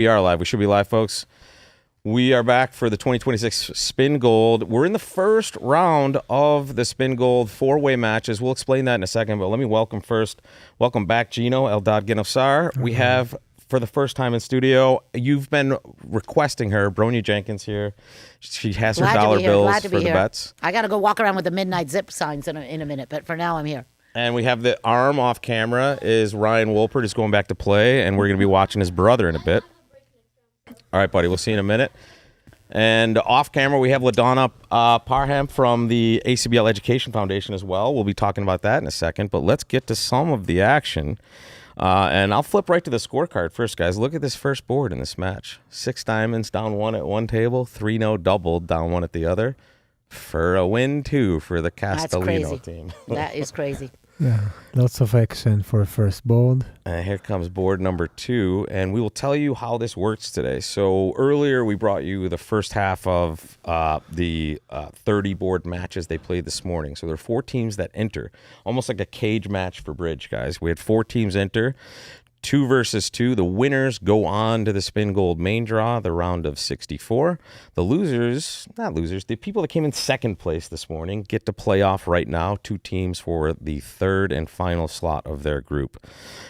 We are live. We should be live, folks. We are back for the 2026 Spingold. We're in the first round of the Spingold four-way matches. We'll explain that in a second, but let me welcome back Gino Eldad Genosar. We have, for the first time in studio, you've been requesting her, Bronia Jenkins here. She has her dollar bills for the bets. I got to go walk around with the midnight zip signs in a minute, but for now I'm here. And we have the arm off camera is Ryan Wolpert is going back to play, and we're going to be watching his brother in a bit. All right, buddy, we'll see you in a minute. And off camera, we have LaDonna Parham from the ACBL Education Foundation as well. We'll be talking about that in a second, but let's get to some of the action. And I'll flip right to the scorecard first, guys. Look at this first board in this match. 6 diamonds, down 1 at one table. 3-no doubled, down 1 at the other. For a win, 2 for the Castellino team. That is crazy. Yeah, lots of action for first board. And here comes board number 2, and we will tell you how this works today. So earlier we brought you the first half of the 30 board matches they played this morning. So there are 4 teams that enter, almost like a cage match for bridge, guys. We had 4 teams enter. 2 versus 2. The winners go on to the Spingold main draw, the round of 64. The the people that came in second place this morning get to play off right now. 2 teams for the third and final slot of their group.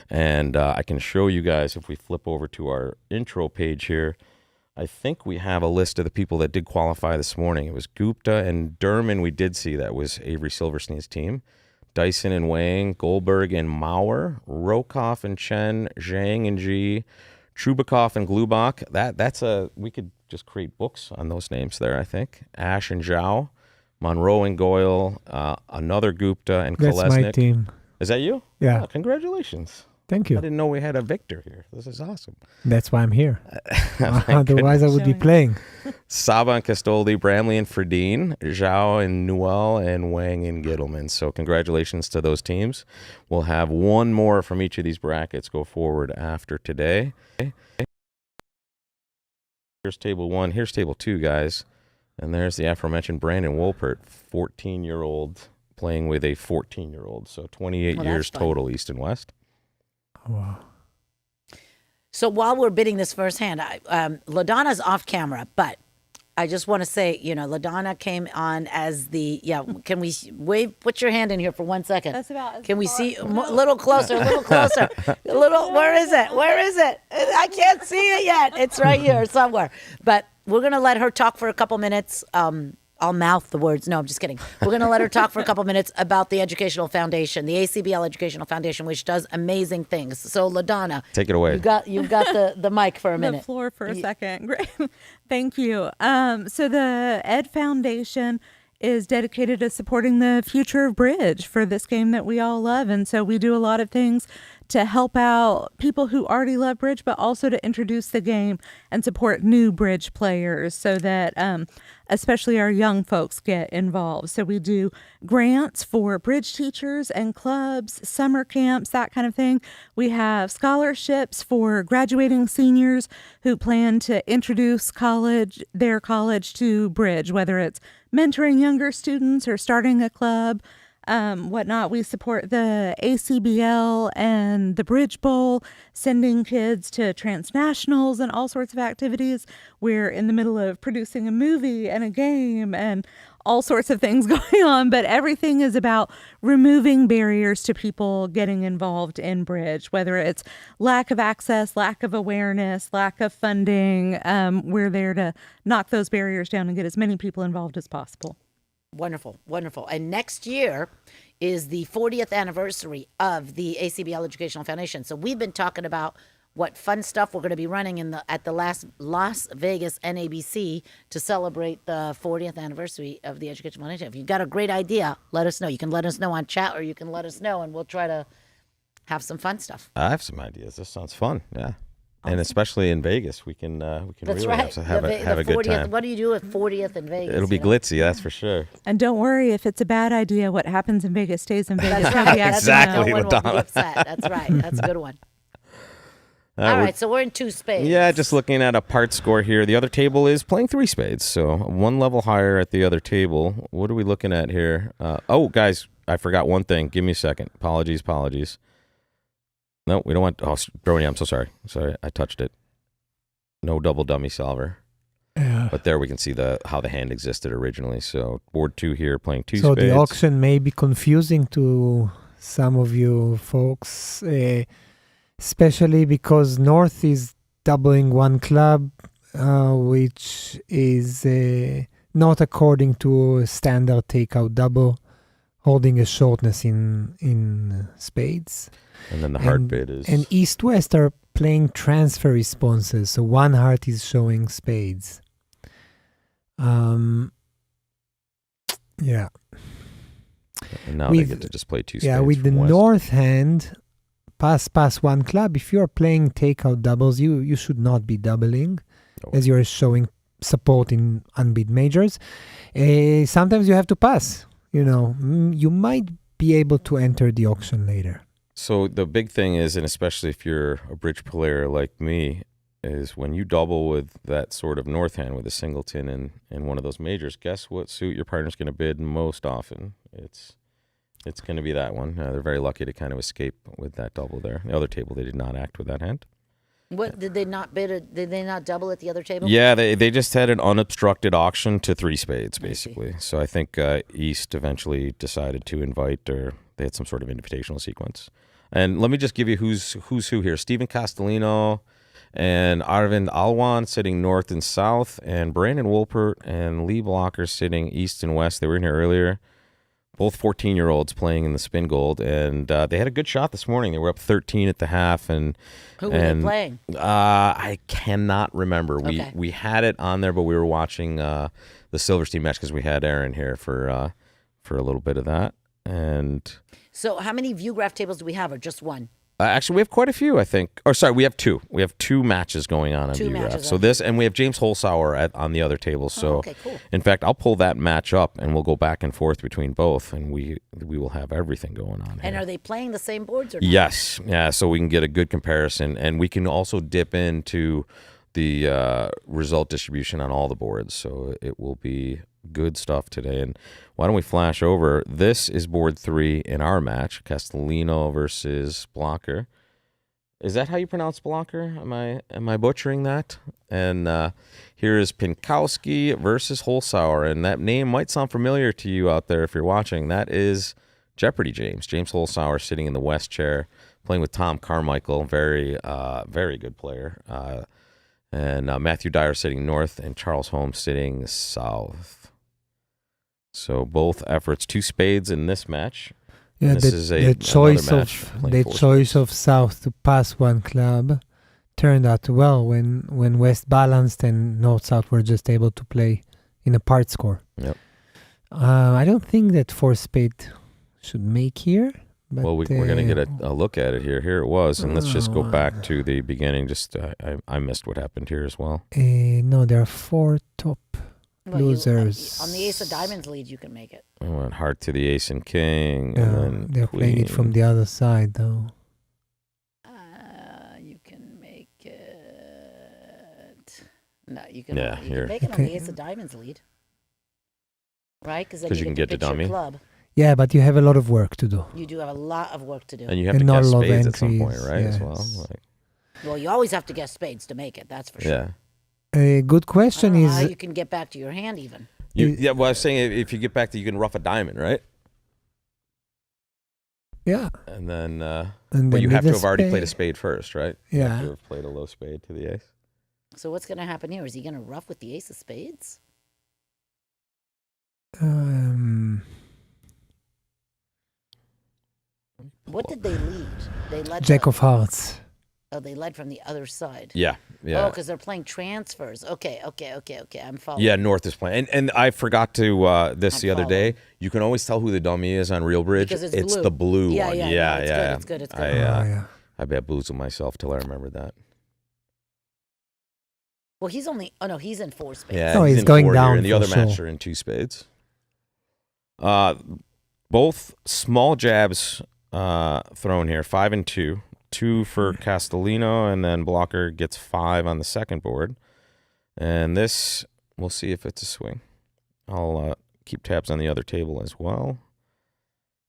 And I can show you guys, if we flip over to our intro page here, I think we have a list of the people that did qualify this morning. It was Gupta and Durman. We did see that was Avery Silverstein's team. Dyson and Wang, Goldberg and Maurer, Rokoff and Chen, Zhang and Ji, Trubakov and Glubach. We could just create books on those names there, I think. Ash and Zhao, Monroe and Goyle, another Gupta and Kolesnik. That's my team. Is that you? Yeah. Oh, congratulations. Thank you. I didn't know we had a victor here. This is awesome. That's why I'm here. Otherwise, I would be playing. Saba and Castoldi, Bramley and Fredine, Zhao and Newell, and Wang and Gittleman. So congratulations to those teams. We'll have one more from each of these brackets go forward after today. Here's table 1. Here's table 2, guys. And there's the aforementioned Brandon Wolpert, 14-year-old, playing with a 14-year-old. So 28 years total, East and West. Wow. So while we're bidding this first hand, LaDonna's off camera, but I just want to say, LaDonna came on as can we put your hand in here for 1 second? That's about. Can we see a little closer, where is it? I can't see it yet. It's right here somewhere. But we're going to let her talk for a couple minutes. I'll mouth the words. No, I'm just kidding. We're going to let her talk for a couple minutes about the Educational Foundation, the ACBL Educational Foundation, which does amazing things. So, LaDonna, take it away. You've got the mic for a minute. The floor for a second. Great. Thank you. So the Ed Foundation is dedicated to supporting the future of bridge for this game that we all love. And so we do a lot of things to help out people who already love bridge, but also to introduce the game and support new bridge players so that especially our young folks get involved. So we do grants for bridge teachers and clubs, summer camps, that kind of thing. We have scholarships for graduating seniors who plan to introduce their college to bridge, whether it's mentoring younger students or starting a club. Whatnot. We support the ACBL and the Bridge Bowl, sending kids to transnationals and all sorts of activities. We're in the middle of producing a movie and a game and all sorts of things going on, but everything is about removing barriers to people getting involved in bridge, whether it's lack of access, lack of awareness, lack of funding. We're there to knock those barriers down and get as many people involved as possible. Wonderful, wonderful. And next year is the 40th anniversary of the ACBL Educational Foundation. So we've been talking about what fun stuff we're going to be running at the last Las Vegas NABC to celebrate the 40th anniversary of the Educational Foundation. If you've got a great idea, let us know. You can let us know on chat, or you can let us know, and we'll try to have some fun stuff. I have some ideas. This sounds fun. Yeah. Awesome. And especially in Vegas, we can that's really right. have a good time. What do you do at 40th in Vegas? It'll be glitzy, that's for sure. And don't worry, if it's a bad idea, what happens in Vegas stays in Vegas. That's right. Exactly. No one will be upset. That's right. That's a good one. All right, so we're in 2 spades. Yeah, just looking at a part score here. The other table is playing 3 spades, so 1 level higher at the other table. What are we looking at here? Guys, I forgot one thing. Give me a second. Apologies. No, we don't want... Oh, Brony, I'm so sorry. Sorry, I touched it. No double dummy solver. Yeah. But there we can see how the hand existed originally. So board 2 here playing 2 So spades. the auction may be confusing to some of you folks, especially because North is doubling one club, which is not according to a standard takeout double, holding a shortness in spades. And then the hard bid is... And East-West are playing transfer responses, so one heart is showing spades. Yeah. And now they get to just play 2 spades. Yeah, with the from West. North hand, pass one club. If you're playing takeout doubles, you should not be doubling, as you're showing support in unbeat majors. Sometimes you have to pass. You might be able to enter the auction later. So the big thing is, and especially if you're a bridge player like me, is when you double with that sort of North hand with a singleton in one of those majors, guess what suit your partner's going to bid most often? It's going to be that one. They're very lucky to kind of escape with that double there. The other table, they did not act with that hand. What did they not bid? Did they not double at the other table? Yeah, they just had an unobstructed auction to 3 spades, basically. So I think East eventually decided to invite, or they had some sort of invitational sequence. And let me just give you who's who here. Steven Castellino and Arvind Alwan sitting north and south, and Brandon Wolpert and Lee Blocker sitting east and west. They were in here earlier. Both 14-year-olds playing in the Spingold, and they had a good shot this morning. They were up 13 at the half. And Who were they playing? I cannot remember. Okay. We had it on there, but we were watching the Silverstein match because we had Aaron here for a little bit of that. And So how many view graph tables do we have, or just one? actually, we have quite a few, I think. Or sorry, we have 2. We have 2 matches going on Two ViewRef. matches So on- this, and we have James Holzhauer on the other table. So, okay, cool. in fact, I'll pull that match up, and we'll go back and forth between both, and we will have everything going on. And here. are they playing the same boards or not? Yes, yeah. So we can get a good comparison, and we can also dip into the result distribution on all the boards. So it will be good stuff today. And why don't we flash over? This is board 3 in our match, Castellino versus Blocker. Is that how you pronounce Blocker? Am I butchering that? And here is Pinkowski versus Holzhauer, and that name might sound familiar to you out there if you're watching. That is Jeopardy James Holzhauer, sitting in the west chair, playing with Tom Carmichael, very good player. And Matthew Dyer sitting north, and Charles Holmes sitting south. So both efforts, 2 spades in this match. Yeah, This is the choice of South to pass one club turned out well when West balanced and North-South were just able to play in a part score. Yep. I don't think that 4 spade should make here. But, Well, we're going to get a look at it here. Here it was, and let's just go back to the beginning. Just I missed what happened here as well. No, there are 4 top Well, losers. on the ace of diamonds lead, you can make it. I went heart to the ace and king, and then They're queen. playing it from the other side, though. You can make it. No, you can. Yeah, you here. can make it on the Okay. ace of diamonds lead, right? Because you can get to pitch your dummy. club. Yeah, but you have a lot of work to do. You do have a lot of work to do. And you have And to not guess a lot of spades at some point, entries, right? As yes. well. Well, you always have to guess spades to make it. That's for sure. Yeah. A good I question don't know how is you can get back to your hand even. Yeah. Well, I was saying if you get back to, you can rough a diamond, right? yeah, And then, and but then you have with to a have already played a spade. spade first, right? You have Yeah. to have played a low spade to the ace. So what's going to happen here? Is he going to rough with the ace of spades? What did they lead? They led. Jack of Hearts. Oh, they led from the other side. Yeah. Yeah. Oh, because they're playing transfers. Okay. I'm following. Yeah, North is playing. And I forgot to the I'm other day. You can always tell who the dummy is on Real Bridge. Because it's blue. the blue Yeah, one. yeah, Yeah, no, it's yeah. good, it's good, it's good. Yeah. I bamboozled myself till I remembered that. Well, he's only. Oh no, he's in 4 spades. Yeah, No, he's in going 4 here, down and the for other match sure. are in 2 spades. Both small jabs thrown here, 5 and 2. 2 for Castellino, and then Blocker gets 5 on the second board. And this, we'll see if it's a swing. I'll keep tabs on the other table as well.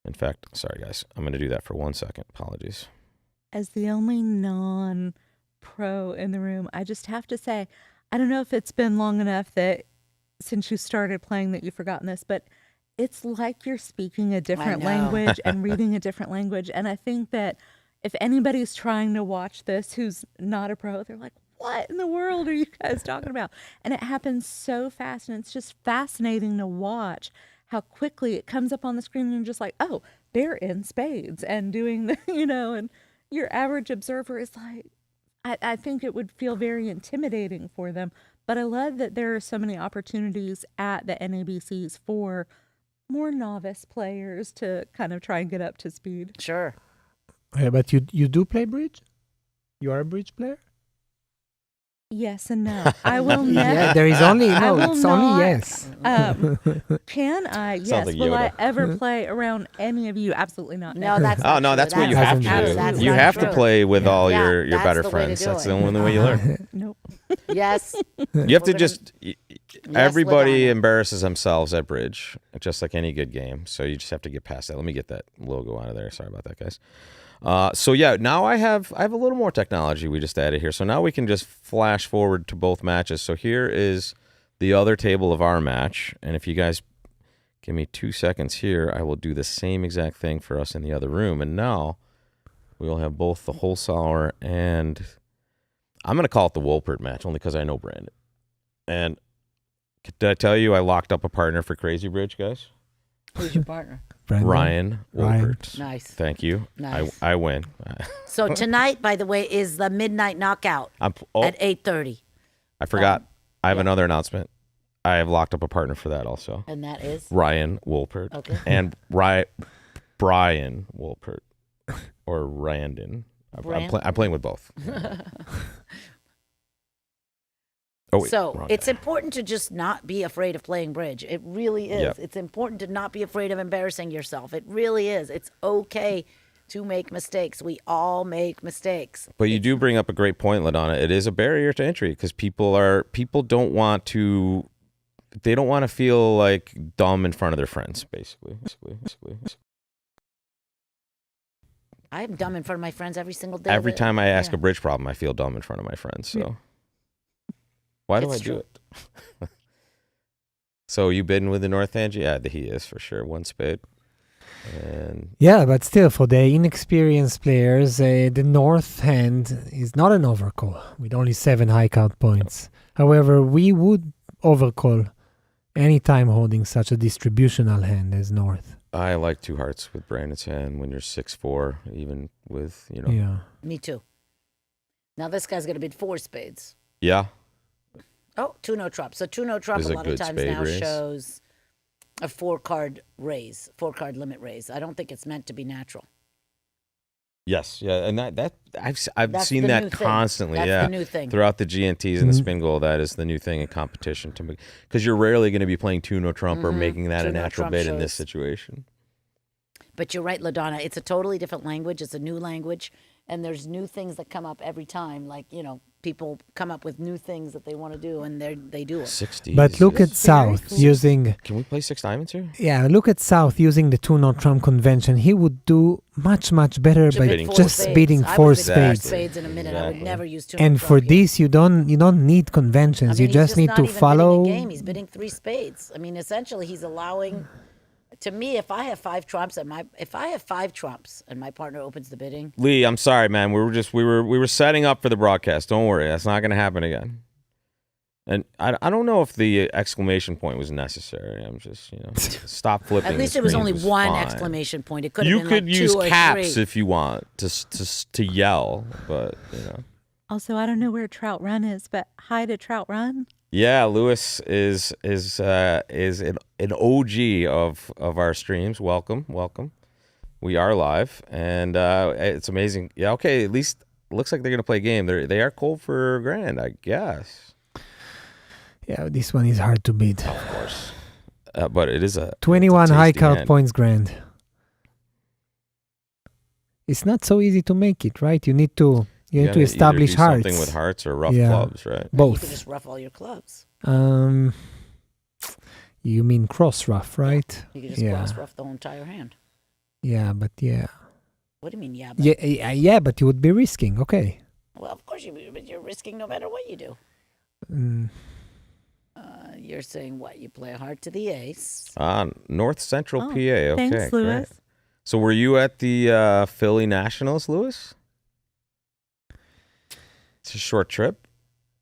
In fact, sorry guys, I'm going to do that for 1 second. Apologies. As the only pro in the room. I just have to say, I don't know if it's been long enough that since you started playing that you've forgotten this, but it's like you're speaking a different know. language and reading a different language. And I think that if anybody's trying to watch this who's not a pro, they're like, what in the world are you guys talking about? And it happens so fast, and it's just fascinating to watch how quickly it comes up on the screen and you're just like, oh, they're in spades and doing the, and your average observer is like, I think it would feel very intimidating for them. But I love that there are so many opportunities at the NABCs for more novice players to kind of try and get up to speed. Sure. But you do play bridge? You are a bridge player? Yes and no. I will never. Yeah, there is only I no. will It's not, only yes. Can I? Sounds Yes. like Will I Yoda. ever play around any of you? Absolutely not. No, that's Oh not no, true. that's what you have to do. That's You not have to true. play with all Yeah, your that's better the way to friends. do That's it. the only way you learn. Nope. Yes. You have to We're just. Everybody LaDonna. embarrasses themselves at bridge, just like any good game. So you just have to get past that. Let me get that logo out of there. Sorry about that, guys. So yeah, now I have a little more technology we just added here. So now we can just flash forward to both matches. So here is the other table of our match, and if you guys give me 2 seconds here, I will do the same exact thing for us in the other room. And now we will have both the Holzhauer and I'm going to call it the Wolpert match only because I know Brandon. And did I tell you I locked up a partner for Crazy Bridge, guys? Who's your partner? Brandon? Ryan Ryan. Wolpert. Nice. Thank you. Nice. I win. So tonight, by the way, is the midnight knockout I'm, at 8:30, I forgot. I have yeah. another announcement. I have locked up a partner for that also. and that is Ryan Wolpert. okay. And Brian Wolpert. Or Randon. I'm playing with both. Oh, wait, So wrong it's guy. important to just not be afraid of playing bridge. It really is. Yep. It's important to not be afraid of embarrassing yourself. It really is. It's okay to make mistakes. We all make mistakes. But you do bring up a great point, LaDonna. It is a barrier to entry because people don't want to feel like dumb in front of their friends, basically. I'm dumb in front of my friends every single day. Every time I ask Yeah. a bridge problem, I feel dumb in front of my friends. So why do It's I do true. it? So you bidding with the North Hand? Yeah, he is for sure. One spade. And Yeah, but still, for the inexperienced players, the North Hand is not an overcall with only 7 high count points. However, we would overcall any time holding such a distributional hand as North. I like 2 hearts with Brandon's hand when you're 6'4", even with, Yeah. Me too. Now this guy's going to bid 4 spades. Yeah. Oh, 2 no trump. So 2 no trump Is a a lot good of times spade now raise. shows a 4-card raise, 4-card limit raise. I don't think it's meant to be natural. Yes. Yeah. And that I've That's seen the that new thing. constantly. That's yeah. the new thing. Throughout the GNTs and the Mhm. Spingold, that is the new thing in competition to because you're rarely going to be playing 2 no trump or Mhm. making that 2 a no natural trump bid in this shows. situation. But you're right, LaDonna. It's a totally different language. It's a new language. And there's new things that come up every time. Like, people come up with new things that they want to do, and they do it. 60. But look at South cool. using... Can we play 6 diamonds here? Yeah, look at South using the 2 no trump convention. He would do much, much better To by bid bidding 4 just spades. bidding I 4 would bid 4 spades. spades in a minute. I would Exactly. never use 2 And no for trump here. this, you don't need conventions. I mean, You just need not to even follow. bidding a game. He's bidding 3 spades. I mean, essentially, he's allowing. To me, if I have 5 trumps and my partner opens the bidding, Lee, I'm sorry, man. We were setting up for the broadcast. Don't worry. That's not going to happen again. And I don't know if the exclamation point was necessary. I'm just, stop flipping. at least the it was screen only one fine. exclamation point. It could have You been could like use 2 or caps 3. if you want to yell, but Also, I don't know where Trout Run is, but hi to Trout Run. Yeah, Lewis is an OG of our streams. Welcome. We are live, and it's amazing. Yeah, okay. At least looks like they're gonna play a game. They are cold for grand, I guess. Yeah, this one is hard to beat. Of course, but it is a 21 it's a high tasty count hand. points grand. It's not so easy to make it, right? You need to You to gotta either establish do hearts. something with hearts or rough Yeah. clubs, right? You could Both. just rough all your clubs. You mean cross rough, right? You could just Yeah. cross rough the whole entire hand. Yeah, but yeah. What do you mean, yeah? But Yeah, but you would be risking. Okay. Well, of course but you're risking no matter what you do. Mm, You're saying what? You play a heart to the ace. North Central Oh, PA. Okay, thanks, great. Lewis. So were you at the Philly Nationals, Lewis? It's a short trip.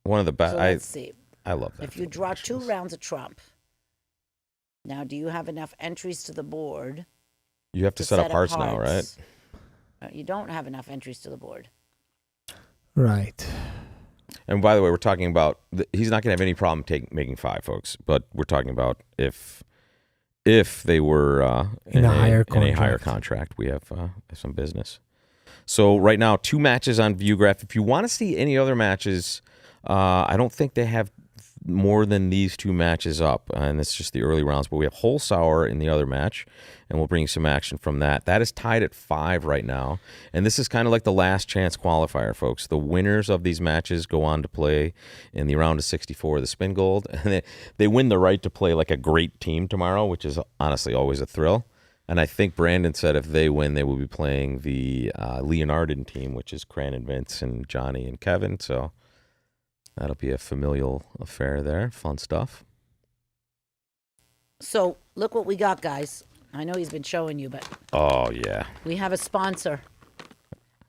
One of the best. So let's see. I love that. If you Philly draw 2 Nationals. rounds of Trump, now do you have enough entries to the board You have to set up hearts now, right? hearts? You don't have enough entries to the board. right. And by the way, we're talking about he's not going to have any problem making 5, folks. But we're talking about if they were In a higher contract, we have some business. So right now, 2 matches on Viewgraph. If you want to see any other matches, I don't think they have more than these 2 matches up, and it's just the early rounds. But we have Holzhauer in the other match, and we'll bring you some action from that. That is tied at 5 right now, and this is kind of like the last chance qualifier, folks. The winners of these matches go on to play in the round of 64 of the Spingold, and they win the right to play like a great team tomorrow, which is honestly always a thrill. And I think Brandon said if they win, they will be playing the Leonardin team, which is Cran and Vince and Johnny and Kevin. So that'll be a familial affair there. Fun stuff. So look what we got, guys. I know he's been showing you, but Oh, yeah. we have a sponsor.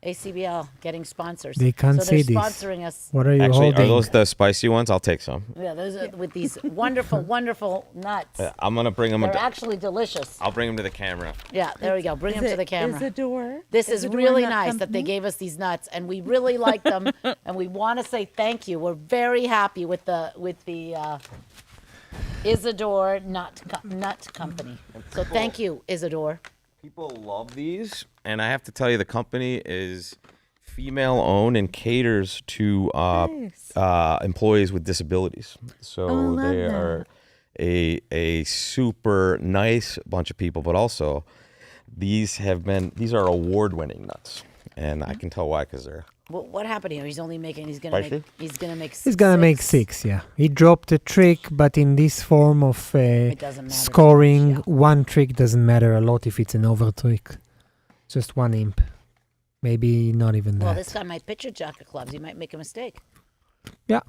ACBL getting sponsors. They can't so they're see this. sponsoring us. What are you Actually, holding? are those the spicy ones? I'll take some. Yeah, those are with these wonderful, wonderful nuts. I'm going to bring them. They're actually delicious. I'll bring them to the camera. Yeah, there we go. Bring them to the camera. Isadore. This is Isadore really Nut nice that they Company. gave us these nuts, and we really like them, and we want to say thank you. We're very happy with the Isadore Nut Company. So thank you, Isadore. People love these, and I have to tell you, the company is female-owned and caters to Nice. employees with disabilities. So Oh, I love they that. are a super nice bunch of people, but also these are award-winning nuts, and I can tell why, because they're What happened here? He's only making. He's gonna Spicy? make. He's gonna make. He's gonna make 6, yeah. He dropped a trick, but in this form of It doesn't matter too scoring, much, yeah. one trick doesn't matter a lot if it's an over trick. Just 1 imp. Maybe not even Well, that. this guy might pitch a jack of clubs. He might make a mistake. Yeah.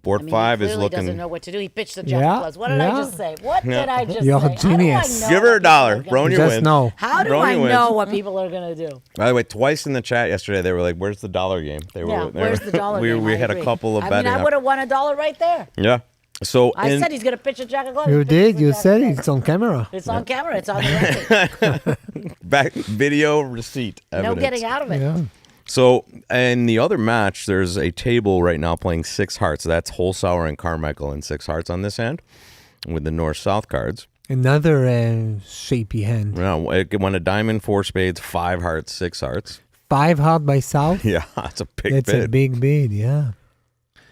board I mean, 5 he is clearly looking. doesn't know what to do. He pitched the jack Yeah, of clubs. What did I yeah. just say? What Yeah. did I just You're say? a genius. Give her a dollar. Bronia Just wins. know. How do Bronia I wins. know what people are gonna do? By the way, twice in the chat yesterday, they were like, "Where's the dollar game?" They Yeah, were. where's the dollar we game? we I had agree. a couple of I betting. mean, I would have won $1 right there. Yeah. So I said he's gonna pitch a jack of clubs. You He pitches did. a You jack of said clubs. it's on camera. It's on camera. It's on the record. back video receipt. No Evidence. getting out of it. Yeah. So, in the other match, there's a table right now playing 6 hearts. That's Holzhauer and Carmichael in 6 hearts on this hand with the north-south cards. Another shapy hand. Now, it went a diamond, 4 spades, 5 hearts, 6 hearts. 5 hard by south. Yeah, that's a big That's bid. a big bid, yeah.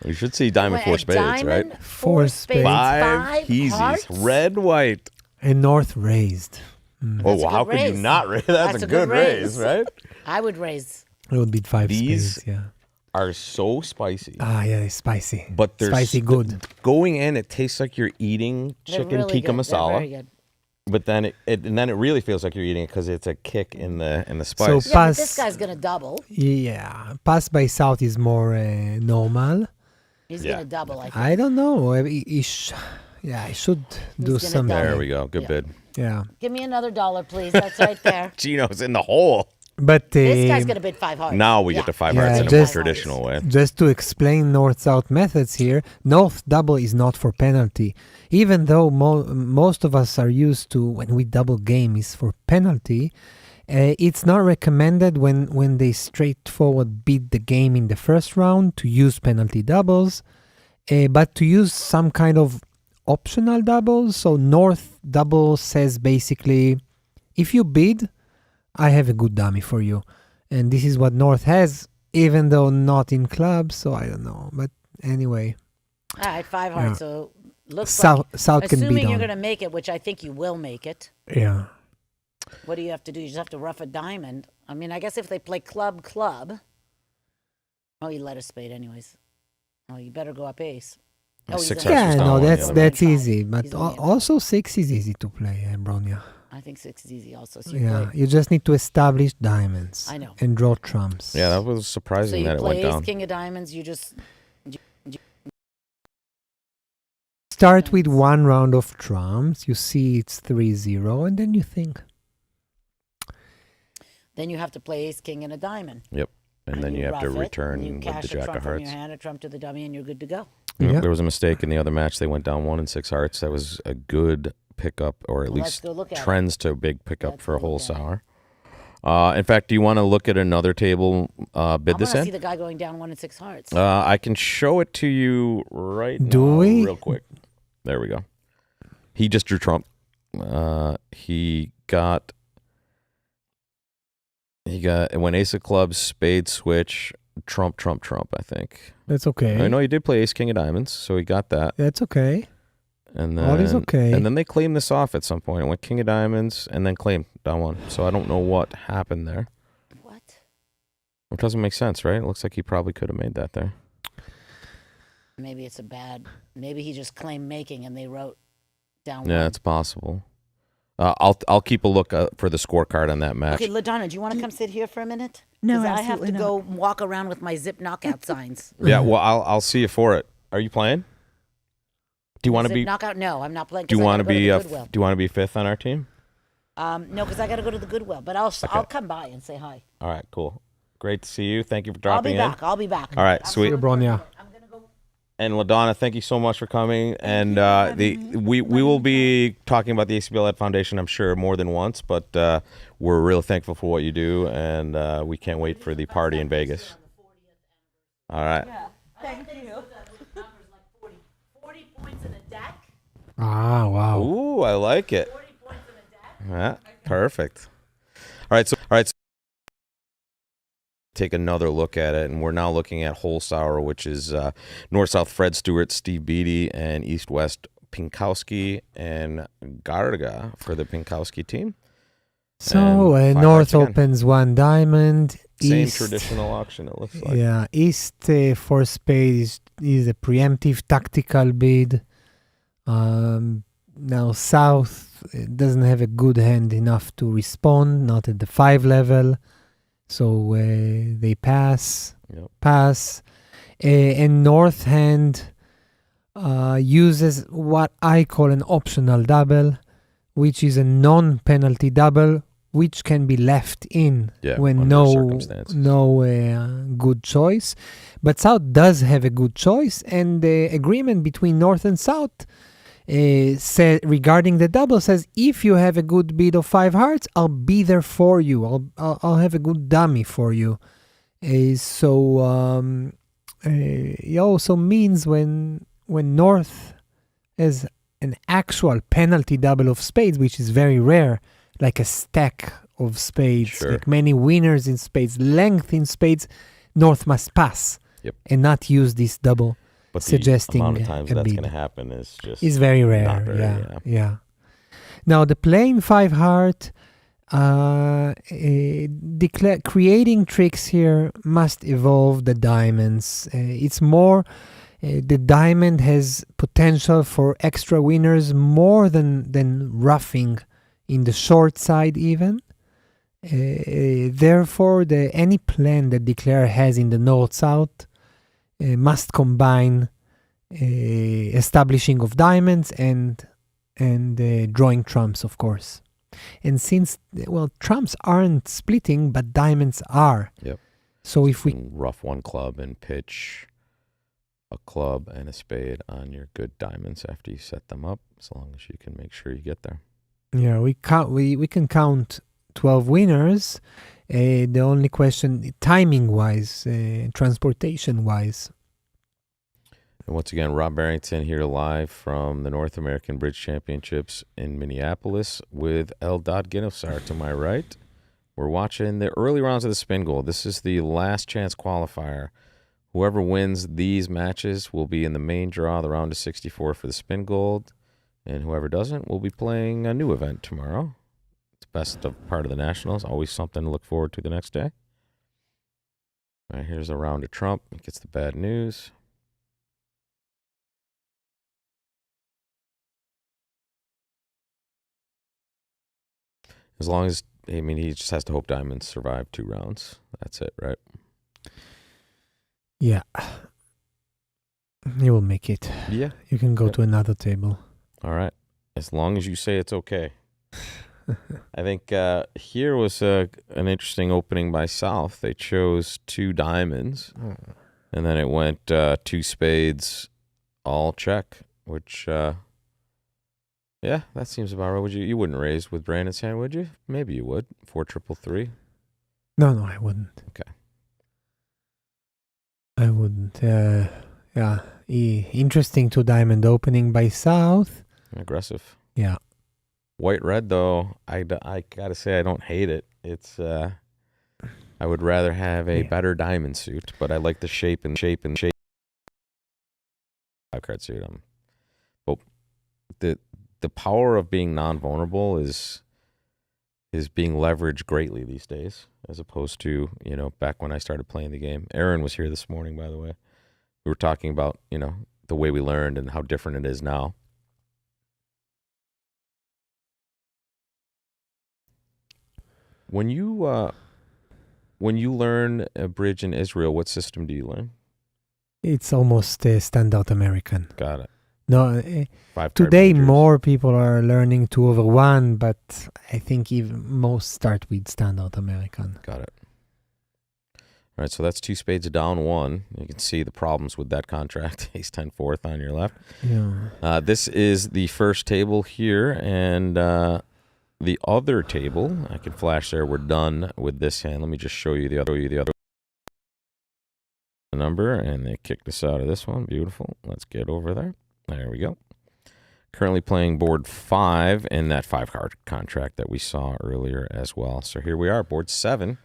You should see diamond, Wait, 4 a spades, diamond, right? 4 spades, 5 keys, hearts? red, white. And north raised. Oh, a how good could you raise. not raise? That's a good raise, right? I would raise. It would be 5 These- spades, yeah. Are so spicy. Ah, yeah, it's spicy. But they're spicy good. Going in, it tastes like you're eating They're chicken really tikka good. They're masala. very good. But then it really feels like you're eating it because it's a kick in the spice. So Yeah, but Pass- this guy's gonna double. Yeah, pass by south is more normal. He's Yeah. gonna double. I think. I don't know. He should do gonna something. double. There we go. Good Yeah. bid. Yeah, Give me another $1, please. That's right there. Gino's in the hole. but This guy's gonna bid 5 hearts. Now we Yeah. get to 5 Yeah, hearts in a more just- traditional way. just to explain north-south methods here, north double is not for penalty. Even though most of us are used to when we double game is for penalty, it's not recommended when they straightforward beat the game in the first round to use penalty doubles, but to use some kind of optional doubles. So north double says basically, if you bid, I have a good dummy for you. And this is what north has, even though not in clubs, so I don't know. But anyway, All right, 5 hearts. Yeah. So looks south like, can be assuming you're done. gonna make it, which I think you will make it. Yeah. What do you have to do? You just have to rough a diamond. I mean, I guess if they play club. Oh, he let a spade anyways. Oh, you better go up ace. Oh, he's 6 in- hearts Yeah, was down no, one, that's yeah. that's Five. easy. But He's only in also 6 is easy to play, Bronia. I think 6 is easy also. So you Yeah, play, you just need to establish diamonds. I know. And draw trumps. Yeah, that was so surprising you that it play went ace, down. king of diamonds. You just Start with one round of trumps. You see it's 3-0, and then you think. then you have to play ace, king, and a diamond. Yep. And then you have to rough it, return and you with cash the a jack trump of from your hearts. hand, a trump to the dummy, and you're good to go. Yeah. There was a mistake in the other match. They went down 1 and 6 hearts. That was a good pickup, or at Well, let's least go look at it. trends to a big pickup Let's for go a whole look at it. sour. In fact, do you want to look at another table bid I want this to see in? the guy going down 1 and 6 hearts. I can show it to you right Do now we? real quick. There we go. He just drew trump. He got when ace of clubs, spade switch, trump, I think. That's okay. I know he did play ace king of diamonds, so he got that. That's okay. And then All is okay. And then they claimed this off at some point. It went king of diamonds and then claimed down 1. So I don't know what happened there. What? It doesn't make sense, right? It looks like he probably could have made that there. Maybe it's a bad. Maybe he just claimed making and they wrote down. Yeah, one. it's possible. I'll keep a look for the scorecard on that match. Okay, LaDonna, do you want to come sit here for a minute? No, 'Cause I have to absolutely go walk around with my zip knockout signs. Yeah, well, I'll see you for it. Are you playing? Do you want to Zip be? knockout? No, I'm not playing. Do you want to be? To Do the Goodwill. you want to be 5th on our team? No, because I got to go to the Goodwill. But I'll come by and say hi. All right, cool. Great to see you. Thank you for I'll be dropping in. back. I'll be back. All right, sweet. Bronia. I'm gonna go. And LaDonna, thank you so much for coming. And we will be talking about the ACBL Ed Foundation, I'm sure, more than once. But we're really thankful for what you do, and we can't wait for the party in Vegas. All right. Thank you. 40 points in a deck. Ah, wow. Ooh, I like it. 40 points in a deck. Yeah, perfect. All right. So take another look at it, and we're now looking at whole sour, which is north-south Fred Stewart, Steve Beatty, and east-west Pinkowski and Garga for the Pinkowski team. So And 5 north hearts again. opens 1 diamond. Same East, traditional auction, it looks like. Yeah, east for spade is a preemptive tactical bid. Now south doesn't have a good hand enough to respond, not at the 5 level. So they pass. Yep. Pass. And north hand uses what I call an optional double, which is a non-penalty double, which can be left in when under no circumstances. good choice. But South does have a good choice, and the agreement between North and South regarding the double says, if you have a good bid of 5 hearts, I'll be there for you. I'll have a good dummy for you. So it also means when North has an actual penalty double of spades, which is very rare, like a stack of spades, Sure. like many winners in spades, length in spades, North must pass and not use this double. But the Suggesting amount of times a that's bid. going to happen is just Is very rare. not very, Yeah. Now the plain 5 heart, creating tricks here must evolve the diamonds. It's more. The diamond has potential for extra winners more than roughing in the short side even. Therefore, any plan that Declare has in the north-south must combine establishing of diamonds and drawing trumps, of course. And since, trumps aren't splitting, but diamonds are. Yep. So if we can rough one club and pitch a club and a spade on your good diamonds after you set them up, as long as you can make sure you get there. Yeah, we can count 12 winners. The only question, timing-wise, transportation-wise. And once again, Rob Barrington here live from the North American Bridge Championships in Minneapolis with Eldad Ginosar to my right. We're watching the early rounds of the Spingold. This is the last chance qualifier. Whoever wins these matches will be in the main draw, the round of 64 for the Spingold. And whoever doesn't will be playing a new event tomorrow. It's best of part of the Nationals. Always something to look forward to the next day. All right, here's a round of Trump. He gets the bad news. As long as, I mean, he just has to hope diamonds survive 2 rounds. That's it, right? Yeah. You will make it. Yeah. You can go Yep. to another table. All right. As long as you say it's okay. I think here was an interesting opening by South. They chose 2 diamonds, and then it went 2 spades, all check, which, yeah, that seems about right. You wouldn't raise with Brandon's hand, would you? Maybe you would. 4 triple 3. No, I wouldn't. Okay. I wouldn't. Yeah. Interesting 2 diamond opening by South. Aggressive. Yeah. White red though, I gotta say I don't hate it. It's I would rather have a better diamond suit, but I like the shape. 5-card suit. But the power of being non-vulnerable is being leveraged greatly these days, as opposed to, back when I started playing the game. Aaron was here this morning, by the way. We were talking about, the way we learned and how different it is now. When you learn a bridge in Israel, what system do you learn? It's almost standard American. Got it. No, 5-card today majors. more people are learning 2/1, but I think even most start with standard American. Got it. All right, so that's 2 spades down 1. You can see the problems with that contract. Ace 10 4th on your left. Yeah. This is the first table here, and the other table, I can flash there. We're done with this hand. Let me just show you the other number, and they kicked us out of this one. Beautiful. Let's get over there. There we go. Currently playing board 5 in that 5-card contract that we saw earlier as well. So here we are, board 7.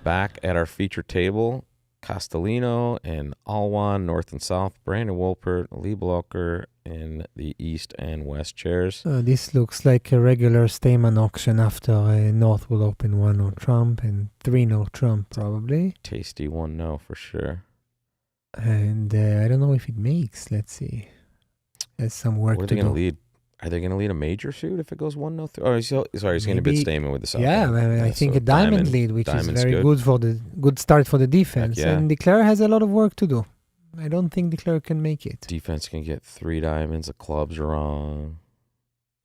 Back at our feature table, Castellino and Alwan, north and south, Brandon Wolpert, Lee Blocker in the east and west chairs. This looks like a regular Stayman auction after North will open 1-0 Trump and 3-0 Trump probably. Tasty 1-0 for sure. And I don't know if it makes. Let's see. There's some work What are to they do. going to lead? Are they going to lead a major suit if it goes 1-0? Oh, sorry, he's going to Maybe- bid Stamen with the south. Yeah, hand. I think so a diamond lead, which is diamond's very good for the good start for the defense. yeah. And Declare has a lot of work to do. I don't think Declare can make it. Defense can get 3 diamonds. The club's wrong.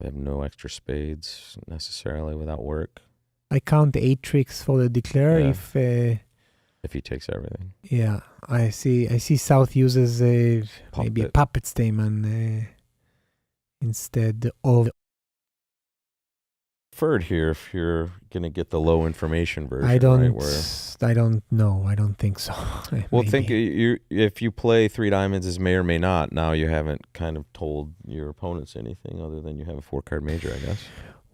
They have no extra spades necessarily without work. I count 8 tricks for the Declare. Yeah. If he takes everything. Yeah, I see South uses maybe a Puppet. puppet Stayman instead of. Preferred here if you're going to get the low information version. I don't Right, where, know. I don't think so. well, Maybe. think if you play 3 diamonds as may or may not, now you haven't kind of told your opponents anything other than you have a 4-card major, I guess.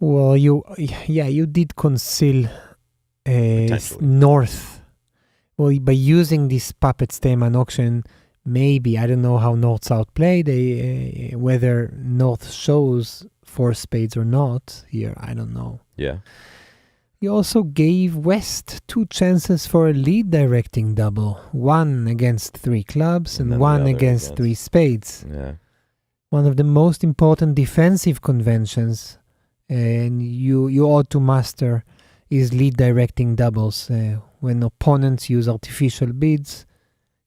Well, you did conceal Potentially. North. Well, by using this puppet Stayman auction, maybe, I don't know how North-South play, whether North shows 4 spades or not here, I don't know. Yeah. You also gave West 2 chances for a lead directing double, 1 against 3 clubs And and then 1 the other against 3 spades. Yeah. One of the most important defensive conventions, and you ought to master, is lead directing doubles. When opponents use artificial bids,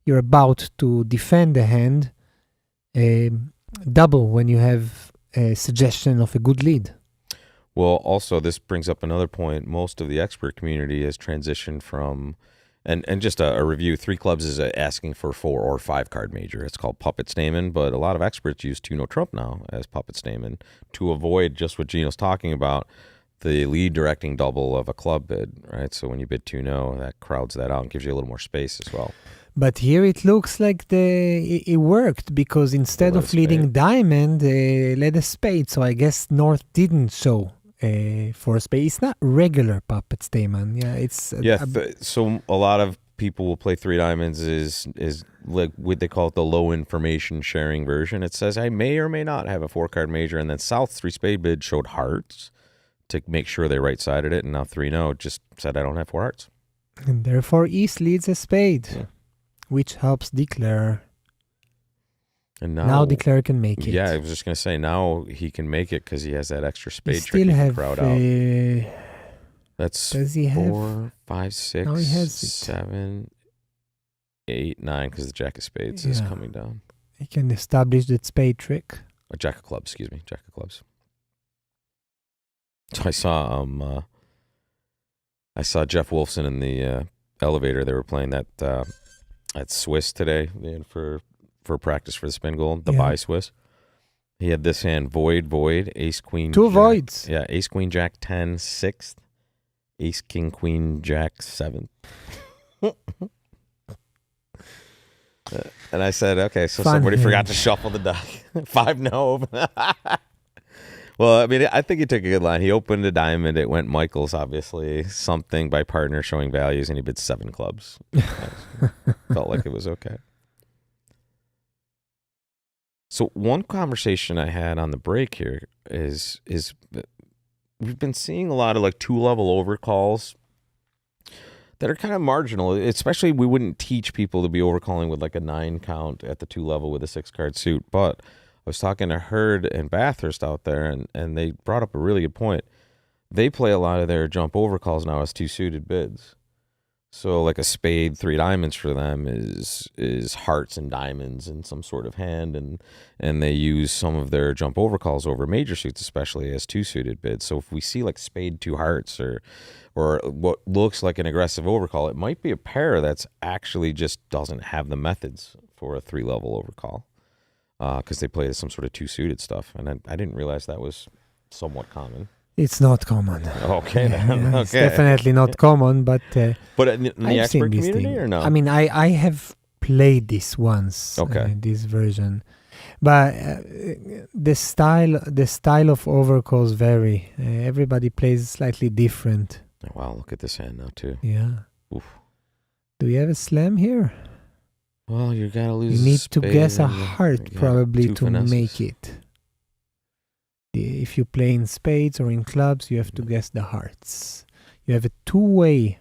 you're about to defend a hand, double when you have a suggestion of a good lead. Well, also, this brings up another point. Most of the expert community has transitioned from, and just a review, 3 clubs is asking for 4 or 5-card major. It's called puppet Stamen, but a lot of experts use 2-0 Trump now as puppet Stamen to avoid just what Gino's talking about, the lead directing double of a club bid, right? So when you bid 2-0, that crowds that out and gives you a little more space as well. But here it looks like it worked, because instead Led a of leading spade. diamond, led a spade. So I guess North didn't show for a spade. It's not regular puppet Stayman. Yeah, it's So a lot of people will play 3 diamonds is like what they call it the low information sharing version. It says I may or may not have a 4-card major, and then South's 3 spade bid showed hearts to make sure they right-sided it, and now 3-0 just said I don't have 4 hearts. and therefore East leads a spade, Yeah. which helps Declare. And Now the Declare can make it. Yeah, I was just going to say, now he can make it because he has that extra He spade trick still he can have. crowd out. That's Does he have? 4, 5, 6, No, he has it. 7, 8, 9, because the Jack of Spades is Yeah. coming down. He can establish that spade trick. Jack of Clubs, excuse me. Jack of Clubs. So I saw Jeff Wolfson in the elevator. They were playing that at Swiss today for practice for the Spingold, the buy Swiss. He had this hand, void, ace, queen, Two jack. voids. Yeah, ace, queen, jack, 10, 6th, ace, king, queen, jack, 7th. And I said, okay, so Fun somebody hand. forgot to shuffle the deck. 5 no. Well, I mean, I think he took a good line. He opened a diamond. It went Michaels, obviously. Something by partner showing values, and he bid 7 clubs. Felt like it was okay. So one conversation I had on the break here is that we've been seeing a lot of like 2-level overcalls that are kind of marginal. Especially, we wouldn't teach people to be overcalling with like a 9 count at the 2-level with a 6-card suit. But I was talking to Hurd and Bathurst out there, and they brought up a really good point. They play a lot of their jump overcalls now as 2 suited bids. So like a spade, 3 diamonds for them is hearts and diamonds in some sort of hand, and they use some of their jump overcalls over major suits, especially as 2 suited bids. So if we see like spade 2 hearts or what looks like an aggressive overcall, it might be a pair that's actually just doesn't have the methods for a 3-level overcall because they play some sort of 2 suited stuff, and I didn't realize that was somewhat common. It's not common. Okay, then. Okay. It's definitely not common, but But in the I've seen expert this community thing. or no? I mean, I have played this once. Okay. This version, but the style of overcalls vary. Everybody plays slightly different. Oh, wow, look at this hand now too. Yeah. Oof. Do we have a slam here? Well, you gotta lose. You a need to spade guess a and you heart got probably 2 to finesses. make it. If you play in spades or in clubs, you have to guess the hearts. You have a 2-way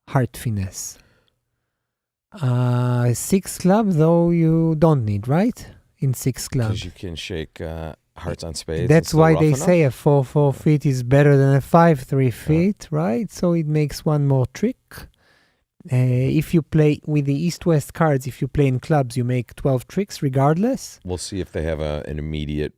heart finesse. 6 club, though, you don't need, right? In 6 club. Because you can shake hearts on spades. That's and why still they rough enough? say a 4-4 feet is better than a 5-3 feet, right? So it makes one more trick. If you play with the East-West cards, if you play in clubs, you make 12 tricks regardless. We'll see if they have an immediate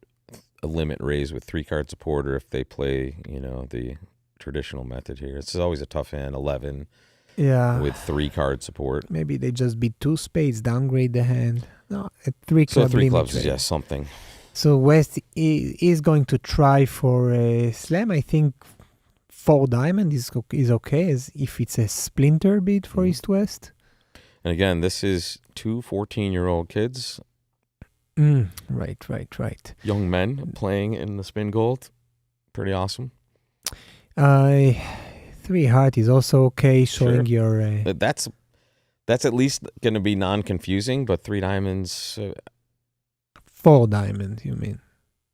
limit raise with 3-card support, or if they play, the traditional method here. It's always a tough hand, 11 Yeah. with 3-card support. Maybe they just beat 2 spades, downgrade the hand. No, a 3 So club 3 limit clubs raise. is something. So West is going to try for a slam. I think 4 diamond is okay, as if it's a splinter bid for East-West. And again, this is 2 14-year-old kids, Right. young men playing in the Spingold. Pretty awesome. 3 heart is also okay, showing Sure. your... That's at least going to be non-confusing, but 3 diamonds... 4 diamond, you mean?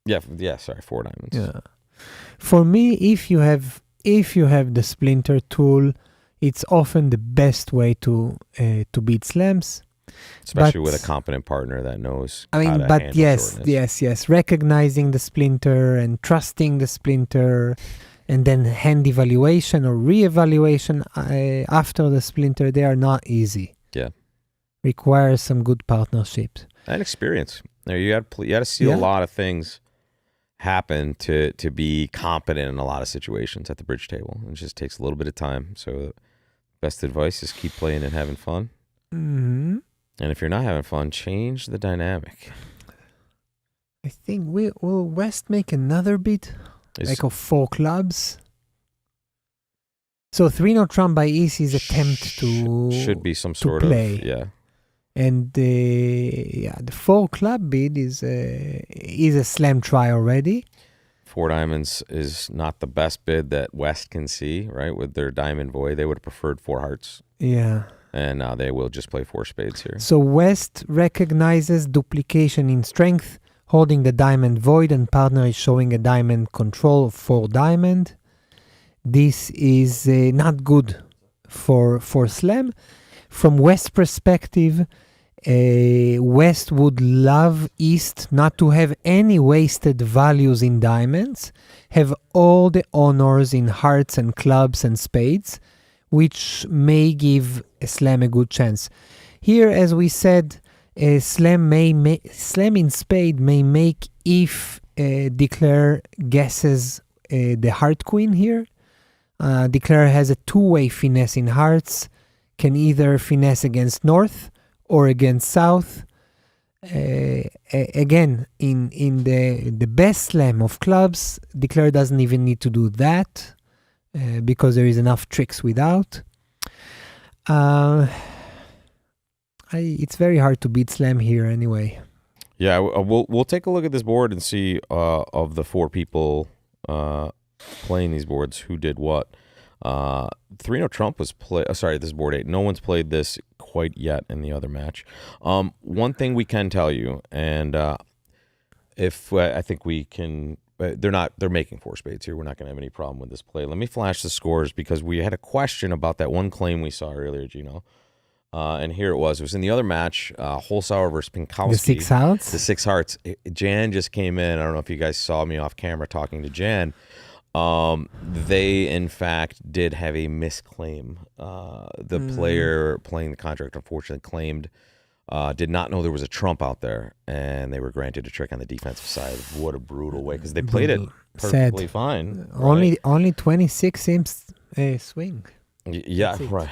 Yeah, sorry, 4 diamonds. Yeah. For me, if you have the splinter tool, it's often the best way to beat slams. Especially But- with a competent partner that knows I how mean, to but handle yes, shortness. recognizing the splinter and trusting the splinter, and then hand evaluation or re-evaluation after the splinter, they are not easy. Yeah. Requires some good partnerships. And experience. Now, you got to see a lot of things happen to be competent in a lot of situations at the bridge table. It just takes a little bit of time. So best advice is keep playing and having fun. Mm-hmm. And if you're not having fun, change the dynamic. I think will West make another bid? Like of 4 clubs. So 3 trump by Easy's attempt to should be some to sort play. of, yeah. And the 4 club bid is a slam try already. 4 diamonds is not the best bid that West can see, right? With their diamond void, they would have preferred 4 hearts. Yeah. And now they will just play 4 spades here. So West recognizes duplication in strength, holding the diamond void, and partner is showing a diamond control of 4 diamond. This is not good for slam. From West perspective, West would love East not to have any wasted values in diamonds, have all the honors in hearts and clubs and spades, which may give a slam a good chance. Here, as we said, slam in spade may make if Declare guesses the heart queen here. Declare has a two-way finesse in hearts, can either finesse against North or against South. Again, in the best slam of clubs, Declare doesn't even need to do that because there is enough tricks without. It's very hard to beat slam here anyway. Yeah, we'll take a look at this board and see of the four people playing these boards who did what. 3-0 Trump was this is board 8. No one's played this quite yet in the other match. One thing we can tell you, and if I think we can, they're making 4 spades here. We're not going to have any problem with this play. Let me flash the scores because we had a question about that one claim we saw earlier, Gino. And here it was. It was in the other match, Holzhauer versus Pinkowski. The 6 hearts? The 6 hearts. Jan just came in. I don't know if you guys saw me off camera talking to Jan. They, in fact, did have a misclaim. The player playing the contract, unfortunately, claimed, did not know there was a trump out there, and they were granted a trick on the defensive side. What a brutal way, because they played it perfectly fine. Right? Only 26 seems swing. Yeah, right.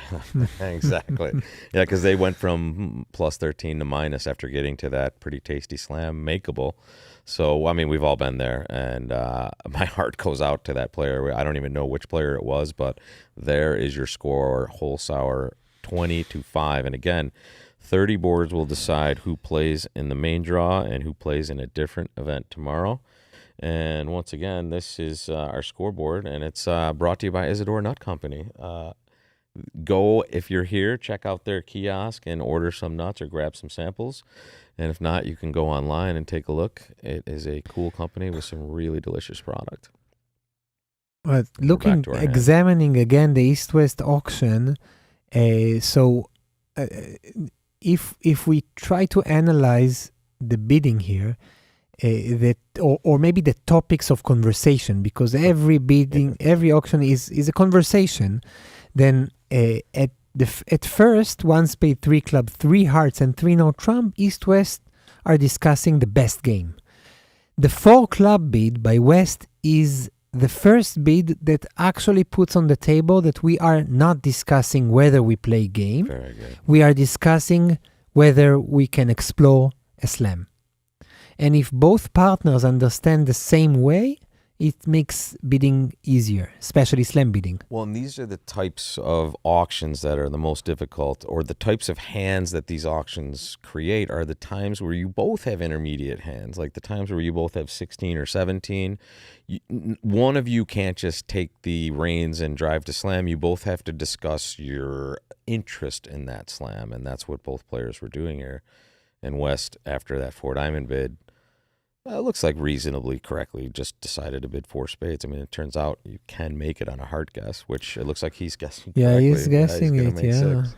Exactly. Yeah, because they went from plus 13 to minus after getting to that pretty tasty slam makeable. So, I mean, we've all been there, and my heart goes out to that player. I don't even know which player it was, but there is your score, Holzhauer, 20-5. And again, 30 boards will decide who plays in the main draw and who plays in a different event tomorrow. And once again, this is our scoreboard, and it's brought to you by Isidore Nut Company. Go, if you're here, check out their kiosk and order some nuts or grab some samples. And if not, you can go online and take a look. It is a cool company with some really delicious product. But examining again the East-West auction, if we try to analyze the bidding here, or maybe the topics of conversation, because every auction is a conversation. Then at first, 1 spade, 3 club, 3 hearts, and 3-0 trump, East-West are discussing the best game. The 4 club bid by West is the first bid that actually puts on the table that we are not discussing whether we play game. Very good. We are discussing whether we can explore a slam. And if both partners understand the same way, it makes bidding easier, especially slam bidding. Well, and these are the types of auctions that are the most difficult, or the types of hands that these auctions create are the times where you both have intermediate hands, like the times where you both have 16 or 17. One of you can't just take the reins and drive to slam. You both have to discuss your interest in that slam, and that's what both players were doing here. And West, after that 4-diamond bid, it looks like reasonably correctly just decided to bid 4 spades. I mean, it turns out you can make it on a hard guess, which it looks like he's guessing correctly. Yeah, he's guessing it, yeah. 6.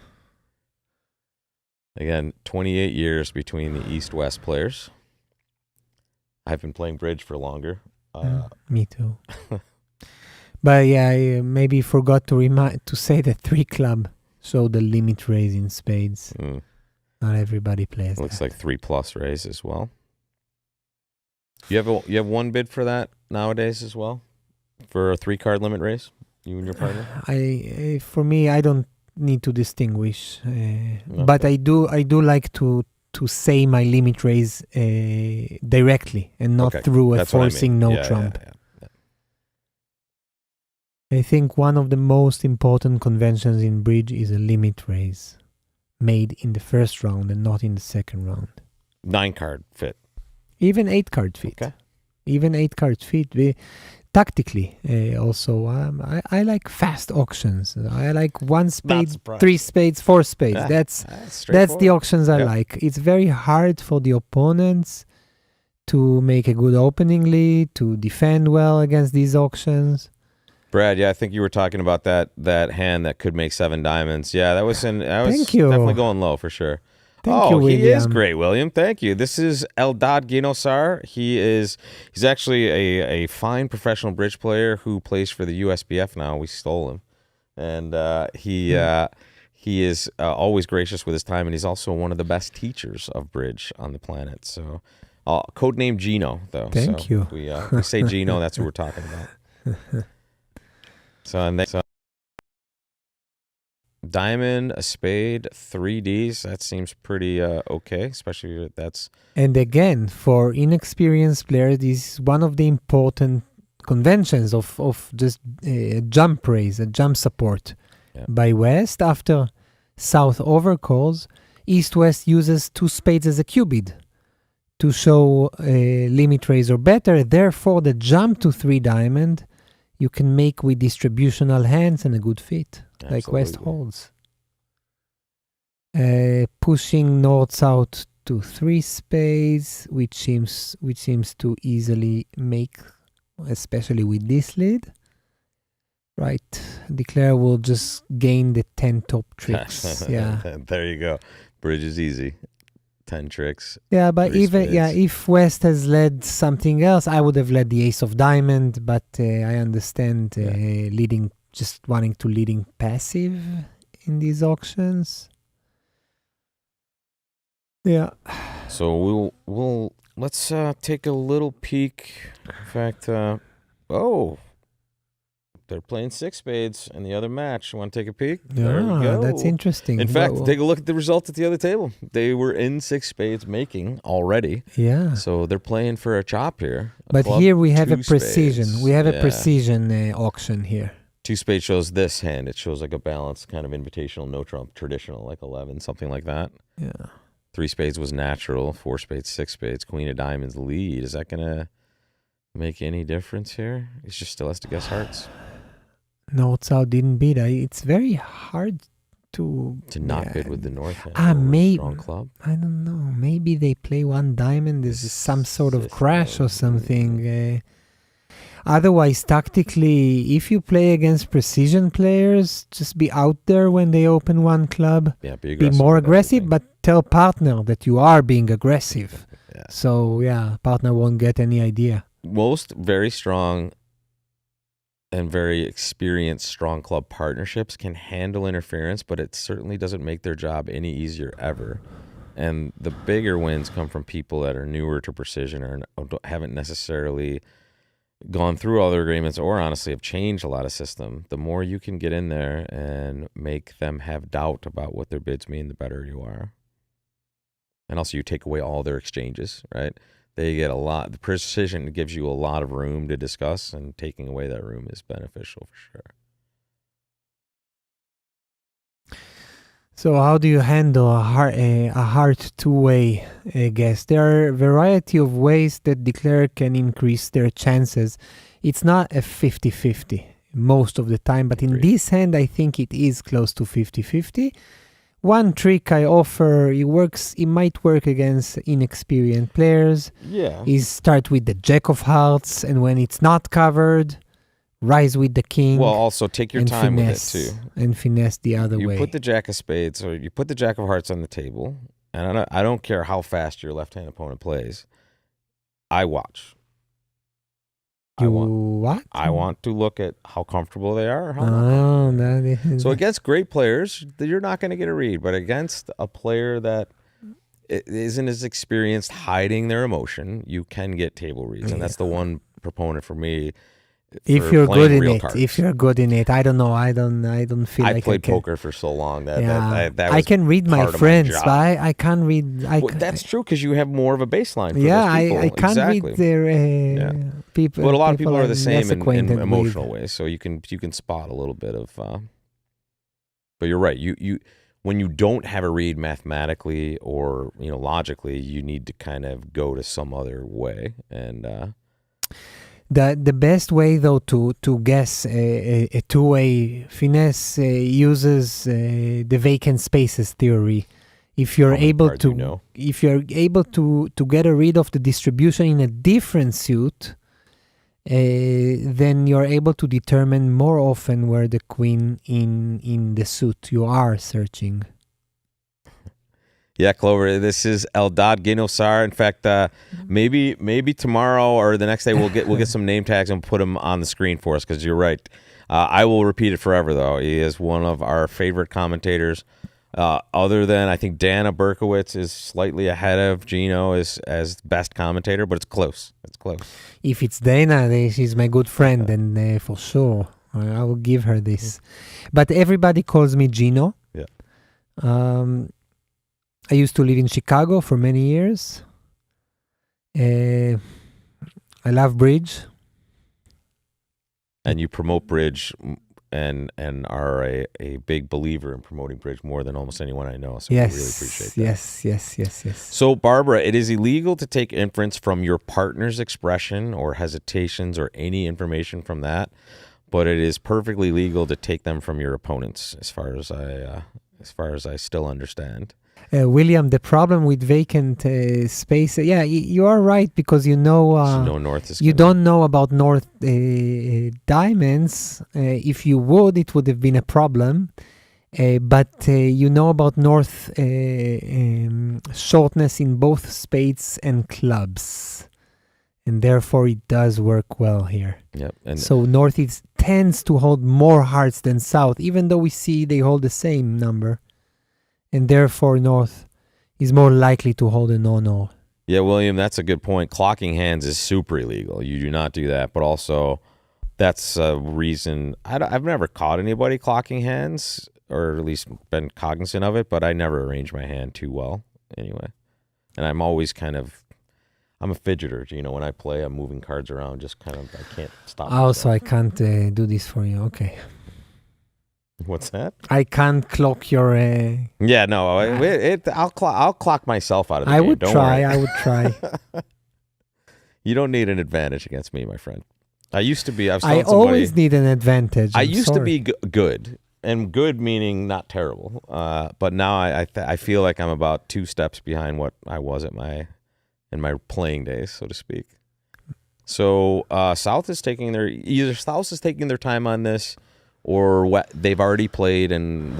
Again, 28 years between the East-West players. I've been playing bridge for longer. Me too. But yeah, I maybe forgot to say that 3 club showed the limit raise in spades. Not everybody plays Looks that. like 3+ raise as well. You have one bid for that nowadays as well, for a 3-card limit raise. You and your partner. For me, I don't need to distinguish, but I do like to say my limit raise directly and not through a forcing trump. Yeah. I think one of the most important conventions in bridge is a limit raise made in the first round and not in the second round. 9-card fit. Even 8-card fit. Okay. Even 8-card fit. Tactically, also, I like fast auctions. I like 1 spade, 3 spades, 4 spades. Yeah, that's the auctions I like. It's very hard for the opponents to make a good opening lead, to defend well against these auctions. Brad, I think you were talking about that hand that could make 7 diamonds. Yeah, that was Thank you. definitely going low for sure. Thank you, William. He is great, William. Thank you. This is Eldad Ginosar. He's actually a fine professional bridge player who plays for the USBF now. We stole him, and he is always gracious with his time, and he's also one of the best teachers of bridge on the planet. So, codename Gino, though. Thank you. We say Gino. That's what we're talking about. So diamond, a spade, 3Ds. That seems pretty okay, especially if that's. And again, for inexperienced players, this is one of the important conventions of just jump raise, a jump support. Yeah. By West, after South overcalls, East-West uses 2 spades as a cubid to show limit raise or better. Therefore, the jump to 3 diamond you can make with distributional hands and a good fit, like West holds. Pushing north-south to 3 spades, which seems to easily make, especially with this lead. Right, Declare will just gain the 10 top tricks. Yeah, there you go. Bridge is easy. 10 tricks. Yeah, but even spades. if West has led something else, I would have led the ace of diamond. But I understand leading, just wanting to leading passive in these auctions. Yeah. So let's take a little peek. In fact, they're playing 6 spades in the other match. You want to take a peek? There we go. That's interesting. In fact, take a look at the results at the other table. They were in 6 spades making already. Yeah. So they're playing for a chop here. But here we have a 2 precision. spades. We have a precision auction here. 2 spades shows this hand. It shows like a balanced kind of invitational, no trump, traditional, like 11, something like that. Yeah. 3 spades was natural. 4 spades, 6 spades. Queen of diamonds lead. Is that going to make any difference here? He just still has to guess hearts. North-South didn't beat. It's very hard to not bid with the north hand. Maybe strong club. I don't know. Maybe they play 1 diamond. This is some sort of crash or something. Otherwise, tactically, if you play against precision players, just be out there when they open 1 club. Yeah, be more aggressive, but tell partner that you are being aggressive. Yeah. So partner won't get any idea. Most very strong and very experienced strong club partnerships can handle interference, but it certainly doesn't make their job any easier ever. And the bigger wins come from people that are newer to precision or haven't necessarily gone through all their agreements or honestly have changed a lot of system. The more you can get in there and make them have doubt about what their bids mean, the better you are. And also you take away all their exchanges, right? They get a lot. The precision gives you a lot of room to discuss, and taking away that room is beneficial for sure. So how do you handle a hard two-way guess? There are a variety of ways that Declare can increase their chances. It's not a 50-50 most of the time, but in this hand, I think it is close to 50-50. One trick I offer, it might work against inexperienced players. Yeah. Is start with the Jack of Hearts, and when it's not covered, rise with the King. Well, also take your time with it too. And finesse the other way. You put the Jack of Spades or you put the Jack of Hearts on the table, and I don't care how fast your left-hand opponent plays. I watch. What? I want to look at how comfortable they are. Or how not. So against great players, you're not going to get a read. But against a player that isn't as experienced hiding their emotion, you can get table reads. And that's the one proponent for me. If you're good in it, I don't know. I don't feel like I played poker for so long that was I can read my friends, but I can't read. That's true because you have more of a baseline. For I can't read their people. But a lot of people are the same in emotional ways, so you can spot a little bit of. But you're right. You when you don't have a read mathematically or logically, you need to kind of go to some other way and. The best way, though, to guess a two-way finesse uses the vacant spaces theory. If you're able to get a read of the distribution in a different suit, then you're able to determine more often where the queen in the suit you are searching. Yeah, Clover. This is Eldad Ginosar. In fact, maybe tomorrow or the next day we'll get some name tags and put them on the screen for us, because you're right. I will repeat it forever, though. He is one of our favorite commentators. Other than, I think Dana Berkowitz is slightly ahead of Gino as best commentator, but it's close. It's close. If it's Dana, she's my good friend, then for sure I will give her this. But everybody calls me Gino. Yeah. I used to live in Chicago for many years. I love bridge. And you promote bridge and are a big believer in promoting bridge more than almost anyone I know. So Yes, we really appreciate that. yes. So, Barbara, it is illegal to take inference from your partner's expression or hesitations or any information from that, but it is perfectly legal to take them from your opponents, as far as I still understand. William, the problem with vacant space, you are right, because So North is you don't know about North diamonds. If you would, it would have been a problem. But you know about North shortness in both spades and clubs. And therefore, it does work well here. Yep. And So North tends to hold more hearts than South, even though we see they hold the same number. And therefore, North is more likely to hold a no-no. yeah, William, that's a good point. Clocking hands is super illegal. You do not do that. But also, that's a reason. I've never caught anybody clocking hands, or at least been cognizant of it, but I never arrange my hand too well anyway. And I'm always I'm a fidgeter. When I play, I'm moving cards around, just I can't stop Also, myself. I can't do this for you. Okay. What's that? I can't clock your... Yeah, no, I'll clock myself out of the I game. would Don't try. worry. I would try. You don't need an advantage against me, my friend. I used to be. I was I telling somebody. always need an advantage. I I'm used to sorry. be good, and good meaning not terrible. But now I feel like I'm about 2 steps behind what I was in my playing days, so to speak. So South is taking their time on this, or they've already played, and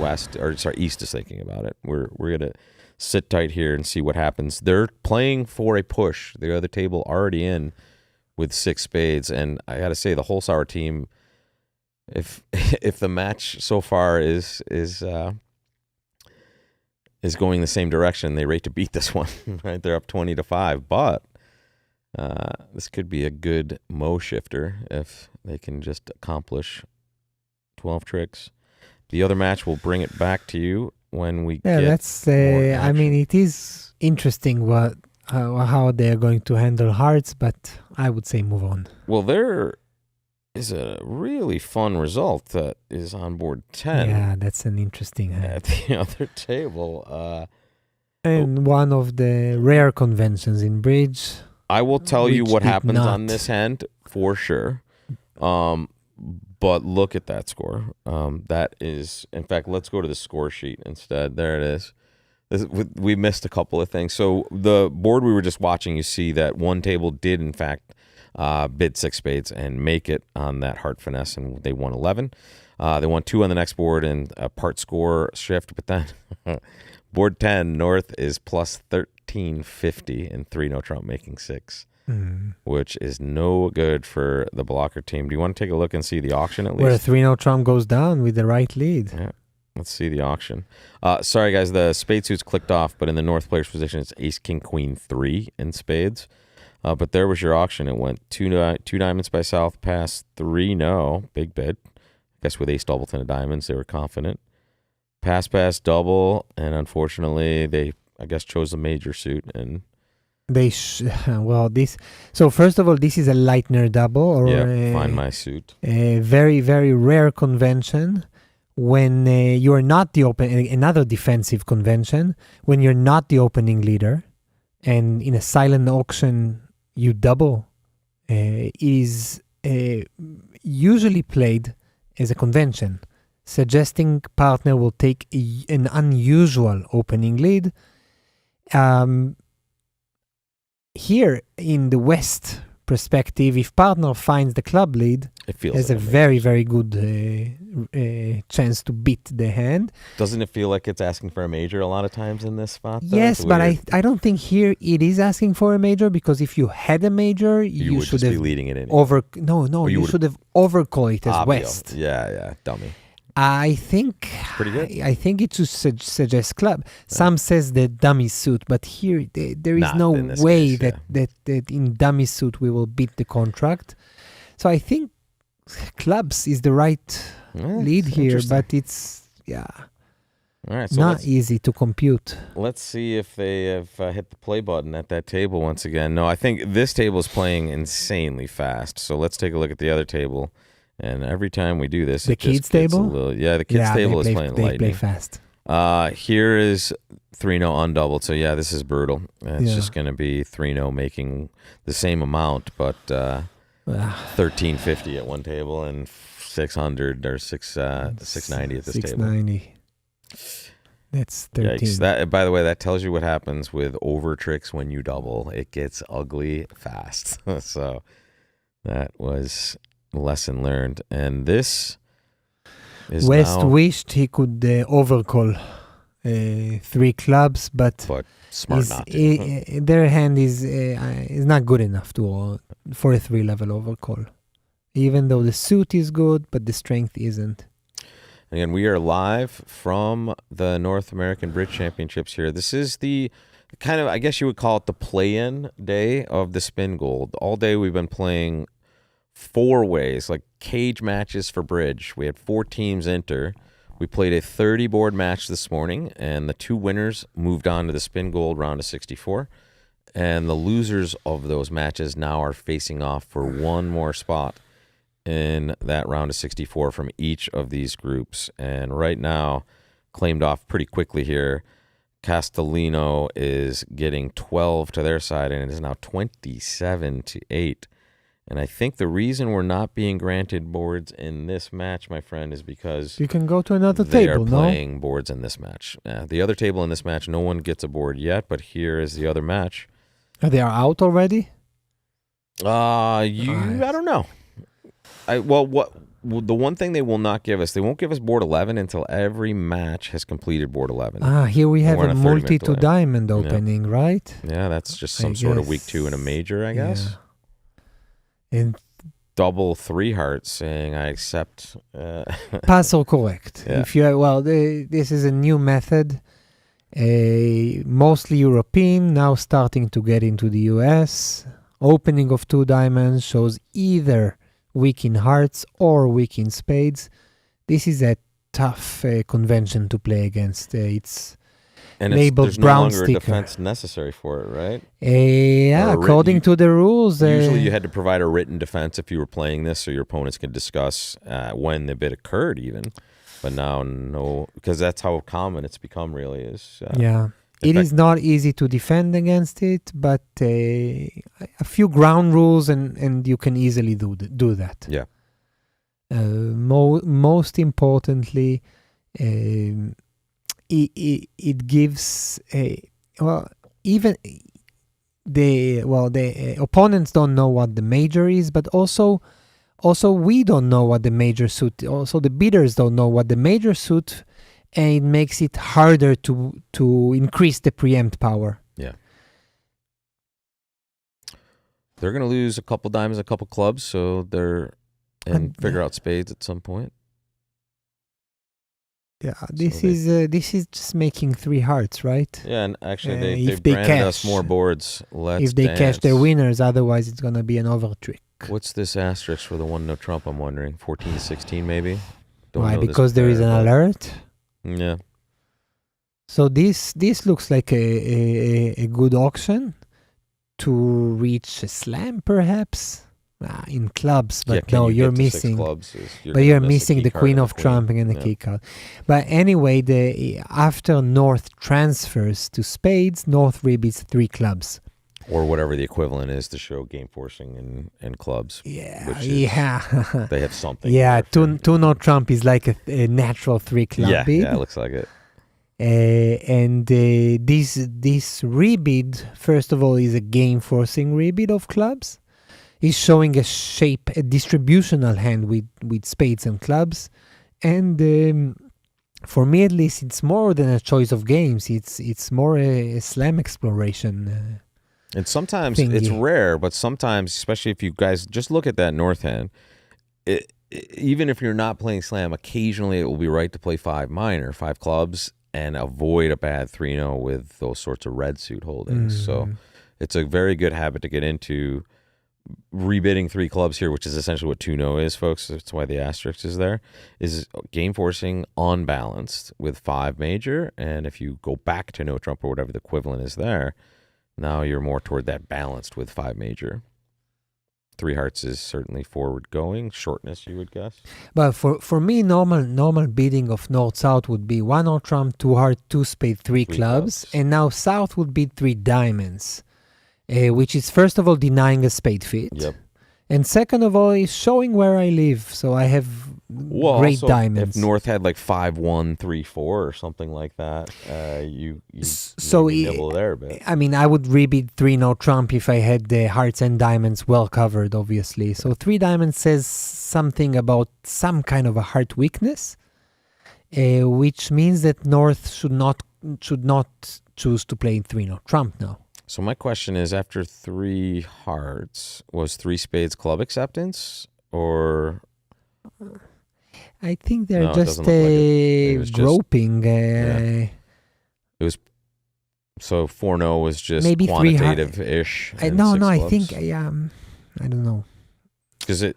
East is thinking about it. We're gonna sit tight here and see what happens. They're playing for a push. The other table already in with 6 spades, and I got to say the whole sour team. If the match so far is going the same direction, they rate to beat this one. Right, they're up 20-5, but this could be a good Mo shifter if they can just accomplish 12 tricks. The other match, we'll bring it back to you when we get that's. more I mean, action. it is interesting how they are going to handle hearts, but I would say move on. Well, there is a really fun result that is on board 10 Yeah, that's an interesting hand. at the other table. And one of the rare conventions in bridge. I will tell you Which what did happens on not. this hand for sure. But look at that score. That is, in fact, let's go to the score sheet instead. There it is. We missed a couple of things. So the board we were just watching, you see that one table did, in fact, bid 6 spades and make it on that heart finesse, and they won 11. They won 2 on the next board and a part score shift, but then board 10, North is plus 1350 and 3 no trump, making 6. Which is no good for the blocker team. Do you want to take a look and see the auction at Where least? 3-0 trump goes down with the right lead. Yeah, let's see the auction. Sorry, guys, the spade suit's clicked off, but in the North player's position, it's ace, king, queen, 3 in spades. But there was your auction. It went 2 diamonds by South, pass 3 no, big bid. I guess with ace doubleton of diamonds, they were confident. Pass, double, and unfortunately, they, I guess, chose the major suit and... So first of all, this is a Leitner double, or find my suit. a very, very rare convention when you are not the another defensive convention, when you're not the opening leader, and in a silent auction you double, is usually played as a convention, suggesting partner will take an unusual opening lead. Here in the West perspective, if partner finds the club lead, It feels has like a major. very, very good chance to beat the hand. Doesn't it feel like it's asking for a major a lot of times in this spot? Though? Yes, It's but weird. I don't think here it is asking for a major, because if you had a major, you you would should just be have leading it in. No, you you would- should have overcalled it as ACBL. West. Yeah, dummy. I think pretty good. I think it should suggest club. Some says the dummy suit, but here there is Not no in this way case, that in dummy suit we will beat the contract. So I think clubs is the right lead it's here, interesting. but it's All right, so not easy to compute. let's see if they have hit the play button at that table once again. No, I think this table is playing insanely fast. So let's take a look at the other table. And every time we do this, The it just kids gets table? the kids table is playing they play lightning. fast. Here is 3-0 undoubled. So yeah, this is brutal. It's Yeah. just going to be 3-0 making the same amount, but 1350 at one table and 600 or 690 at this table. 690. That's 13. Yikes. That, by the way, that tells you what happens with over tricks when you double. It gets ugly fast. So that was a lesson learned. And this is West now, wished he could overcall 3 clubs, but smart not to. their hand is not good enough for a 3-level overcall. Even though the suit is good, but the strength isn't. Again, we are live from the North American Bridge Championships here. This is the kind of, I guess you would call it the play-in day of the Spingold. All day we've been playing 4 ways, like cage matches for bridge. We had 4 teams enter. We played a 30-board match this morning, and the 2 winners moved on to the Spingold round of 64. And the losers of those matches now are facing off for one more spot in that round of 64 from each of these groups. And right now, claimed off pretty quickly here, Castellino is getting 12 to their side, and it is now 27-8. And I think the reason we're not being granted boards in this match, my friend, is because You can go to another they table, are no? playing boards in this match. The other table in this match, no one gets a board yet, but here is the other match. They are out already? I don't know. The one thing they will not give us, they won't give us board 11 until every match has completed board 11. Here we have We're a on a 30-minute multi to delay. diamond opening, right? Yeah, that's just I some sort of guess. week 2 in a major, I guess. Yeah. And Double 3 hearts saying I accept. pass or correct. Yeah. If you this is a new method, mostly European, now starting to get into the US. Opening of 2 diamonds shows either weak in hearts or weak in spades. This is a tough convention to play against. It's And labeled there's brown no longer sticker. a defense necessary for it, right? yeah, Or a according to the rules. Usually you had to provide a written defense if you were playing this so your opponents could discuss when the bid occurred even. But now, no, because that's how common it's become really is. Yeah. It is not easy to defend against it, but a few ground rules and you can easily do that. Yeah. Most importantly, it gives even the opponents don't know what the major is, but also we don't know what the major suit. Also, the bidders don't know what the major suit. And it makes it harder to increase the preempt power. Yeah. They're going to lose a couple diamonds, a couple clubs, so and figure out spades at some point. Yeah, this is just making 3 hearts, right? Yeah, and actually if they've they granted us cash- more boards. If they cash their winners, otherwise it's gonna be an over trick. What's this asterisk for the 1-no Trump, I'm wondering? 14-16 maybe? Don't Why? know this Because there is an player, but- alert. Yeah. So this looks like a good auction to reach a slam, perhaps in clubs. But can no, you you're get to 6 missing. clubs? But gonna you're miss a missing key the card queen and of trump and the Yeah. key card. But anyway, after North transfers to spades, North rebids 3 clubs. Or whatever the equivalent is to show game forcing and clubs. Yeah, Which is- yeah. They have something. Yeah, there for- two no Trump is like a natural 3 club Yeah, bid. yeah, it looks like it. And this rebid, first of all, is a game forcing rebid of clubs. He's showing a shape, a distributional hand with spades and clubs. And for me, at least, it's more than a choice of games. It's more a slam exploration. And sometimes Thingy. it's rare, but sometimes, especially if you guys just look at that north hand, even if you're not playing slam, occasionally it will be right to play 5 minor, 5 clubs, and avoid a bad 3-0 with those sorts of red suit holdings. So it's a very good habit to get into. Rebidding 3 clubs here, which is essentially what 2-0 is, folks. That's why the asterisk is there, is game forcing unbalanced with 5 major. And if you go back to no trump or whatever the equivalent is there, now you're more toward that balanced with 5 major. 3 hearts is certainly forward going. Shortness, you would guess. But for me, normal bidding of north-south would be 1 no trump, 2 heart, 2 spade, 3 clubs. And now south would be 3 diamonds. Which is, first of all, denying a spade fit. Yep. And second of all, is showing where I live. So I have great also, diamonds. If North had like 5-1, 3-4 or something like that, you so maybe nibble there a bit. I mean, I would rebid 3 no trump if I had the hearts and diamonds well covered, obviously. So 3 diamonds says something about some kind of a heart weakness, which means that North should not choose to play 3 no trump now. So my question is, after 3 hearts, was 3 spades club acceptance, or I think they're No, it just doesn't look like it. It was just- groping. it was so 4-0 was just Maybe 3 quantitative-ish? No, I think I don't know. Because it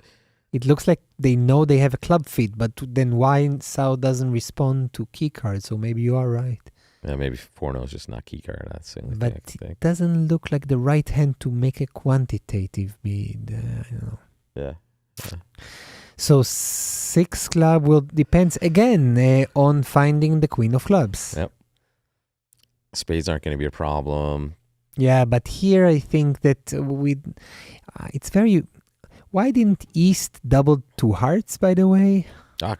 It looks like they know they have a club feed, but then why South doesn't respond to key cards? So maybe you are right. yeah, maybe 4-0 is just not key card. That's the only But thing I can it think. doesn't look like the right hand to make a quantitative bid. I don't know. Yeah. So 6 club will depends again on finding the queen of clubs. Yep. Spades aren't going to be a problem. Yeah, but here I think that it's very. Why didn't East double 2 hearts? By the way.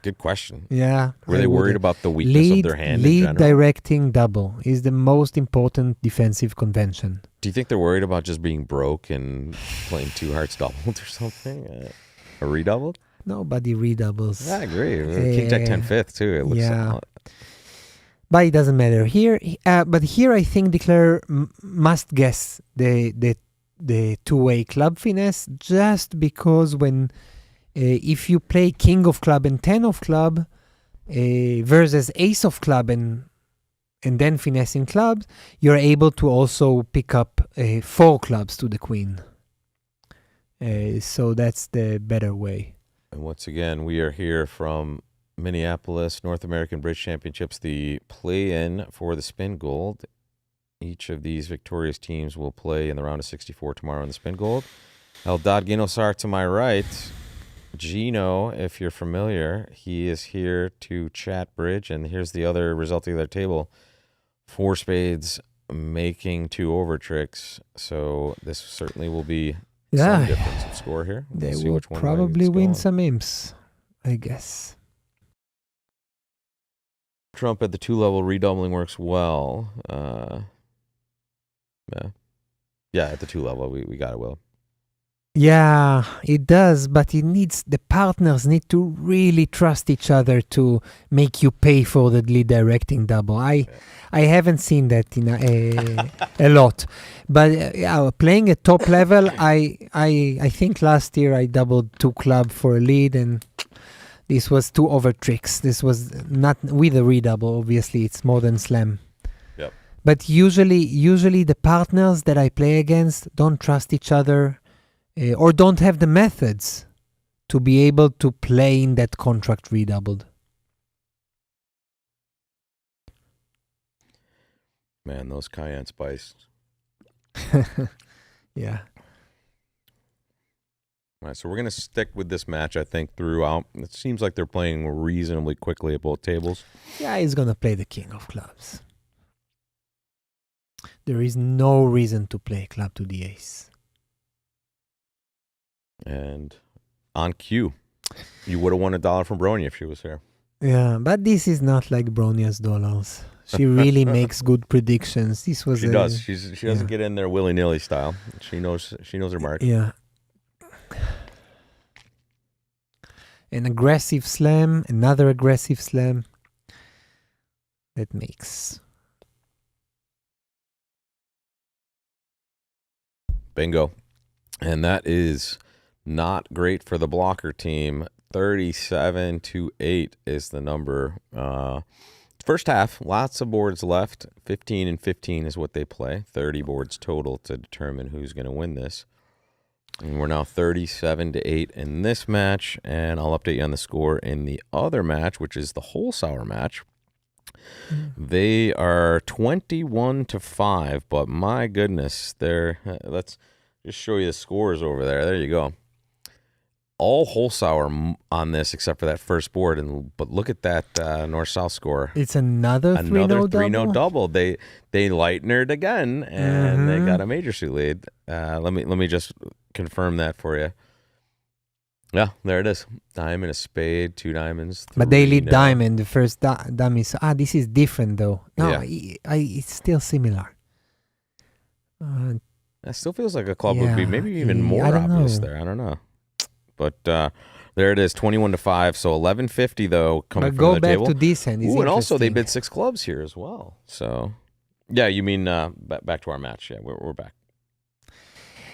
Good question. Yeah. Were they worried about the weakness of their hand in lead general? directing double is the most important defensive convention. Do you think they're worried about just being broke and playing 2 hearts doubled or something? A redoubled? Nobody redoubles. I agree. King Jack 10 fifth too. It looks Yeah. But it doesn't matter here. But here I think Declare must guess the 2-way club finesse, just because when if you play king of club and 10 of club versus ace of club and then finessing clubs, you're able to also pick up 4 clubs to the queen. So that's the better way. And once again, we are here from Minneapolis North American Bridge Championships, the play-in for the Spingold. Each of these victorious teams will play in the round of 64 tomorrow in the Spingold. Eldad Ginosar to my right. Gino, if you're familiar, he is here to chat bridge. And here's the other result of the other table. 4 spades making 2 over tricks. So this certainly will be some difference of score here. We'll They see will which one probably it's win going. some imps, I guess. Trump at the 2-level redoubling works well. Yeah, at the 2-level, we got it well. Yeah, it does, but the partners need to really trust each other to make you pay for the lead directing double. I haven't seen that in a lot, but playing at top level, I think last year I doubled 2 club for a lead, and this was 2 over tricks. This was not with a redouble. Obviously, it's more than slam. Yep. But usually the partners that I play against don't trust each other. Or don't have the methods to be able to play in that contract redoubled. Man, those cayenne spice. Yeah. All right, so we're going to stick with this match, I think, throughout. It seems like they're playing reasonably quickly at both tables. Yeah, he's going to play the king of clubs. There is no reason to play club to the ace. And on cue, you would have won $1 from Bronia if she was here. Yeah, but this is not like Bronia's dollars. She really makes good predictions. She does. She doesn't get in there willy-nilly style. She knows her mark. Yeah. an aggressive slam, another aggressive slam. That makes. Bingo. And that is not great for the blocker team. 37-8 is the number. First half, lots of boards left. 15 and 15 is what they play. 30 boards total to determine who's going to win this. And we're now 37-8 in this match. And I'll update you on the score in the other match, which is the Holzhauer match. They are 21-5, but my goodness, let's just show you the scores over there. There you go. All Holzhauer on this except for that first board, but look at that north-south score. It's another 3-0 double. They lightenered again, and they got a major suit lead. Let me just confirm that for you. Yeah, there it is. Diamond, a spade, 2 diamonds. But they lead diamond, the first dummy. So, this is different though. No, it's still similar. That still feels like a club would be maybe even more obvious there. I don't know. But there it is, 21-5. So 1150 though coming from the table. Go back to this end. Ooh, and also they bid 6 clubs here as well. So yeah, you mean back to our match? Yeah, we're back.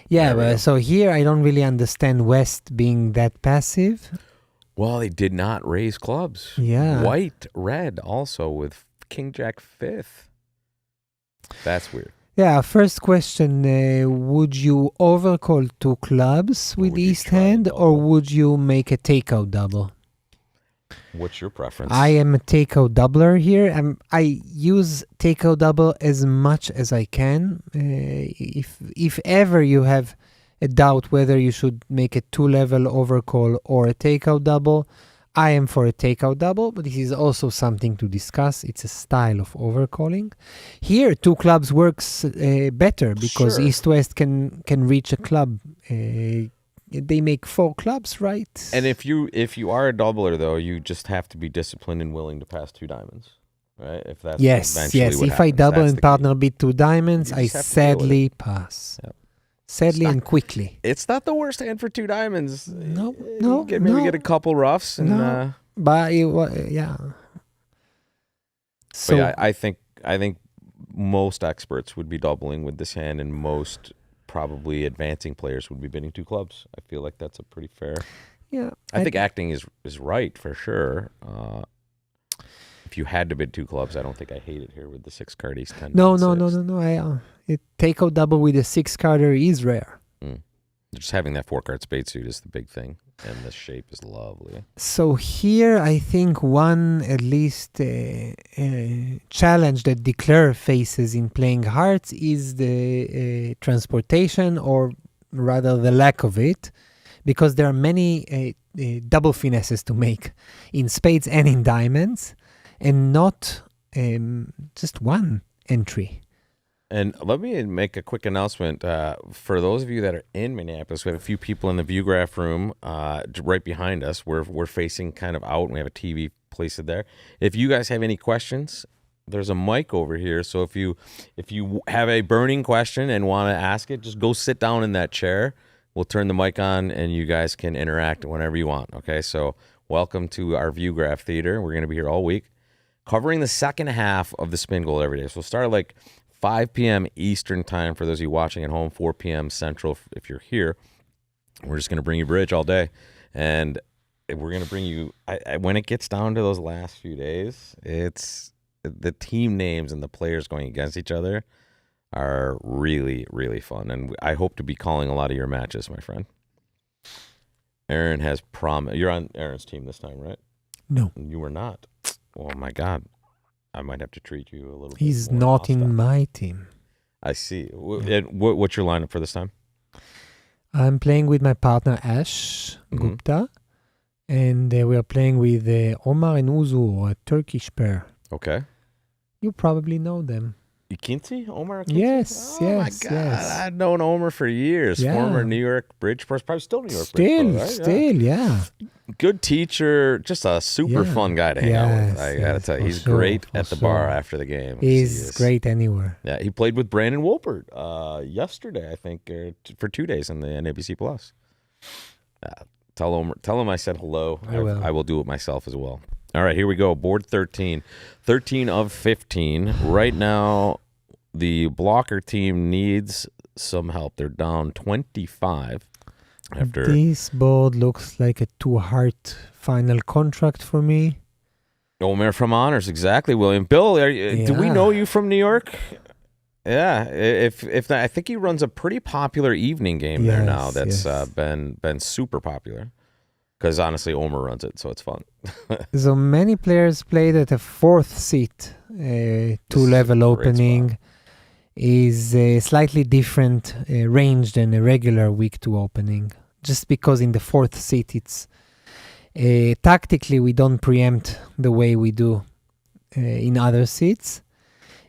Yeah, but so here I don't really understand West being that passive. Well, they did not raise clubs. Yeah. White, red also with King Jack 5th. That's weird. Yeah, first question, would you overcall 2 clubs with East Hand or would you make a takeout double? What's your preference? I am a takeout doubler here. I use takeout double as much as I can. If ever you have a doubt whether you should make a 2-level overcall or a takeout double, I am for a takeout double, but this is also something to discuss. It's a style of overcalling. Here, 2 clubs works better because East-West can reach a club. They make 4 clubs, right? And if you are a doubler, though, you just have to be disciplined and willing to pass 2 diamonds, right? If that's yes. What If happens, I double and partner beat 2 diamonds, I sadly pass. Yep. Sadly and quickly. It's not the worst hand for 2 diamonds. No. Maybe get a couple roughs and. But yeah. So yeah, I think most experts would be doubling with this hand, and most probably advancing players would be bidding 2 clubs. I feel like that's a pretty fair. Yeah, I think acting is right for sure. If you had to bid 2 clubs, I don't think I hate it here with the 6-card East 10. No. Takeout double with a 6-carder is rare. Just having that 4-card spade suit is the big thing, and the shape is lovely. So here, I think one at least challenge that Declare faces in playing hearts is the transportation, or rather the lack of it, because there are many double finesses to make in spades and in diamonds, and not just one entry. And let me make a quick announcement. For those of you that are in Minneapolis, we have a few people in the view graph room right behind us. We're facing kind of out, and we have a TV placed there. If you guys have any questions, there's a mic over here. So if you have a burning question and want to ask it, just go sit down in that chair. We'll turn the mic on, and you guys can interact whenever you want. Okay, so welcome to our view graph theater. We're going to be here all week, covering the second half of the Spingold every day. So we'll start like 5 p.m. Eastern time for those of you watching at home, 4 p.m. Central if you're here. We're just going to bring you bridge all day. And we're going to bring you, when it gets down to those last few days, it's the team names and the players going against each other are really, really fun. And I hope to be calling a lot of your matches, my friend. Aaron has promised. You're on Aaron's team this time, right? No. You were not. Oh, my God. I might have to treat you a little bit. He's more not hostile. in my team. I see. What's your lineup for this time? I'm playing with my partner Ash Gupta, and we are playing with Omar and Uzu, a Turkish pair. Okay. You probably know them. Ikinci? Omar Ikinci? Yes, oh yes, my God. yes. I've known Omar for years. Yeah. Former New York Bridge Pro, probably still New York Bridge Pro, right? Still, yeah. Good teacher, just a super fun guy to hang out with. I gotta tell you, he's great at the bar after the game. He's great anywhere. Yeah, he played with Brandon Wolpert yesterday, I think, for 2 days in the NABC Plus. Tell him I said hello. I will. Do it myself as well. All right, here we go. Board 13. 13 of 15. Right now, the blocker team needs some help. They're down 25. After This board looks like a 2-heart final contract for me. Omer from Honors, exactly, William. Bill, do we know you from New York? Yeah, if not, I think he runs a pretty popular evening game there now. That's been super popular. Because honestly, Omer runs it, so it's fun. So many players played at a 4th seat. 2-level opening is a slightly different range than a regular week 2 opening. Just because in the 4th seat, it's tactically we don't preempt the way we do in other seats.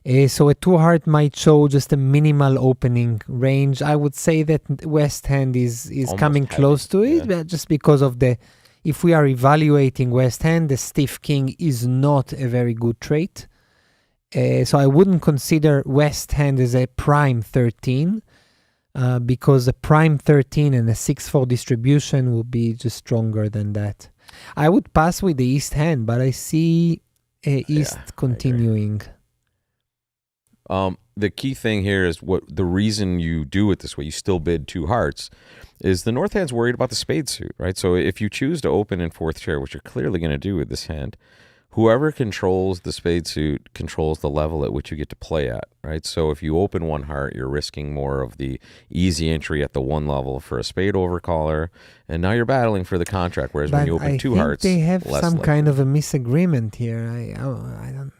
So a 2-heart might show just a minimal opening range. I would say that West Hand is coming close to it, but just because of if we are evaluating West Hand, the stiff king is not a very good trait. So I wouldn't consider West Hand as a prime 13, because a prime 13 and a 6-4 distribution will be just stronger than that. I would pass with the East Hand, but I see East continuing. The key thing here is what the reason you do it this way, you still bid 2 hearts, is the North Hand's worried about the spade suit, right? So if you choose to open in 4th chair, which you're clearly going to do with this hand, whoever controls the spade suit controls the level at which you get to play at, right? So if you open 1 heart, you're risking more of the easy entry at the 1 level for a spade overcaller, and now you're battling for the contract, whereas when you open 2 hearts, they have some likely. kind of a misagreement here. I don't.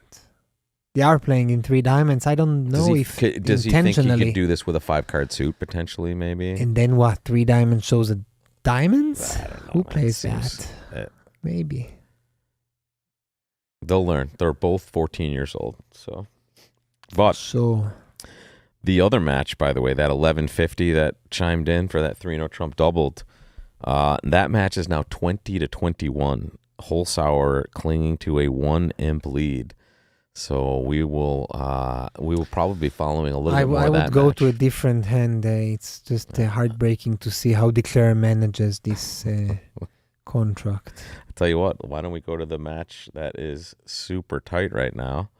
They are playing in 3 diamonds. I don't know Does he think he could do this with a 5-card suit, potentially, maybe? And then what? 3 diamonds shows a diamonds? I don't know, Who man. plays that? Maybe. They'll learn. They're both 14 years old. But So the other match, by the way, that 1150 that chimed in for that 3-0 trump doubled, that match is now 20-21. Holzhauer clinging to a 1 imp lead. So we will probably be following a little bit more of that I would go match. to a different hand. It's just heartbreaking to see how Declare manages this contract. I'll tell you what, why don't we go to the match that is super tight right now?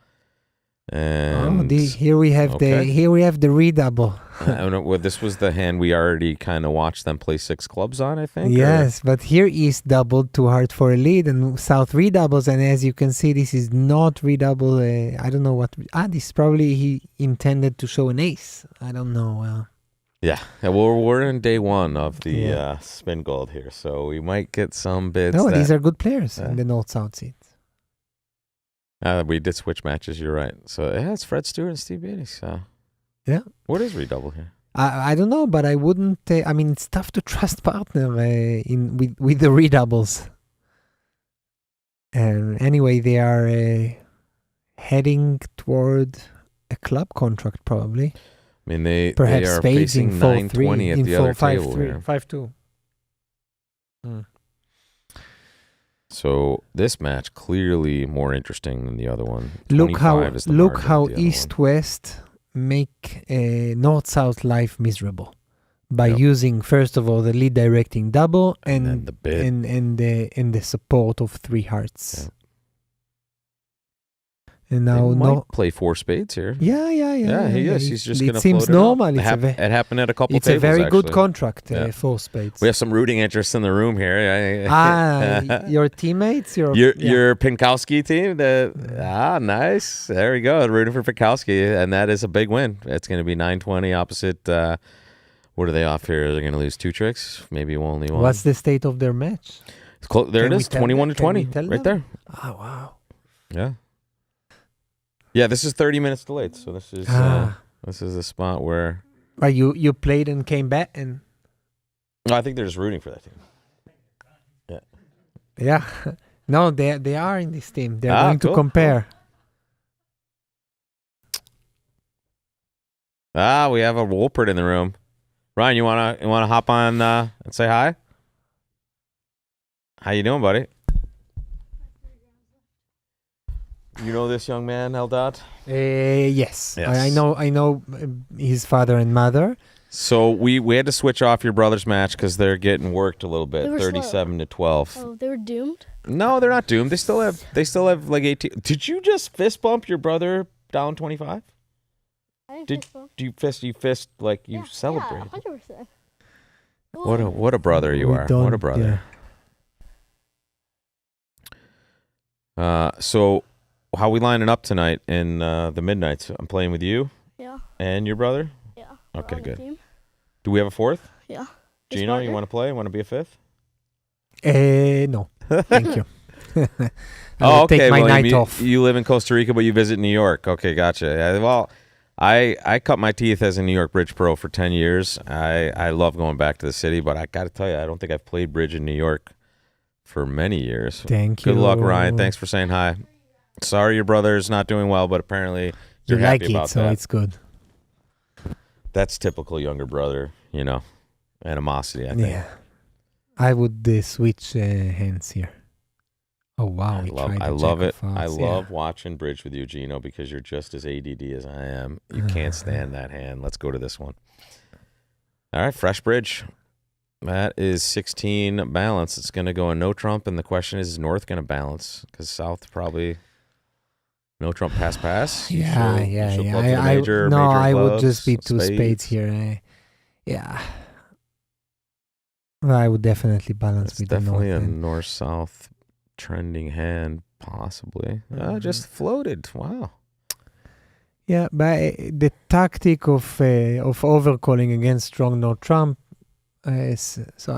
And Here we have the redouble. well, this was the hand we already kind of watched them play 6 clubs on, I think. Yes, but here East doubled 2 heart for a lead, and South redoubles, and as you can see, this is not redouble. I don't know what. This probably he intended to show an ace. I don't know. Yeah, well, we're in day 1 of the Spingold here, so we might get some bids. No, these are good players in the North-South seat. We did switch matches, you're right. So it's Fred Stewart and Steve Beatty. So yeah, what is redouble here? I don't know, but I wouldn't. I mean, it's tough to trust partner with the redoubles. Anyway, they are heading toward a club contract, probably. I mean, they are spades facing in 920 at the other 5-3, table here. 5-2. So this match clearly more interesting than the other one. Look how East East-West make North-South life miserable by using, first of all, the lead directing double and the bid and the support of 3 hearts. Yeah. And now might play 4 spades here. Yeah. He is. He's just going to. It seems normal. It happened at a couple it's tables. It's a very actually. good contract. 4 spades. We have some rooting interest in the room here. Your teammates, your Pinkowski team. Nice. There we go. Rooting for Pinkowski, and that is a big win. It's going to be 920 opposite. What are they off here? They're going to lose 2 tricks, maybe only 1. What's the state of their match? There it is, 21-20, right there. Oh wow. Yeah. Yeah, this is 30 minutes delayed, so this is a spot where. You played and came back and. No, I think they're just rooting for that team. Yeah. Yeah, no, they are in this team. They're going to compare. We have a Wolpert in the room. Ryan, you wanna hop on and say hi? How you doing, buddy? You know this young man, Eldad? Yes. I know his father and mother. So we had to switch off your brother's match because they're getting worked a little bit, They were 37-12. Oh, they were doomed? No, they're not doomed. They still have like 18. Did you just fist bump your brother down 25? I Did fist bump. you fist like you celebrated? Yeah, 100%. What a brother you We are. don't- What a brother. So how we lining up tonight in the Midnights? I'm playing with you Yeah, and your brother. yeah. Okay, We're on the good. team. Do we have a fourth? Yeah. Gino, you partner? want to play? Want to be a fifth? No, thank you. Oh, okay. Take my William, night you, off. you live in Costa Rica, but you visit New York. Okay, gotcha. Yeah, well, I cut my teeth as a New York bridge pro for 10 years. I love going back to the city, but I got to tell you, I don't think I've played bridge in New York for many years. Thank you. Good luck, Ryan. Thanks for saying hi. Sorry your brother's not doing well, but apparently You you're like happy it, about so that. it's good. That's typical younger brother, animosity, I think. Yeah, I would switch hands here. Oh wow, I we love, tried I the love jack it. of I hearts, love watching bridge with you, Gino, because you're just as ADD as I am. You can't stand that hand. Let's go to this one. All right, fresh bridge. That is 16 balance. It's going to go in no trump, and the question is North going to balance? Because South probably no trump pass. You Yeah, show- you yeah, show yeah. club to the major, no, major I would clubs, just be two spades here. Yeah, well, I would definitely balance It's with the north. definitely a end. north-south trending hand, possibly. Just floated. Wow. Yeah, but the tactic of overcalling against strong no trump. So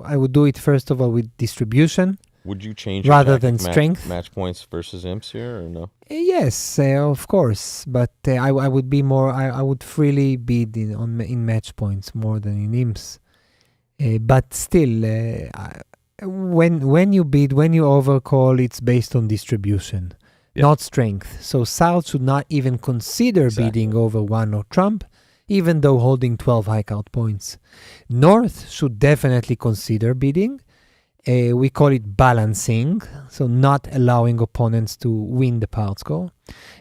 I would do it first of all with distribution. Would you change Rather your than tactic strength? match points versus imps here or no? Yes, of course, but I would be more. I would freely bid in match points more than in imps. But still, when you bid, when you overcall, it's based on distribution, not strength. So South should not even consider bidding over one or trump, even though holding 12 high count points. North should definitely consider bidding. We call it balancing, so not allowing opponents to win the part score.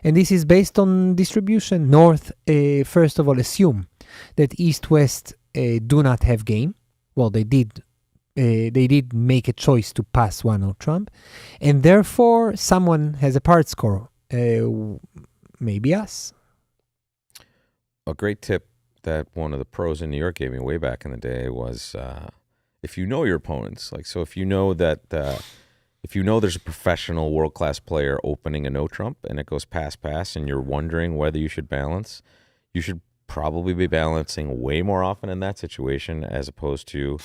And this is based on distribution. North, first of all, assume that East-West do not have game. Well, they did make a choice to pass one or trump, and therefore someone has a part score. Maybe us. A great tip that one of the pros in New York gave me way back in the day was if you know your opponents, if you know that if you know there's a professional world-class player opening a no trump and it goes pass and you're wondering whether you should balance, you should probably be balancing way more often in that situation as opposed to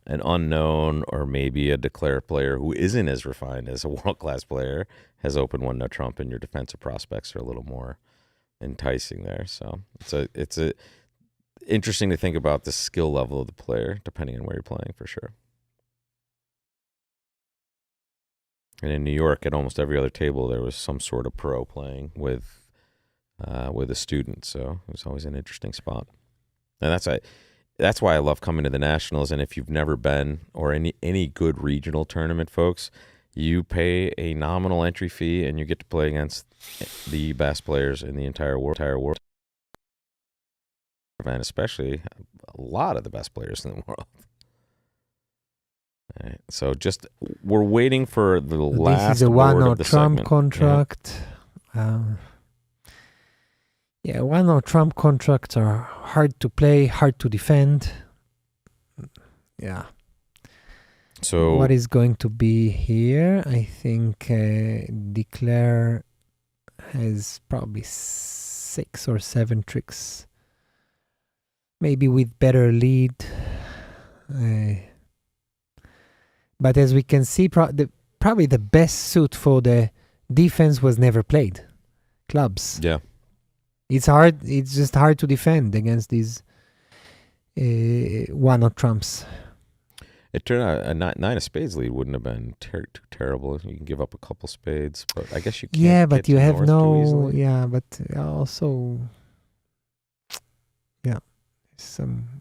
an unknown or maybe a declared player who isn't as refined as a world-class player has opened one no trump, and your defensive prospects are a little more enticing there. So it's a interesting to think about the skill level of the player depending on where you're playing for sure. And in New York, at almost every other table, there was some sort of pro playing with a student, so it was always an interesting spot. And that's why I love coming to the Nationals. And if you've never been or any good regional tournament, folks, you pay a nominal entry fee and you get to play against the best players in the entire world. And especially a lot of the best players in the world. All right, so we're waiting for the last This is a one board or of the trump segment. contract. One or trump contracts are hard to play, hard to defend. Yeah. So What is going to be here? I think Declare has probably 6 or 7 tricks. Maybe with better lead. But as we can see, probably the best suit for the defense was never played. Clubs. yeah. It's hard. It's just hard to defend against these one or trumps. It turned out a nine of spades lead wouldn't have been too terrible. You can give up a couple spades, but I guess you can't. Yeah, get but to you have north too no. easily. Yeah, but also, some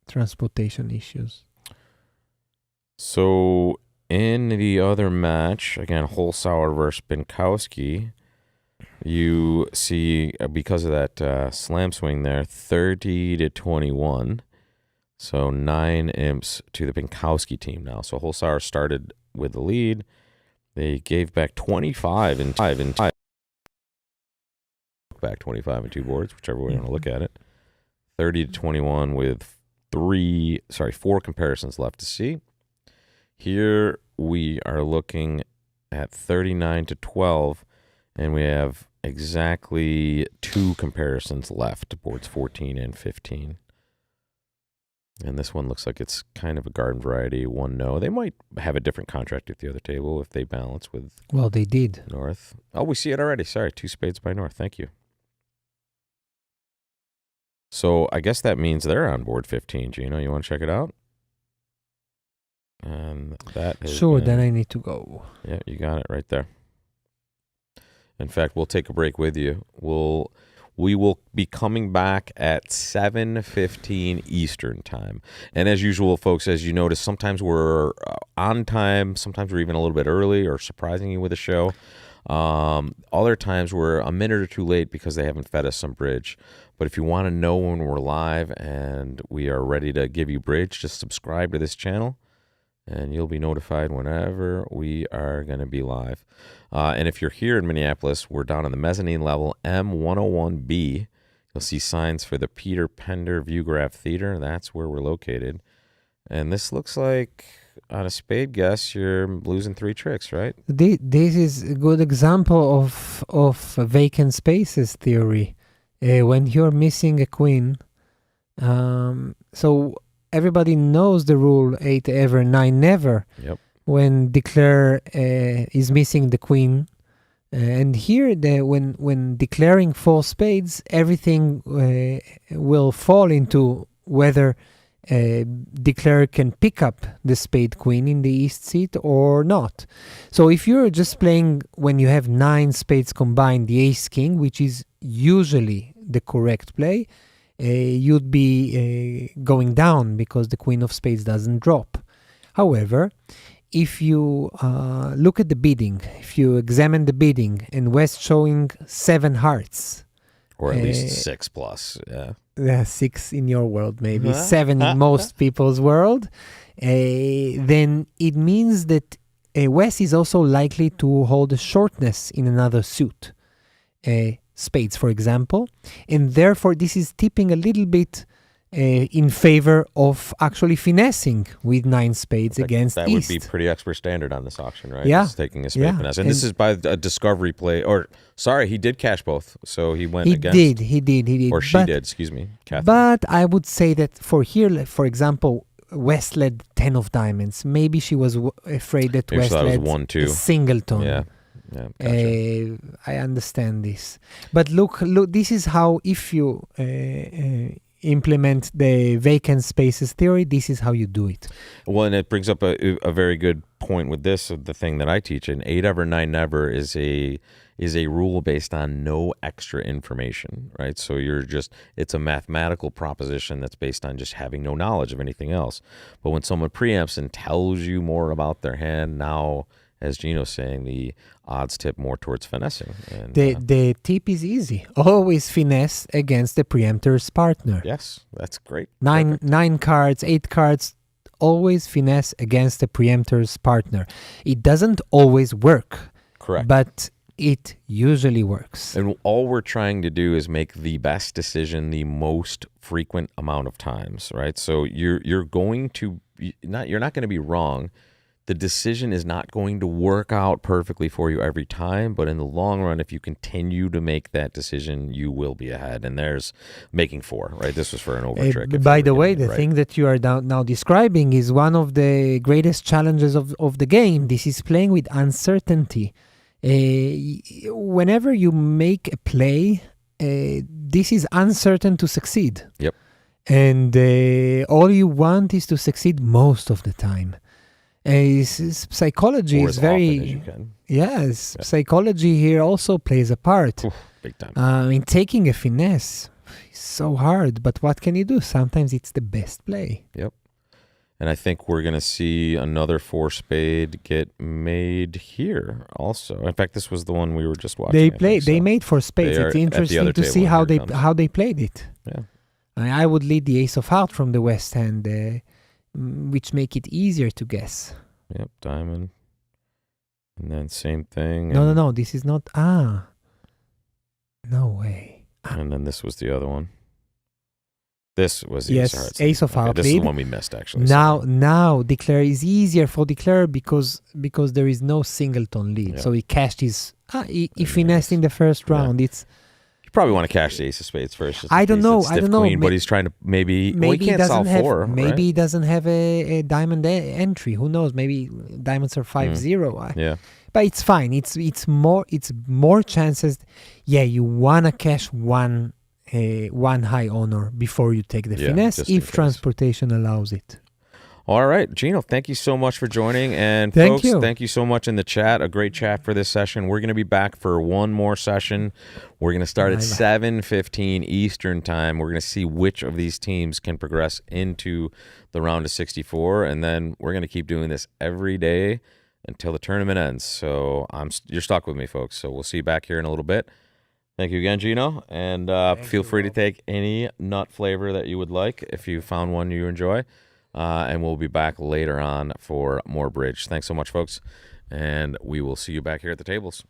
transportation issues. So in the other match, again, Holzhauer versus Binkowski, You see, because of that slam swing there, 30-21. So 9 imps to the Pinkowski team now. So Holsauer started with the lead. They gave back 25 and 5 back 25 and 2 boards, whichever way you want to look at it. 30-21 with 4 comparisons left to see. Here we are looking at 39-12, and we have exactly 2 comparisons left, boards 14 and 15. And this one looks like it's kind of a garden variety, 1 no. They might have a different contract at the other table if they balance with Well, they did. North. Oh, we see it already. Sorry, 2 spades by North. Thank you. So I guess that means they're on board 15. Gino, you want to check it out? And that is Sure, then I need to go. Yeah, you got it right there. In fact, we'll take a break with you. We will be coming back at 7:15 Eastern time. And as usual, folks, as you notice, sometimes we're on time, sometimes we're even a little bit early or surprising you with a show. Other times we're a minute or 2 late because they haven't fed us some bridge. But if you want to know when we're live and we are ready to give you bridge, just subscribe to this channel and you'll be notified whenever we are going to be live. And if you're here in Minneapolis, we're down on the mezzanine level, M101B. You'll see signs for the Peter Pender Viewgraph Theater. That's where we're located. And this looks like, on a spade guess, you're losing 3 tricks, right? This is a good example of vacant spaces theory. When you're missing a queen, so everybody knows the rule 8 ever, 9 never. Yep. When declare is missing the queen, and here when declaring 4 spades, everything will fall into whether declare can pick up the spade queen in the east seat or not. So if you're just playing when you have 9 spades combined, the ace king, which is usually the correct play, you'd be going down because the queen of spades doesn't drop. However, if you look at the bidding, if you examine the bidding, and West showing 7 hearts, or at least 6 plus, yeah. 6 in your world, maybe 7 in most people's world, then it means that West is also likely to hold a shortness in another suit, spades, for example, and therefore this is tipping a little bit in favor of actually finessing with 9 spades against that East. Would be pretty expert standard on this auction, right? Yeah. Just taking a spade finesse. And this is by a discovery play. Or, sorry, he did cash both. So he went against. He did. Or she did, excuse me. Catherine. But I would say that for here, for example, West led 10 of diamonds. Maybe she was afraid that Maybe West led 1-2. a singleton. Yeah. Gotcha. I understand this. But look, this is how, if you implement the vacant spaces theory, this is how you do it. Well, and it brings up a very good point with this, the thing that I teach. And 8 ever, 9 never is a rule based on no extra information, right? So it's a mathematical proposition that's based on just having no knowledge of anything else. But when someone preempts and tells you more about their hand, now, as Gino's saying, the odds tip more towards finessing. And, the tip is easy. Always finesse against the preemptor's partner. Yes, that's great. 9 cards, 8 cards, always finesse against the preemptor's partner. It doesn't always work. Correct. But it usually works. And all we're trying to do is make the best decision the most frequent amount of times, right? So you're not going to be wrong. The decision is not going to work out perfectly for you every time, but in the long run, if you continue to make that decision, you will be ahead. And there's making 4, right? This was for an over trick. By the way, the thing that you are now describing is one of the greatest challenges of the game. This is playing with uncertainty. Whenever you make a play, this is uncertain to succeed. Yep. And all you want is to succeed most of the time. Psychology or is as very often as you can. Yes, psychology here also plays a part. Oof, big time. In taking a finesse is so hard, but what can you do? Sometimes it's the best play. Yep. And I think we're going to see another 4-spade get made here also. In fact, this was the one we were just watching. They made 4 spades. They are It's at the interesting other to see table. how Here it comes. how they played it. Yeah. I would lead the ace of heart from the west hand, which make it easier to guess. Yep, diamond. And then same thing. No. This is not. No way. And then this was the other one. This was the Yes, ace of hearts. ace of heart This is the lead. one we missed, actually. Now declare is easier for declare because there is no singleton lead. Yeah. So he cashed his. He Very finessed nice. in the first Yeah. round. It's You probably want to cash the ace of spades first. just in I don't case know, it's I stiff don't know. queen, but he's trying to maybe well, he maybe he can't doesn't solve have 4, maybe right? he doesn't have a diamond entry. Who knows? Maybe diamonds are 5-0. Yeah. But it's fine. It's more chances. Yeah, you wanna cash one high honor before you take the Yeah, finesse just in if case. transportation allows it. All right, Gino, thank you so much for joining. And Thank folks, you. thank you so much in the chat. A great chat for this session. We're going to be back for one more session. We're going to start at Bye-bye. 7:15 Eastern time. We're going to see which of these teams can progress into the round of 64. And then we're going to keep doing this every day until the tournament ends. So you're stuck with me, folks. So we'll see you back here in a little bit. Thank you again, Gino. And feel free to take any nut flavor that you would like if you found one you enjoy. And we'll be back later on for more bridge. Thanks so much, folks. And we will see you back here at the tables.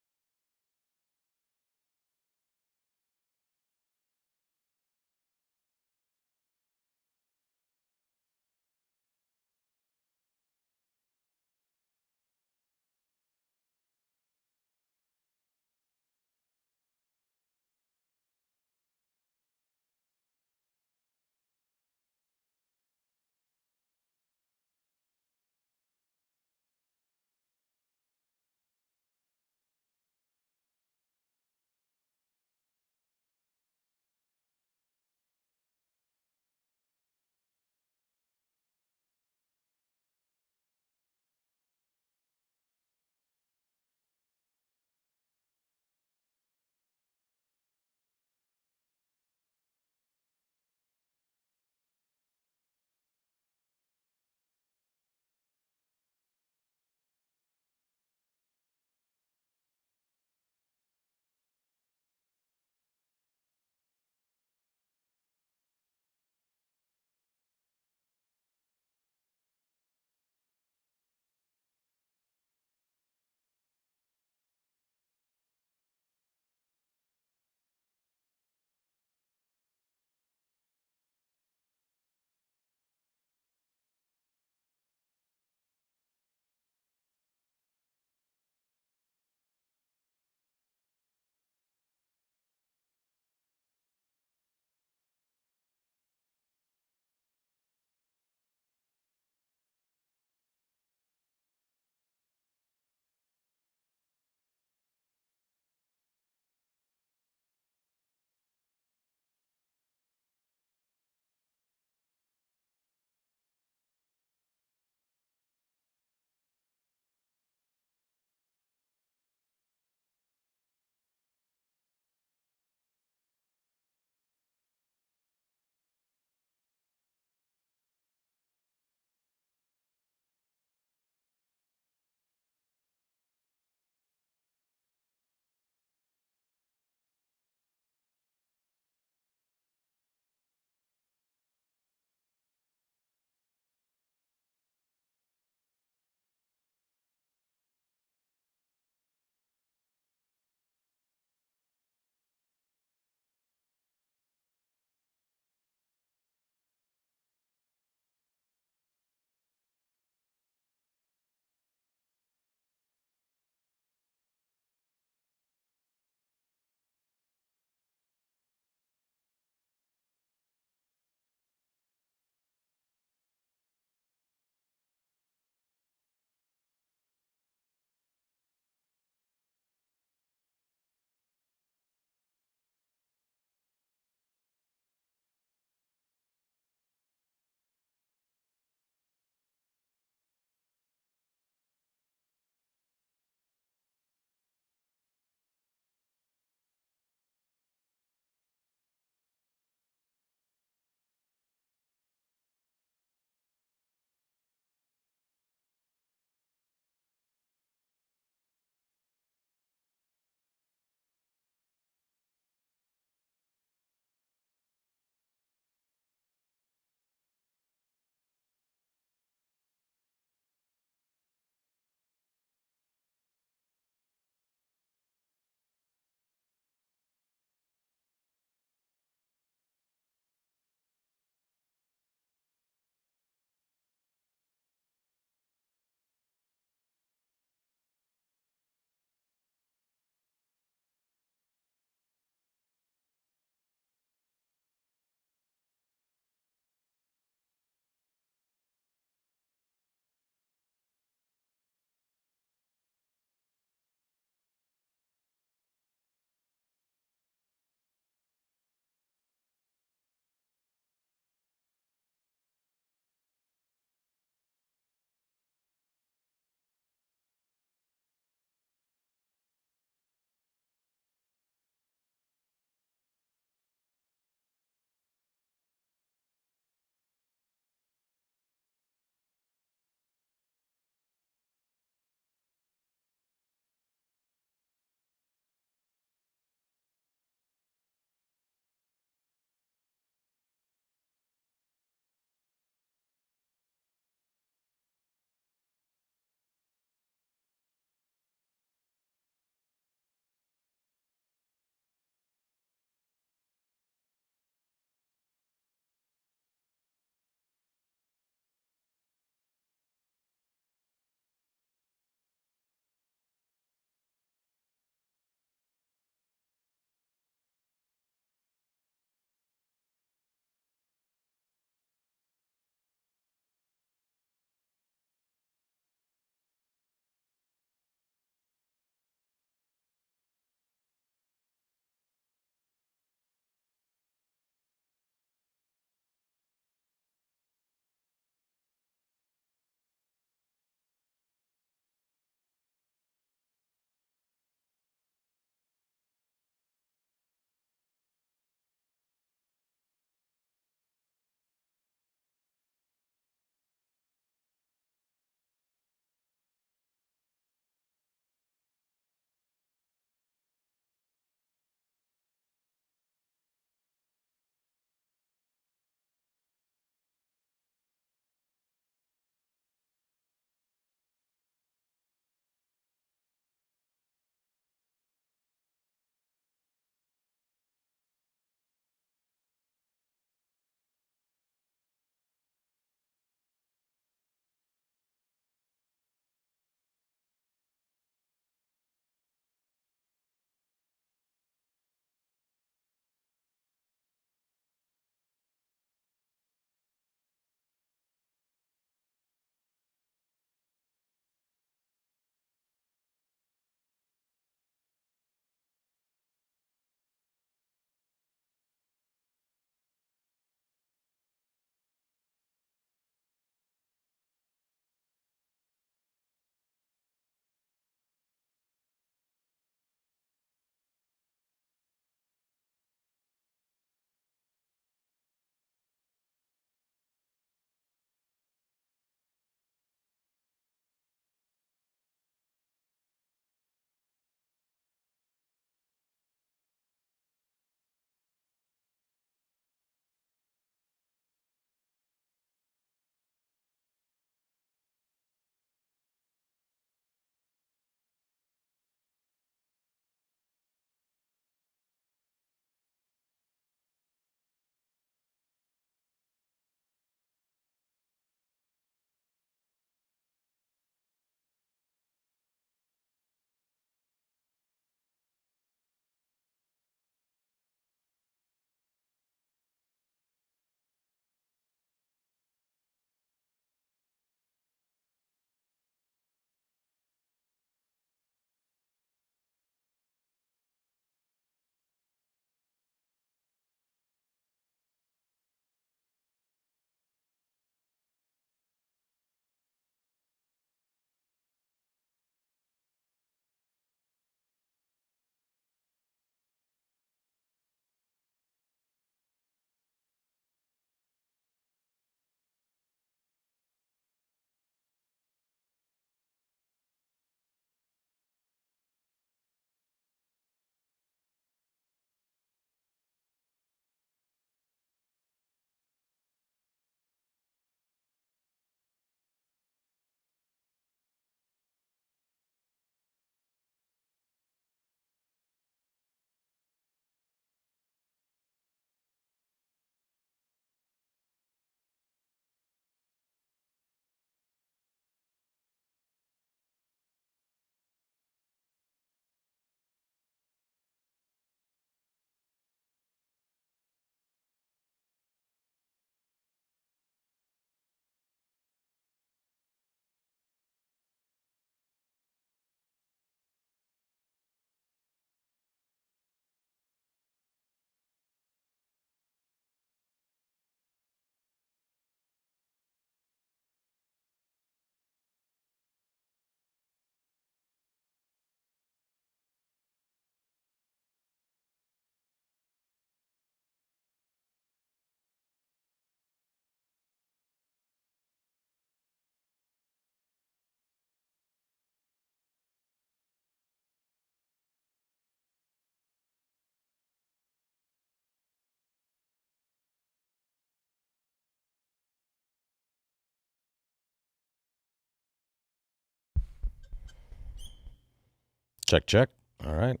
Check, check. All right.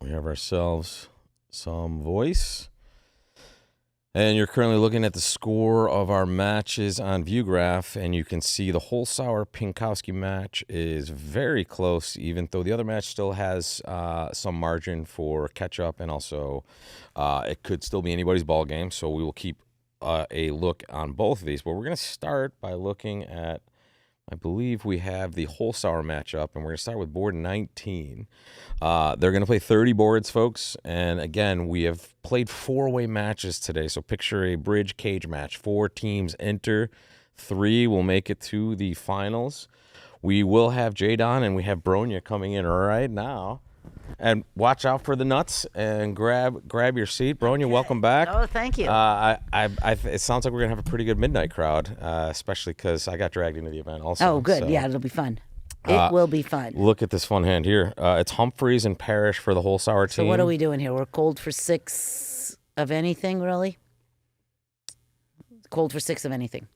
We have ourselves some voice. And you're currently looking at the score of our matches on ViewGraph, and you can see the Holsauer-Pinkowski match is very close, even though the other match still has some margin for catch-up, and also it could still be anybody's ball game, so we will keep a look on both of these. But we're going to start by looking at, I believe we have the Holsauer matchup, and we're going to start with board 19. They're going to play 30 boards, folks. And again, we have played 4-way matches today. So picture a bridge cage match. 4 teams enter. 3 will make it to the finals. We will have Jadon and we have Bronia coming in right now. And watch out for the nuts and grab your seat. Bronia, welcome back. Oh, thank you. It sounds like we're going to have a pretty good midnight crowd, especially because I got dragged into the event also. Oh, good. So, Yeah, it'll be fun. It will be fun. Look at this fun hand here. It's Humphreys and Parrish for the Holsauer team. So what are we doing here? We're cold for 6 of anything, really? Cold for 6 of anything.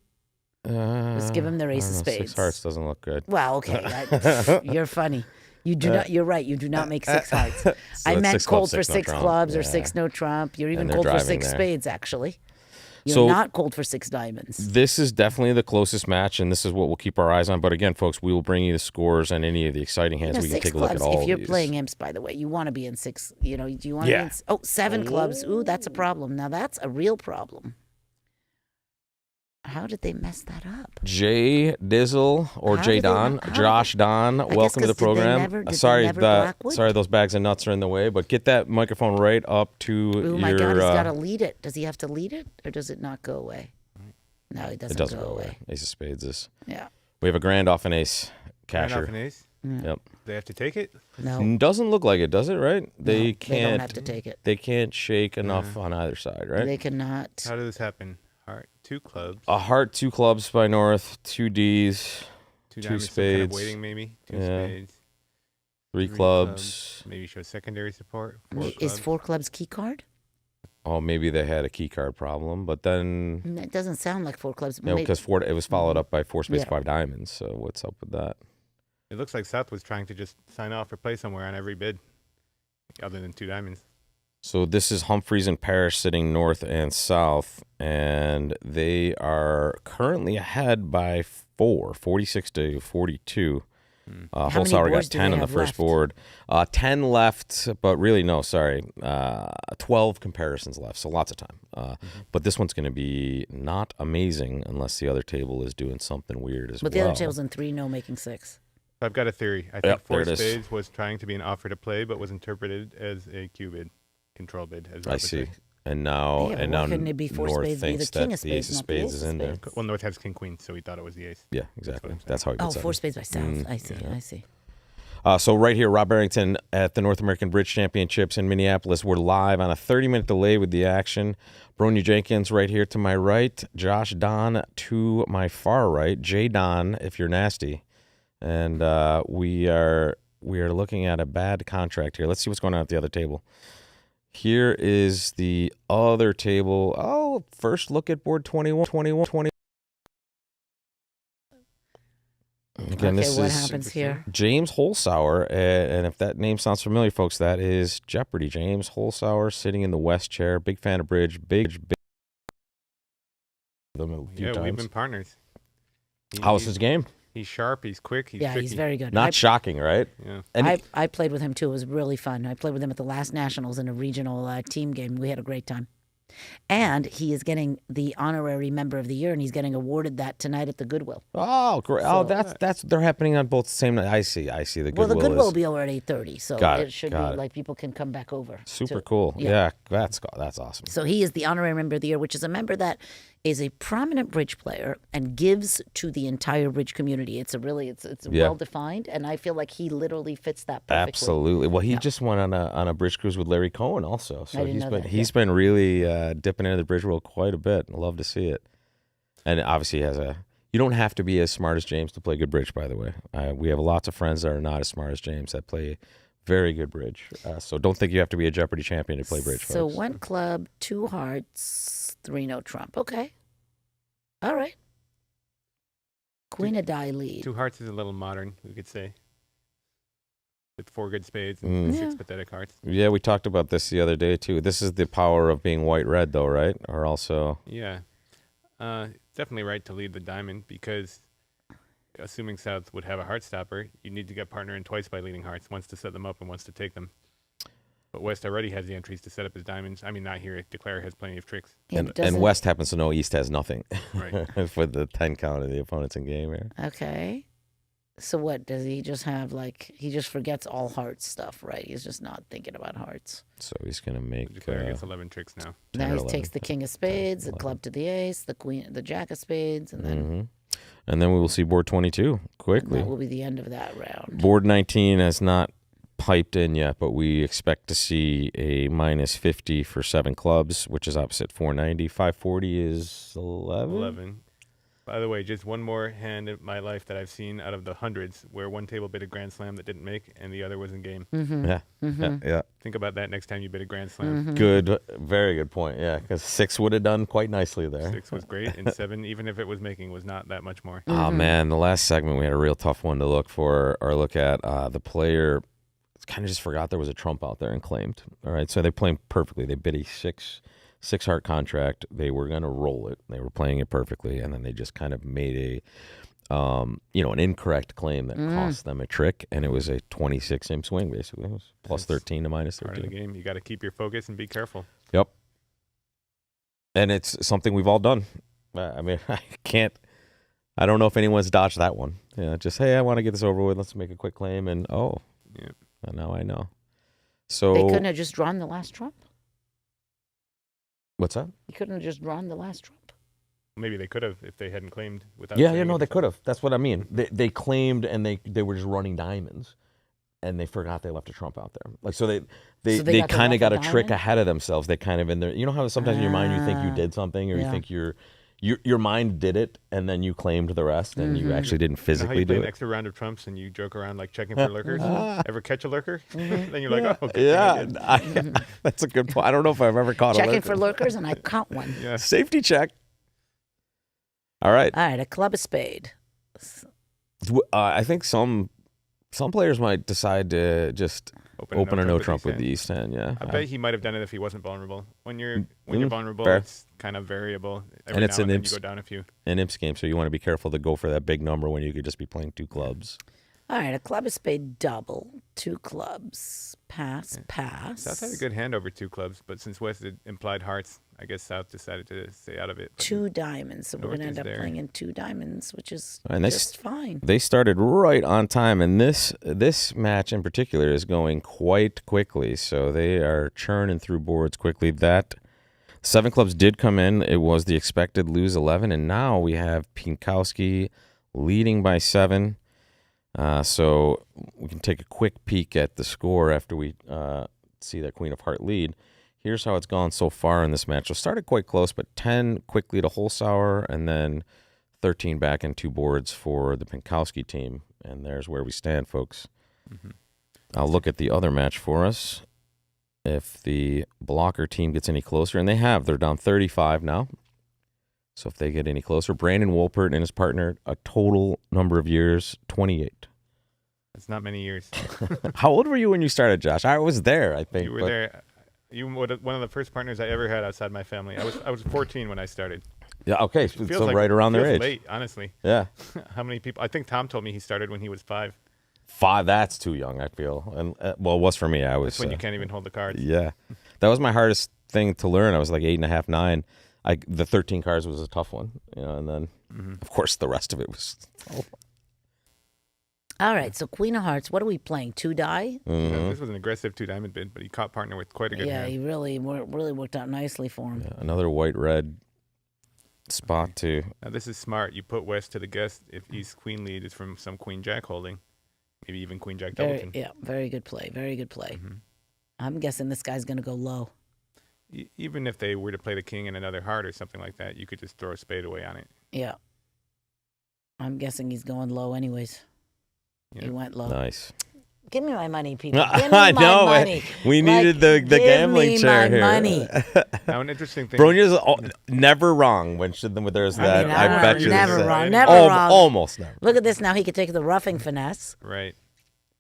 Let's give them their ace of spades. 6 hearts doesn't look good. Well, okay. You're funny. You do not. You're right. You do not make 6 hearts. I meant 6 cold clubs, for 6 no 6 trump. clubs or Yeah. 6 no trump. You're even they're cold for driving 6 there. spades, actually. You're So- not cold for 6 diamonds. This is definitely the closest match, and this is what we'll keep our eyes on. But again, folks, we will bring you the scores and any of the exciting hands. We can 6 take a look clubs. at all If you're of these. playing imps, by the way, you want to be in 6. You know, do you want to Yeah. be in? 7 clubs. Ooh, that's a problem. Now that's a real problem. How did they mess that up? Jay Dizzle or How Jay did they Don, not- how Josh Don, guess welcome to the 'cause did they program. never- did they sorry, never Blackwood? sorry, those bags of nuts are in the way. But get that microphone right up to Oh your. my God, he's got to lead it. Does he have to lead it, or does it not go away? No, it doesn't, it doesn't go away. Ace of spades is. Yeah. We have a grand off an ace Hand off casher. an ace. Yep. They have to take it. No, Doesn't look like it, does it? Right? They they can't. don't have to take it. They can't shake enough on either side, right? They cannot. How did this happen? Heart, 2 clubs, A heart, 2 clubs by North, 2 Ds, 2 two diamonds, some kind of spades. waiting maybe, 2 Yeah. spades, 3 3 clubs. Maybe show secondary support. 4 Is clubs. 4 clubs key card? Oh, maybe they had a key card problem, but then It doesn't sound like 4 clubs. no, because it was followed up by 4 spades, Yeah. 5 diamonds. So what's up with that? It looks like South was trying to just sign off or play somewhere on every bid, other than 2 diamonds. So this is Humphreys and Parrish sitting north and south, and they are currently ahead by 4, 46 to 42. How many Holsauer got boards do 10 they on the have first left? board. 10 left, but really, no, sorry. 12 comparisons left, so lots of time. But this one's going to be not amazing unless the other table is doing something weird as But well. the other table's in 3, no making 6. I've got a theory. I think Yep, 4 there it is. spades was trying to be an offer to play, but was interpreted as a Q bid, control bid. As I Rob would see. say. And now, Yeah, and why now couldn't it be 4 North spades be the thinks king that of the ace spades, of not the spades ace is of in there. spades? Well, North has king queen, so he thought it was the ace. Yeah, exactly. I'm saying. That's how he Oh, puts it. 4 spades by South. I see. I see. So right here, Rob Barrington at the North American Bridge Championships in Minneapolis. We're live on a 30-minute delay with the action. Bronia Jenkins right here to my right. Josh Don to my far right. Jay Don, if you're nasty. And we are looking at a bad contract here. Let's see what's going on at the other table. Here is the other table. Oh, first look at board 21. Again, Okay, this what is happens here? James Holsauer, and if that name sounds familiar, folks, that is Jeopardy. James Holsauer sitting in the west chair. Big fan of bridge. Big. Them a few Yeah, we've times. been partners. How's his game? He's sharp. He's quick. He's Yeah, tricky. he's very good. Not shocking, right? Yeah. And I played with him too. It was really fun. I played with him at the last Nationals in a regional team game. We had a great time. And he is getting the honorary member of the year, and he's getting awarded that tonight at the Goodwill. oh, great! So- Oh, that's they're happening on both the same night. I see. The Well, the Goodwill Goodwill will is be over at 8:30, so Got it, it should got be it. like people can come back over. super to- cool. yeah. Yeah, that's awesome. So he is the honorary member of the year, which is a member that is a prominent bridge player and gives to the entire bridge community. It's Yeah. well defined, and I feel like he literally fits that perfectly. Absolutely. Well, he just went on a bridge cruise with Larry Cohen also. So I didn't he's know been that, he's been really dipping into the bridge world quite a bit. I love to see it. And obviously he has you don't have to be as smart as James to play good bridge, by the way. We have lots of friends that are not as smart as James that play very good bridge. So don't think you have to be a Jeopardy champion to play bridge, So folks. 1 club, 2 hearts, 3 no trump. Okay. All right. Queen of die lead. 2 hearts is a little modern, we could say. with 4 good spades and 6 Yeah. pathetic hearts. Yeah, we talked about this the other day too. This is the power of being white-red, though, right? Or also, Yeah. Definitely right to lead the diamond because assuming South would have a heart stopper, you need to get partner in twice by leading hearts, once to set them up and once to take them. But West already has the entries to set up his diamonds. I mean, not here. Declare has plenty of tricks. Yeah, and doesn't- West happens to know East has nothing Right. for the 10 count of the opponents in game here. Okay. So what does he just have? Like he just forgets all hearts stuff, right? He's just not thinking about hearts. So he's gonna make. Declare gets 11 tricks now. 10 Now or he takes 11, the king of spades, the 11. club to the ace, the queen, the jack of spades, and then Mhm. And then we will see board 22 quickly. that will be the end of that round. Board 19 has not piped in yet, but we expect to see a minus 50 for 7 clubs, which is opposite 490. 540 is 11. 11. By the way, just one more hand in my life that I've seen out of the hundreds where one table bid a grand slam that didn't make and the other was in game. Mm-hmm. Yeah, yeah. Think about that next time you bid a grand slam. Good, very good point. Yeah, because 6 would have done quite nicely there. 6 was great, and 7, even if it was making, was not that much more. Oh man, the last segment we had a real tough one to look for or look at. The player kind of just forgot there was a trump out there and claimed. All right, so they played perfectly. They bid a six heart contract. They were going to roll it. They were playing it perfectly, and then they just kind of made an incorrect claim that cost them a trick, and it was a 26 imp swing basically. It was plus That's 13 to minus Part of the 13. game. You got to keep your focus and be careful. Yep. And it's something we've all done. I mean, I don't know if anyone's dodged that one. Yeah, just, hey, I want to get this over with. Let's make a quick claim. And, Yeah. now I know. So, They couldn't have just drawn the last trump. what's that? He couldn't have just drawn the last trump. Maybe they could have if they hadn't claimed without. Yeah, saying no, it they or could have. That's what I mean. They claimed and they were just running diamonds. And they forgot they left a trump out there. Like, so they So they got to kind of rough got a a trick diamond? ahead of themselves. They kind of in there. You know how sometimes in your mind you think you Ah, did something, or you yeah. think your mind did it, and then you claimed the rest, and you actually didn't You know how physically you play do an it. extra round of trumps and you joke around like checking for lurkers? Ever catch a lurker? Then you're like, oh, good thing I did. That's a good point. I don't know if I've ever caught Checking a for lurkers, and I caught one. Yeah. safety check. All right. All right, a club of spade. I think some players might decide to just open a no trump with the East hand. Yeah. I bet he might have done it if he wasn't vulnerable. When you're vulnerable, fair. it's kind of variable. Every And it's now an and then imps- you go down a few. An imps game, so you want to be careful to go for that big number when you could just be playing 2 clubs. All right, a club of spade double, 2 clubs, pass. South had a good hand over 2 clubs, but since West had implied hearts, I guess South decided to stay out of it. But 2 diamonds, so we're North going to end is up there. playing in 2 diamonds, which is And they just fine. They started right on time, and this match in particular is going quite quickly. So they are churning through boards quickly. That 7 clubs did come in. It was the expected lose 11, and now we have Pinkowski leading by 7. So we can take a quick peek at the score after we see that Queen of Heart lead. Here's how it's gone so far in this match. So it started quite close, but 10 quickly to Holzhauer, and then 13 back in 2 boards for the Pinkowski team. And there's where we stand, folks. I'll look at the other match for us. If the blocker team gets any closer, and they have, they're down 35 now. So if they get any closer, Brandon Wolpert and his partner, a total number of years, 28. it's not many years. How old were you when you started, Josh? I was there, I think. You were but- there. You were one of the first partners I ever had outside my family. I was 14 when I started. Yeah, okay, It feels so like- right around their feels age. late, honestly. Yeah. How many people? I think Tom told me he started when he was 5. 5, that's too young, I feel. And well, it was for me. I was That's when you can't even hold the cards. Yeah. That was my hardest thing to learn. I was like 8.5, 9. The 13 cards was a tough one, and then of course the rest of it was All right, so Queen of Hearts, what are we playing? 2 die? This was an aggressive 2 diamond bid, but he caught partner with quite a good Yeah, hand. he really worked out nicely for him. another white-red spot too. Now this is smart. You put West to the guest if East Queen lead is from some Queen Jack holding, maybe even Queen Jack Doubleton. Very good play. Very good play. I'm guessing this guy's going to go low. Even if they were to play the king and another heart or something like that, you could just throw a spade away on it. Yeah. I'm guessing he's going low anyways. Yeah. He went low. Nice. Give me my money, people. Give me I my know. money. We Like, needed the give gambling me chair my here. money. Now an interesting thing. Bronia's never wrong when there's that. mean, I bet you. never this- wrong. Right. Never wrong. Almost never. Look at this now. He could take the roughing finesse. Right.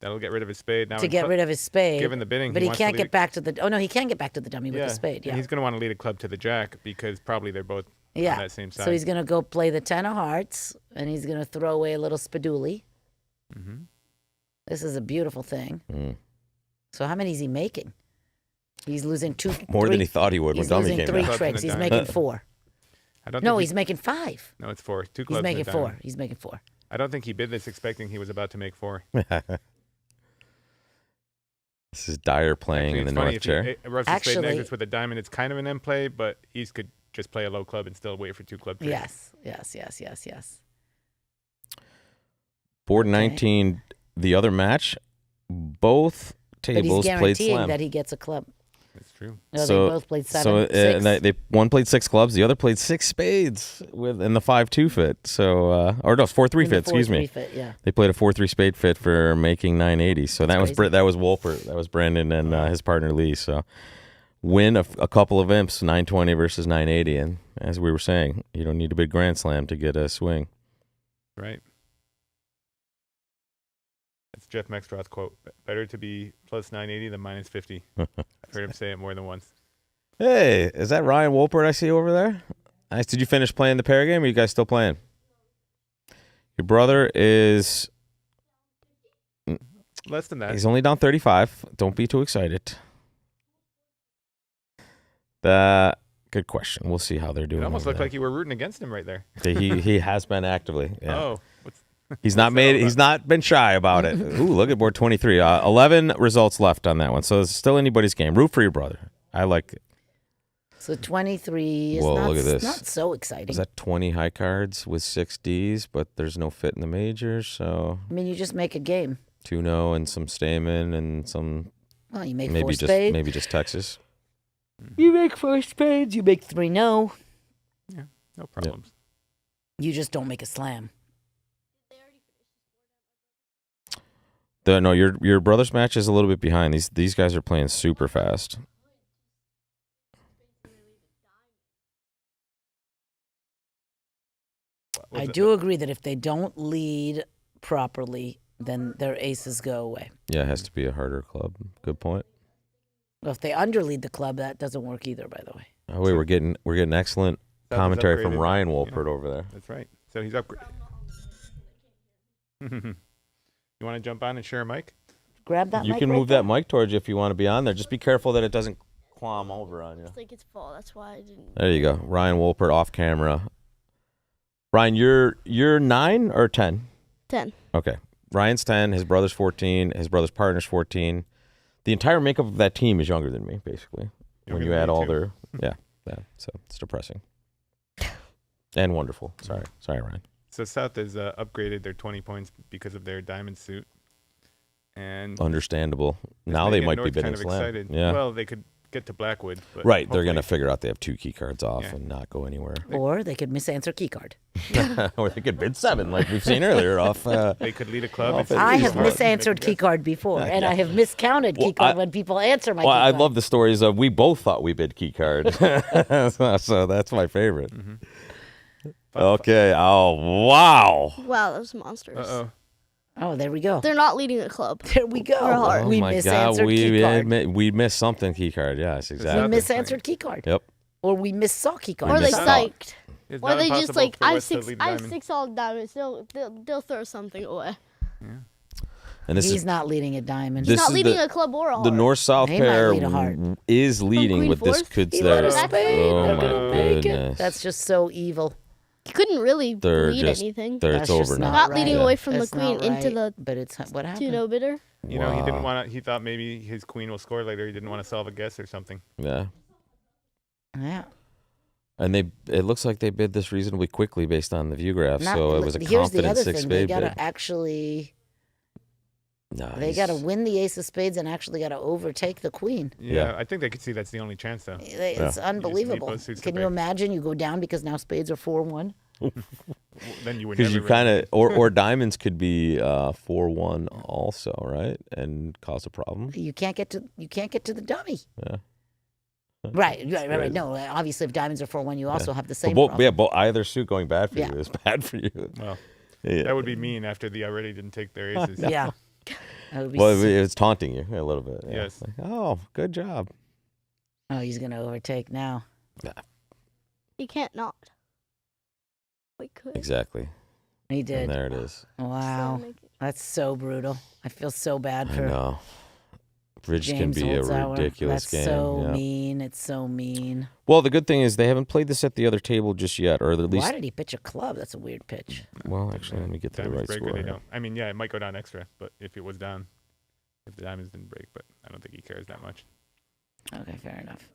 That'll get rid of his spade. Now to get rid of his spade. given the bidding, but he he wants to can't lead get back to the. Oh no, he can get back to the dummy with the spade. and Yeah, he's going to want to lead a club to the jack because probably they're both yeah. on that same side. So he's gonna go play the 10 of hearts, and he's gonna throw away a little spaduli. Mhm. This is a beautiful thing. So how many is he making? He's losing More three- than he thought he would when He's dummy losing came three out. Clubs and tricks. a He's diamond. making 4. I don't No, think he's making 5. No, it's 4. 2 He's clubs and a making 4. diamond. He's making 4. I don't think he bid this expecting he was about to make 4. This is Dyer playing Actually, in the it's funny, north if chair. he rubs his spade and Actually- exits with a diamond, it's kind of an M play, but East could just play a low club and still wait for 2 club tricks. Yes. Board 19, the other match, both But he's tables played guaranteeing slam. that he gets a club. That's true. No, So- they both played 7. So 6. they one played 6 clubs, the other played 6 spades in the 5-2 fit. So or no, 4-3 In the fit. Excuse 4-3 me. fit, yeah. They played a 4-3 spade fit for making 980. So That's that was crazy. that was Wolpert. That was Brandon and his partner Lee. So win a couple of imps, 920 versus 980. And as we were saying, you don't need a big grand slam to get a swing. Right. That's Jeff Mextroth's quote. Better to be plus 980 than minus 50. I've heard him say it more than once. Hey, is that Ryan Wolpert I see over there? Nice. Did you finish playing the pair game, or are you guys still playing? Your brother is... Less than that. He's only down 35. Don't be too excited. Good question. We'll see how they're doing. It almost over looked there. like you were rooting against him right there. He has been actively. Yeah. Oh. He's not made. He's not been shy about it. Ooh, look at board 23. 11 results left on that one, so it's still anybody's game. Root for your brother. I like it. So 23 is Whoa, not, look at this. not so exciting. Is that 20 high cards with 6 Ds, but there's no fit in the majors, so I mean, you just make a game. 2-0 and some Stamen and some Well, you make 4 maybe spades. just Texas. You make 4 spades. You make 3 no. Yeah, no problems. You just don't make a slam. No, your brother's match is a little bit behind. These guys are playing super fast. I do agree that if they don't lead properly, then their aces go away. Yeah, it has to be a harder club. Good point. Well, if they underlead the club, that doesn't work either, by the way. Oh wait, we're getting excellent South is commentary from upgraded. Ryan Yeah. Wolpert over there. That's right. So he's upgraded. You want to jump on and share a mic? Grab that You mic can right move there. that mic towards you if you want to be on there. Just be careful that it doesn't clomb over on you. It's like it's full. That's why I didn't. There you go. Ryan Wolpert off camera. Ryan, you're 9 or 10? 10. Okay. Ryan's 10, his brother's 14, his brother's partner's 14. The entire makeup of that team is younger than me, basically. When Younger you than add me, all too. their so it's depressing. And wonderful. Sorry, Ryan. So South has upgraded their 20 points because of their diamond suit. And Understandable. this Now may they get might be North bidding kind of slam. excited. Yeah. Well, they could get to Blackwood. But Right, they're going to hopefully- figure out they have 2 key cards off Yeah. and not go anywhere. Or they could misanswer key card. Or they could bid 7 like we've seen earlier off. They could lead a club. Well, and if I Please have don't. misanswered key card before, and I have miscounted key Well, card I- when people answer my Well, key I card. love the stories of we both thought we bid key card. so that's my favorite. Okay. Oh, wow. Wow, those monsters. Uh-oh. Oh, there we go. They're not leading a club. There we go. Or heart. Oh We my misanswered God, key card. we missed something key card. Yes, We exactly. South is playing. misanswered key card. Yep. Or we missaw key card. Or they missed out. psyched. It's Or not they just impossible like for I have West to 6. lead I have diamond. 6 all diamonds. They'll throw something away. And this He's is not leading a diamond. This He's not is leading the- a club or a heart. the north-south They might pair lead a heart. is leading queen with this. fourth? Could He let there? a spade. Oh They're my gonna make it. goodness. That's just so evil. He couldn't really They're lead just anything. It's That's just over now. Not leading Yeah. away from That's the queen not into right, the But it's what happened. 2-0 bidder. You know, he didn't Wow. want to. He thought maybe his queen will score later. He didn't want to solve a guess or something. Yeah. Yeah. And it looks like they bid this reasonably quickly based on the view graph. Not- so it was a here's the confident other 6 thing. They spade gotta bid. actually. Nice. They got to win the ace of spades and actually got to overtake the queen. Yeah, Yeah. I think they could see that's the only chance, though. It's unbelievable. both suits to Can you break. imagine you go down because now spades are 4-1? Then you would Because never you kind of, or diamonds could be 4-1 also, right, and cause a problem. You can't get to the dummy. Yeah. Right. crazy. No, obviously if diamonds are 4-1, you also have the same But problem. either suit going bad for Yeah. you is bad for you. Well, Yeah. that would be mean after the already didn't take their aces. Yeah. That would be Well, it's taunting you a little bit. Yeah. Yes. Like, oh, good job. oh, he's going to overtake now. He can't not. We could. Exactly. He did. And there it is. Wow. That's so brutal. I feel so bad I for know. Bridge James can be a Holzhauer. ridiculous That's game. so yeah. mean. It's so mean. Well, the good thing is they haven't played this at the other table just yet, or at least. Why did he pitch a club? That's a weird pitch. Well, actually, let me get to the Diamonds right break or score. they here. don't. I mean, yeah, it might go down extra, but if it was down, if the diamonds didn't break, but I don't think he cares that much. Okay, fair enough.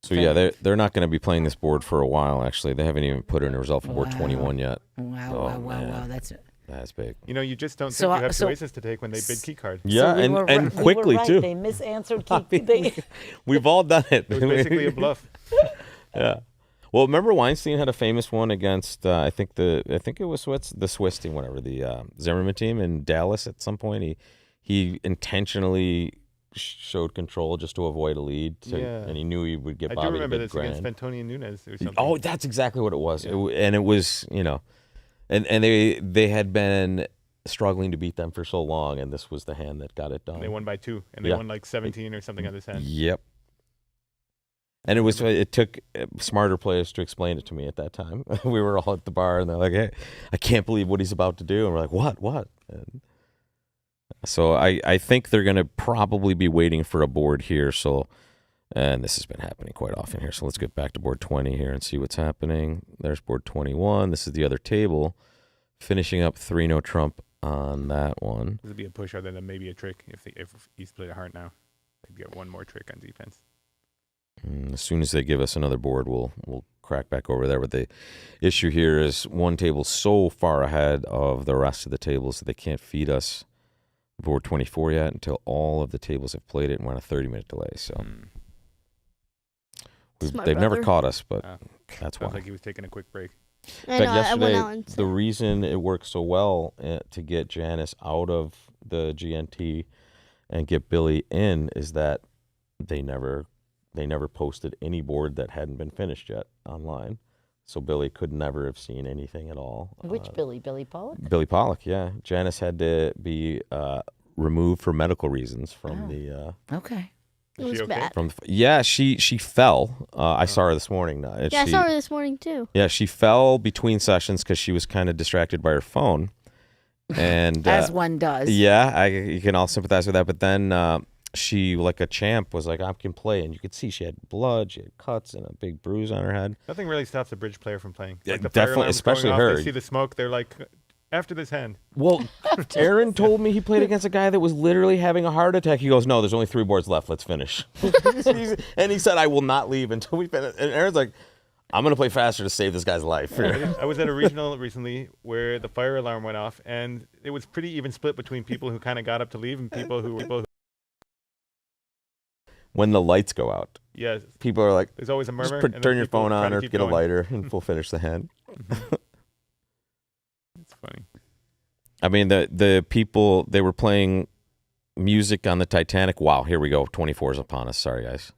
So yeah, they're not going to be playing this board for a while. Actually, they haven't even put in a result for board Wow. 21 yet. Wow, Oh, wow, wow, man. wow. That's That's big. You know, you just don't So, think you have so- choices to take when they bid key card. Yeah, so we were and we quickly were right. too. They misanswered. I mean, They, We've all done it. It was basically a bluff. Yeah. Well, remember Weinstein had a famous one against I think it was the Swiss team, whatever, the Zimmerman team in Dallas at some point. He intentionally showed control just to avoid a lead, Yeah. and he knew he would get I Bobby do remember to bid this grand. against Fantoni and Nunez or something. Oh, that's exactly what it was. Yeah. And it was, and they had been struggling to beat them for so long, and this was the hand that got it done. And they won by 2, and they Yeah. won like 17 or something on this hand. Yep. And it took smarter players to explain it to me at that time. We were all at the bar, and they're like, "Hey, I can't believe what he's about to do." And we're like, "What?" And so I think they're going to probably be waiting for a board here. So, and this has been happening quite often here. So let's get back to board 20 here and see what's happening. There's board 21. This is the other table, finishing up 3-no trump on that one. This would be a push other than maybe a trick if East played a heart now. They'd get one more trick on defense. And as soon as they give us another board, we'll crack back over there. But the issue here is one table so far ahead of the rest of the tables that they can't feed us board 24 yet until all of the tables have played it and we're on a 30-minute delay. So It's my they've never brother. caught us, but Ah, that's Sounds why. like he was taking a quick break. I In know. fact, I went out and the reason it worked so well to get Janice out of the GNT and get Billy in is that they never posted any board that hadn't been finished yet online. So Billy could never have seen anything at all. which Billy? Billy Pollock? Billy Pollock, yeah. Janice had to be removed for medical reasons from the Okay. it Is was she okay? bad. from the. Yeah, she fell. I saw her this morning. Yeah, I saw her this morning too. Yeah, she fell between sessions because she was kind of distracted by her phone, and As one does. yeah, you can all sympathize with that. But then she, like a champ, was like, "I can play," and you could see she had blood, she had cuts, and a big bruise on her head. Nothing really stops a bridge player from playing. Yeah, Like the fire definitely, alarm's going especially off, her. They see the smoke. They're like, after this hand. Well, Aaron told me he played against a guy that was literally having a heart attack. He goes, "No, there's only 3 boards left. Let's finish." And he said, "I will not leave until we finish." And Aaron's like, "I'm going to play faster to save this guy's life." I was at a regional recently where the fire alarm went off, and it was pretty even split between people who kind of got up to leave and people who When the lights go out, yes, people are like, there's always a murmur. just and then turn your people phone try on to or keep get a going. lighter and we'll finish the hand. It's funny. I mean, the people, they were playing music on the Titanic. Wow, here we go. 24 is upon us. Sorry, guys.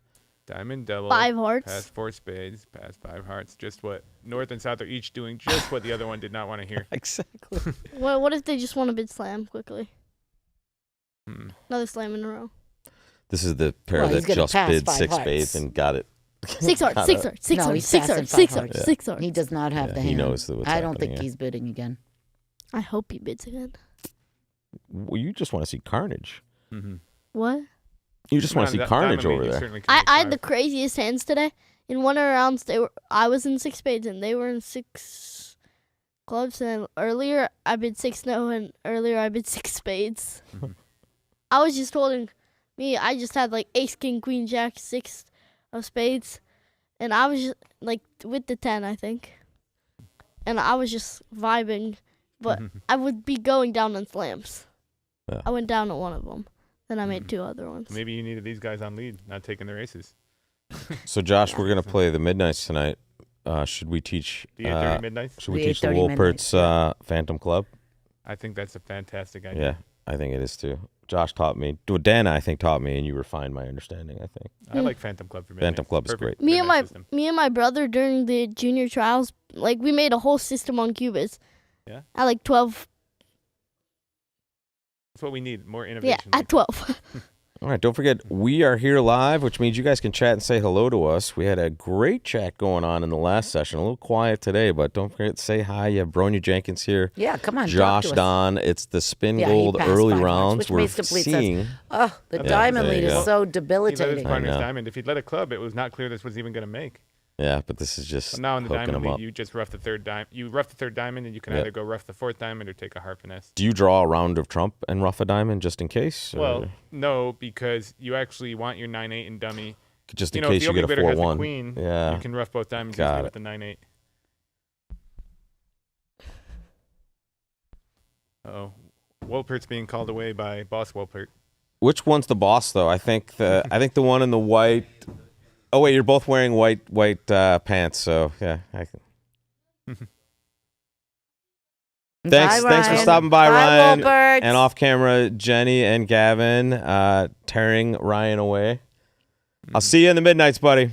Diamond double. 5 hearts. Pass 4 spades. Pass 5 hearts. Just what North and South are each doing. Just what the other one did not want to hear. Exactly. What if they just want a bid slam quickly? Hmm. Another slam in a row. This is the pair Well, he's that gonna just pass bid 5 6 hearts. spades and got it. 6 hearts. Got 6 it. hearts. 6 No, hearts. he's 6 passing hearts. 5 6 hearts. hearts. 6 hearts. He does not have Yeah, the he hand. knows what's I don't happening, think yeah. he's bidding again. I hope he bids again. Well, you just want to see carnage. Mm-hmm. What? You just want to see carnage over there. I had the craziest hands today. In one of the rounds, I was in 6 spades and they were in 6 clubs. And earlier I bid 6 no, and earlier I bid 6 spades. Mhm. I was just holding me. I just had like ace, king, queen, jack, 6 of spades, and I was just like with the 10, I think. And I was just vibing, but I would be going down on slams. Yeah. I went down on one of them. Then I made 2 other ones. Maybe you needed these guys on lead, not taking the races. So, Josh, we're going to play the Midnights tonight. Should we teach The 8:30 midnight. should we The teach the 8:30 Wolperts Phantom Club? I think that's a fantastic idea. Yeah, I think it is too. Josh taught me. Dan, I think, taught me, and you refined my understanding, I think. I like Phantom Club for midnight. Phantom Club is Perfect great. Me and midnight my system. me and my brother during the junior trials, like we made a whole system on Cubits. Yeah? At like 12 That's what we need. More Yeah, innovation. at 12. All right, don't forget, we are here live, which means you guys can chat and say hello to us. We had a great chat going on in the last session. A little quiet today, but don't forget to say hi. You have Bronia Jenkins here. Yeah, come on. Josh talk to us. Don. It's the Yeah, he Spingold passed early 5 rounds. which We're makes complete seeing. sense. Oh, the Yeah, diamond there lead you is go. so He let his debilitating. partner's know. diamond. If he'd let it club, it was not clear this was even going to make. Yeah, but this is just So now in the hooking diamond them lead, up. you just rough the third diamond. You rough the third diamond, and you can Yep. either go rough the fourth diamond or take a heart finesse. Do you draw a round of trump and rough a diamond just in case? Well, Or no, because you actually want your 9-8 and dummy. just You in know, if case the you opening get a bidder has the 4-1. queen, Yeah. you can rough both diamonds Got easily it. with the 9-8. Oh, Wolpert's being called away by Boss Wolpert. Which one's the boss, though? I think the one in the white. Oh wait, you're both wearing white pants, so yeah. Thanks for Ryan. stopping by, Bye, Ryan. Wolpert. And off camera, Jenny and Gavin tearing Ryan away. I'll see you in the midnights, buddy.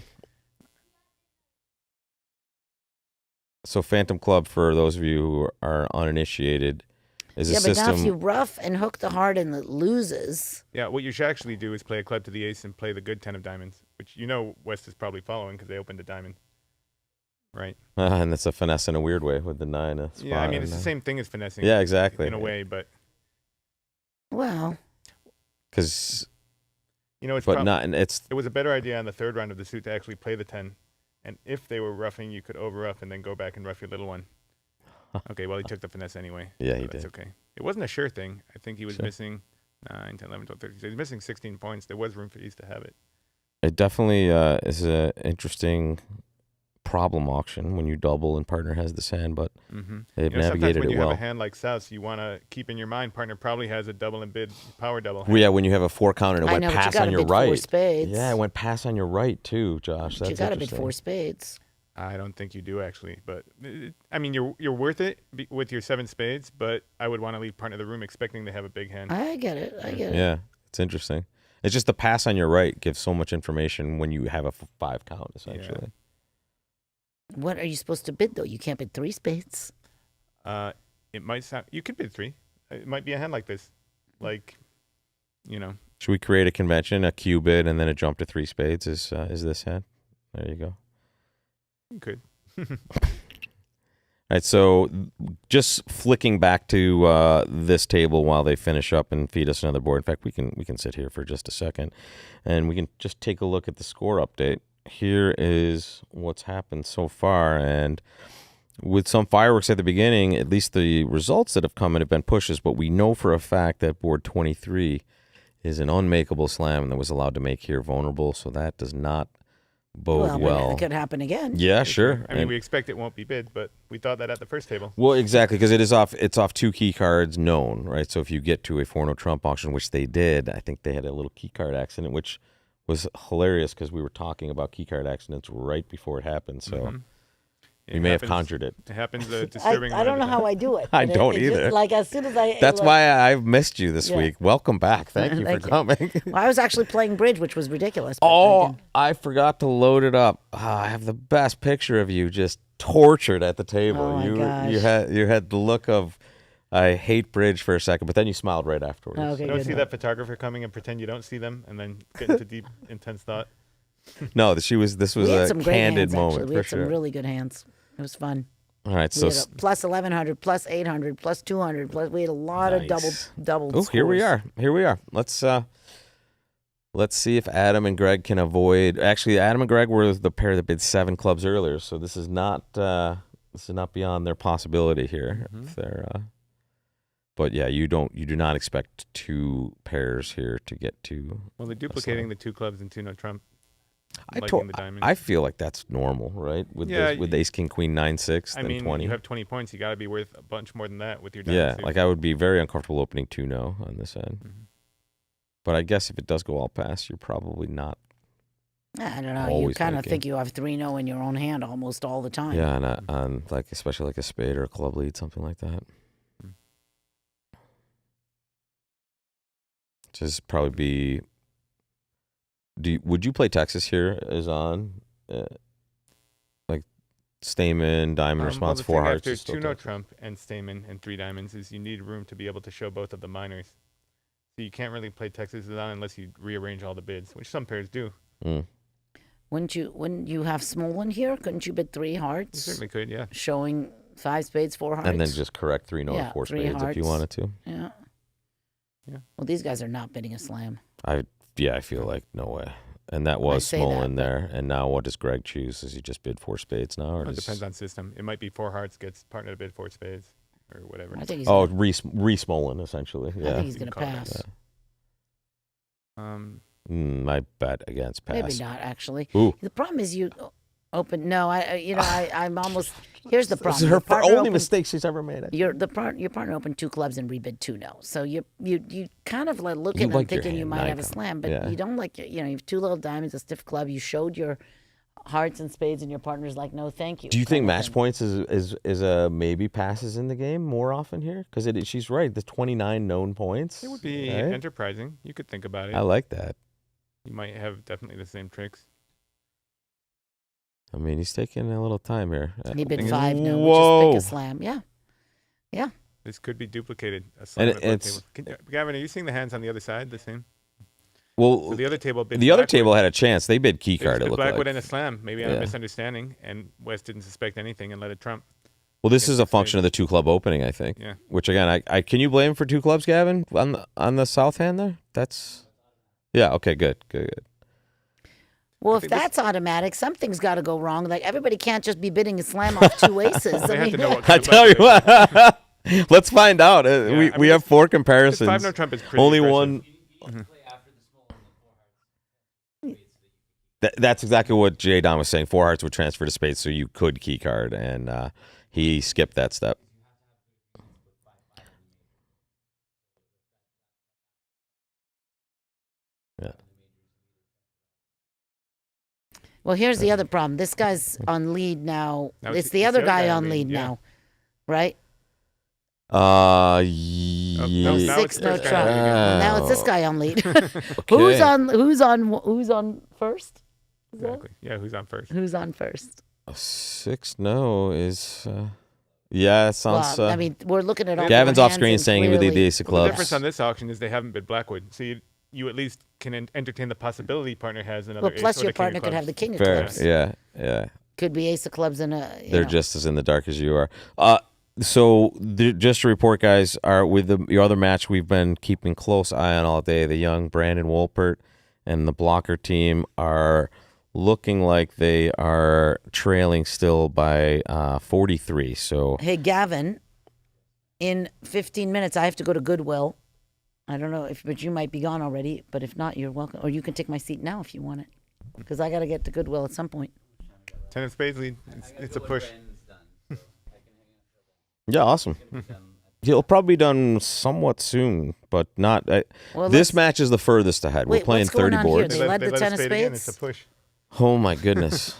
So Phantom Club, for those of you who are uninitiated, is a Yeah, but now if you system. rough and hook the heart and it loses. Yeah, what you should actually do is play a club to the ace and play the good 10 of diamonds, which you know West is probably following because they opened a diamond. Right? And that's a finesse in a weird way with the 9. Yeah, I mean, it's the same thing as finessing. Yeah, exactly. In a way, but, Well, Because, you know, it's but not, and it's it was a better idea on the third round of the suit to actually play the 10. And if they were roughing, you could over-rough and then go back and rough your little one. Okay, well, he took the finesse anyway. Yeah, so he that's did. okay. It wasn't a sure thing. I think he was Sure. missing 9, 10, 11, 12, 13. So he's missing 16 points. There was room for East to have it. It definitely is an interesting problem auction when you double and partner has this hand, but Mm-hmm. they've Sometimes navigated when it you well. have a hand like South, you want to keep in your mind partner probably has a double and bid power double hand. Well, yeah, when you have a 4 count and it I went know, but you pass got on to your bid 4 right. spades. Yeah, it went pass on your right too, Josh. But That's you got to bid interesting. 4 spades. I don't think you do actually, but I mean you're worth it with your 7 spades, but I would want to leave partner the room expecting to have a big hand. I get it. I get it. Yeah, it's interesting. It's just the pass on your right gives so much information when you have a 5 count, essentially. What are you supposed to bid, though? You can't bid 3 spades. It might sound you could bid 3. It might be a hand like this, like, you know. Should we create a convention, a Q bid, and then a jump to 3 spades? Is this hand? There you go. You could. All right, so just flicking back to this table while they finish up and feed us another board. In fact, we can sit here for just a second, and we can just take a look at the score update. Here is what's happened so far, and with some fireworks at the beginning, at least the results that have come in have been pushes, but we know for a fact that board 23 is an unmakeable slam and that was allowed to make here vulnerable, so that does not bode But well. it could happen again. Yeah, sure. I mean, we expect it won't be bid, but we thought that at the first table. Well, exactly, because it's off 2 key cards known, right? So if you get to a 4-no trump auction, which they did, I think they had a little key card accident, which was hilarious because we were talking about key card accidents right before it happened. So Mhm. we It may have happens- conjured it. It happens disturbing. I don't know how I do it. I but don't it just, either. like, as soon as I... That's like- why I've missed you this Yeah. week. Welcome back. Thank you for Thank you. coming. Well, I was actually playing bridge, which was ridiculous. but I Oh, didn't. I forgot to load it up. I have the best picture of you just tortured at the table. Oh, my you gosh. had the look of I hate bridge for a second, but then you smiled right afterwards. Okay, You don't good. see that photographer coming and pretend you don't see them, and then get into deep, intense thought. No, this was We had a some great candid hands, moment actually. We for had sure. some really good hands. It was fun. All right, We so had a plus 1100, plus 800, plus 200. Plus, we had a lot of Nice. double. oh, here we are. Here we are. Let's see if Adam and Greg can avoid. Actually, Adam and Greg were the pair that bid 7 clubs earlier, so this is not beyond their possibility here. Mhm. If they're, but yeah, you do not expect 2 pairs here to get to. Well, they're duplicating the 2 clubs and 2 no trump. I liking the diamond. I feel like that's normal, right? With Yeah, with Ace King Queen 9-6 I then mean, 20. you have 20 points. You got to be worth a bunch more than that with your diamond Yeah, suit. like I would be very uncomfortable opening 2-no on this end. Mhm. But I guess if it does go all pass, you're probably not. I don't know. You Always kind of making. think you have 3-0 in your own hand almost all the time. Yeah, and on like especially like a spade or a club lead, something like that. Mm. Just probably be. Would you play Texas here as on, like Stamen, Diamond response, the 4 thing hearts? after is still 2 no Texas. trump and Stamen and 3 diamonds is you need room to be able to show both of the minors. So you can't really play Texas on unless you rearrange all the bids, which some pairs do. Mm. Wouldn't you have small one here? Couldn't you bid 3 You hearts? certainly could, yeah. Showing 5 spades, 4 hearts. And then just correct 3 note Yeah, 4 3 spades if you hearts. wanted to. Yeah. Yeah. Well, these guys are not bidding a slam. I feel like no way. And that was say small that, in but- there. And now what does Greg choose? Does he just bid 4 spades now? Or Well, it does... depends on system. It might be 4 hearts gets partner to bid 4 spades or whatever. I think he's Oh, gonna, re-smollen, essentially. I Yeah. think he's You going can to call it pass. I bet against pass. Maybe not, actually. Ooh. The problem is you open. No, I'm almost. Here's the This problem. is her Your partner only opened- mistake she's ever made. Your partner opened 2 clubs and rebid 2 no. So you kind of like looking and like your thinking you hand might have a icon. slam, but Yeah. you don't like you have 2 little diamonds, a stiff club. You showed your hearts and spades, and your partner's like, no, thank you. Do you think kind of match thing. points is a maybe passes in the game more often here? Because she's right. The 29 known points. It would be right? enterprising. You could think about it. I like that. You might have definitely the same tricks. I mean, he's taking a little time here. He bid Thing is- 5 no, Whoa. which is pick a slam. Yeah. This could be duplicated. A slam And at both it's- tables. Gavin, are you seeing the hands on the other side the same? Well, So the other table bid the other Blackwood. table had a chance. They bid key They card. just It bid looked Blackwood like. and a slam, maybe on Yeah. a misunderstanding, and West didn't suspect anything and let it trump. Well, this against is a the function of the 2 club opening, I think. Yeah. Which again, I can you blame him for 2 clubs, Gavin, on the south hand there? That's yeah. Okay, good. Well, if think this- that's automatic, something's got to go wrong. Like everybody can't just be bidding a slam off 2 aces. They I have mean, to know what I kind of tell you left what. Let's find out. I we mean, have 4 This comparisons. 5 no trump is pretty Only impressive. one. That's exactly what Jay Don was saying. 4 hearts would transfer to spades, so you could key card, and he skipped that step. Yeah. well, here's the other problem. This guy's on lead now. Now It's it's the other guy I on mean, lead yeah. now, right? Yeah. no, now 6 it's no this guy trump. leading Well, now it's this guy on lead. Okay. Who's on first? Exactly. Yeah, who's on first? Who's on first? 6 no is yeah, it sounds. Well, I mean, we're looking at all Gavin's four off hands screen and saying he would lead the clearly- ace of Well, the clubs. difference on this auction is they haven't bid Blackwood, so you at least can entertain the possibility partner has another Well, ace plus or your the king of partner could have the clubs. king of Fair. clubs. Yeah. Could be ace of clubs and a. They're just as in the dark as you are. So just to report, guys, are with the other match we've been keeping close eye on all day. The young Brandon Wolpert and the blocker team are looking like they are trailing still by 43. So Hey, Gavin, in 15 minutes, I have to go to Goodwill. I don't know but you might be gone already. But if not, you're welcome. Or you can take my seat now if you want it, because I got to get to Goodwill at some point. 10 of spades lead. It's a push. yeah, awesome. He'll probably be done somewhat soon, but not. Well, This let's- match is the furthest ahead. We're Wait, playing what's going 30 on here? boards. They led the let 10 a of spade again. spades? It's a push. Oh my goodness!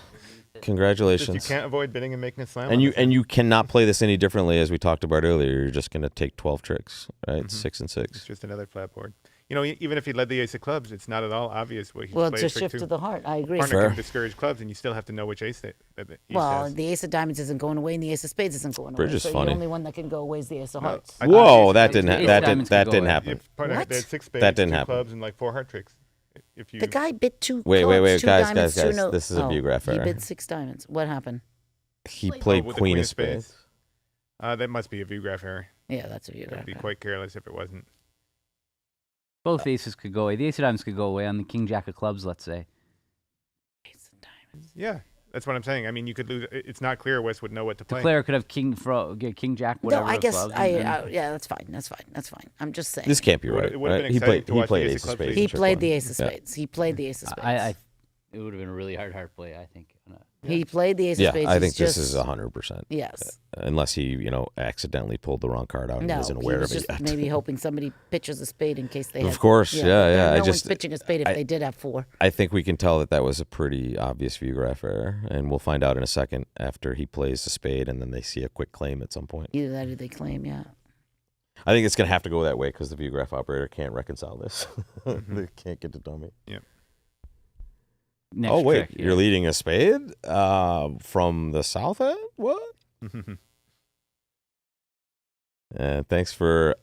Just Congratulations. you can't avoid bidding and making a slam. And on you this. and you cannot play this any differently, as we talked about earlier. You're just going to take 12 tricks, right? 6 and It's 6. just another flat board. You know, even if he led the ace of clubs, it's not at all obvious what he's Well, played it's a for shift two. to the heart. I agree. Partner Fair. can discourage clubs, and you still have to know which ace that the ace Well, has. the ace of diamonds isn't going away, and the ace of spades isn't going Bridge away. is So funny. the only one that can go away is the ace of No, hearts. I- Whoa, that Ace didn't of that diamonds didn't could that go didn't away. happen. If partner What? they had 6 spades, That didn't 2 happen. clubs, and like 4 heart tricks. If you The guy bid 2 Wait, clubs, 2 guys, diamonds, 2 no. this is a view graph He error. bid 6 diamonds. What happened? He Oh, played with the queen of spades. that must be a view graph error. Yeah, that's a view That'd graph. be quite careless if it wasn't. Both aces could go away. The ace of diamonds could go away on the king jack of clubs, let's say. Ace of diamonds. Yeah, that's what I'm saying. I mean, you could lose. It's not clear West would know what to The play. player could have king jack, whatever. No, I of guess clubs, I. and- Yeah, that's fine. That's fine. That's fine. I'm just saying. This can't be It would've- right. it would've right? been He exciting played to watch the ace ace of of clubs spades. lead. He in trick played one. the ace of Yeah. spades. He played the ace of spades. it would have been a really hard play, I think. He played the ace Yeah, of spades. I He's think this just, is 100%. Yes. Unless he, accidentally pulled the wrong card out and No, isn't he aware was of it just yet. maybe hoping somebody pitches a spade in case they. Of had, course, yeah. No I one's just, pitching a spade if I- they did have 4. I think we can tell that was a pretty obvious view graph error, and we'll find out in a second after he plays the spade, and then they see a quick claim at some point. Either that or they claim, yeah. I think it's going to have to go that way because the view graph operator can't reconcile this. They can't get to dummy. Next Oh, wait, trick, you're leading a spade from the south end? What? Thanks for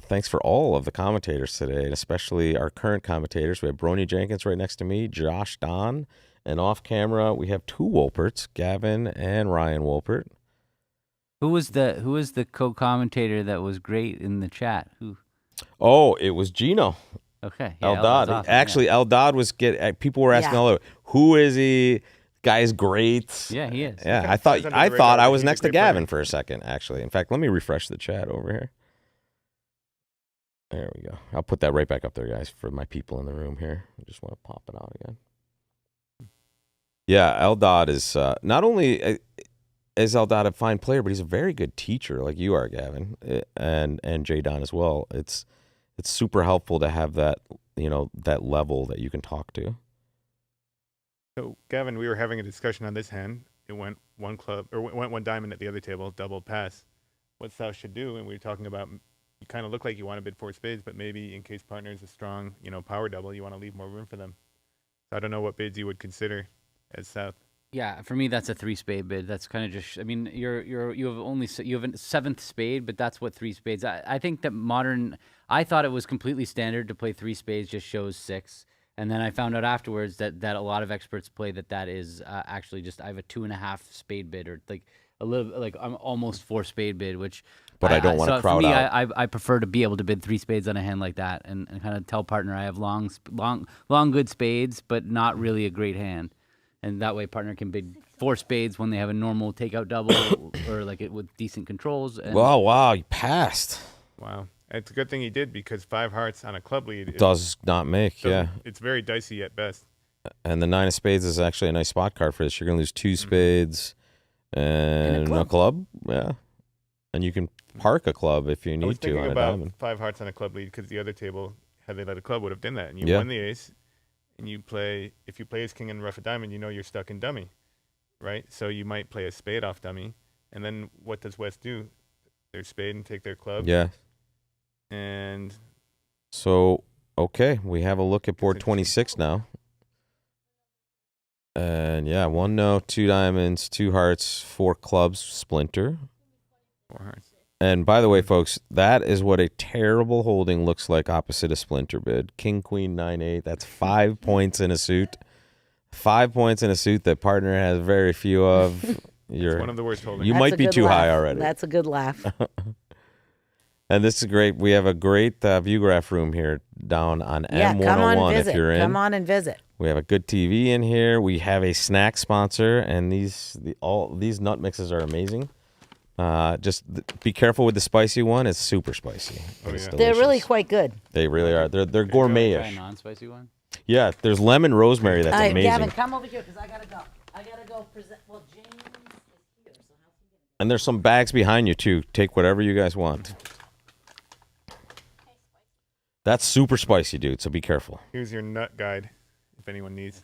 thanks for all of the commentators today, and especially our current commentators. We have Bronia Jenkins right next to me, Josh Don, and off camera we have two Wolperts, Gavin and Ryan Wolpert. Who was the co-commentator that was great in the chat? Who? Oh, it was Gino. Okay. Yeah, Eldad. awesome, Actually, Eldad was people were asking all over, who is he? Guy's great. Yeah, he is. Yeah, Okay. I thought He's under the I radar, was he's a next to great Gavin player. for a second, actually. In fact, let me refresh the chat over here. There we go. I'll put that right back up there, guys, for my people in the room here. I just want to pop it out again. Yeah, Eldad is not only is Eldad a fine player, but he's a very good teacher, like you are, Gavin, and Jay Don as well. It's super helpful to have that, that level that you can talk to. So, Gavin, we were having a discussion on this hand. It went went one diamond at the other table, double pass. What South should do, and we were talking about, you kind of look like you want to bid 4 spades, but maybe in case partner is a strong, power double, you want to leave more room for them. So I don't know what bids you would consider as South. Yeah, for me that's a 3-spade bid. That's kind of just. I mean, you have a 7th spade, but that's what 3 spades. I think that modern. I thought it was completely standard to play 3 spades just shows 6, and then I found out afterwards that a lot of experts play that is actually just. I have a 2.5 spade bid, or like a little like I'm almost 4 spade bid, which. But I don't want to crowd for me, out. I prefer to be able to bid 3 spades on a hand like that, and kind of tell partner I have long good spades, but not really a great hand. And that way, partner can bid 4 spades when they have a normal takeout double or like it with decent controls. And Wow, you passed. Wow. It's a good thing he did, because 5 hearts on a club lead Does not make, yeah. It's very dicey at best. And the 9 of spades is actually a nice spot card for this. You're going to lose 2 spades and a club. Yeah. And you can park a club if you I was need to thinking on a about diamond. 5 hearts on a club lead, because the other table, had they let a club, would have done that. And you Yeah. won the ace, and if you play ace king and rough a diamond, you're stuck in dummy, right? So you might play a spade off dummy, and then what does West do? Their spade and take their club. Yeah. And So, okay, we have a look at board 26 now. And yeah, 1 no, 2 diamonds, 2 hearts, 4 clubs, splinter. 4 hearts. And by the way, folks, that is what a terrible holding looks like opposite a splinter bid. King, queen, 9-8. That's 5 points in a suit. 5 points in a suit that partner has very few of. It's one of the worst holdings. You That's might a be good too high laugh. already. That's a good laugh. And this is great. We have a great view graph room here down on Yeah, M101 come on, if visit. you're in. Come on and visit. We have a good TV in here. We have a snack sponsor, and these nut mixes are amazing. Just be careful with the spicy one. It's super spicy. Oh, It's yeah. They're really delicious. quite good. They really are. They're Try a gourmet-ish. non-spicy one. Yeah, there's lemon rosemary. That's All right, amazing. Gavin, come over here because I gotta go. I gotta go present. Well, James is here, so how's he gonna? And there's some bags behind you too. Take whatever you guys want. That's super spicy, dude. So be careful. Here's your nut guide, if anyone needs.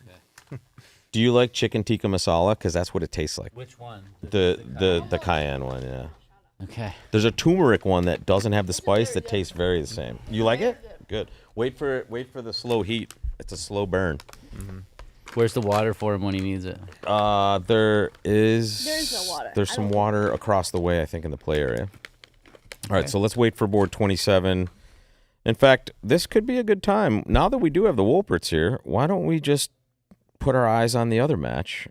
Do you like chicken tikka masala? Because that's what it tastes like. Which one? The cayenne one, yeah. Okay. There's a turmeric one that doesn't have the spice that tastes very the same. You like it? Good. Wait for the slow heat. It's a slow burn. Where's the water for him when he needs it? There's no water. There's some water across the way, I think, in the play area. All right, so let's wait for board 27. In fact, this could be a good time. Now that we do have the Wolperts here, why don't we just put our eyes on the other match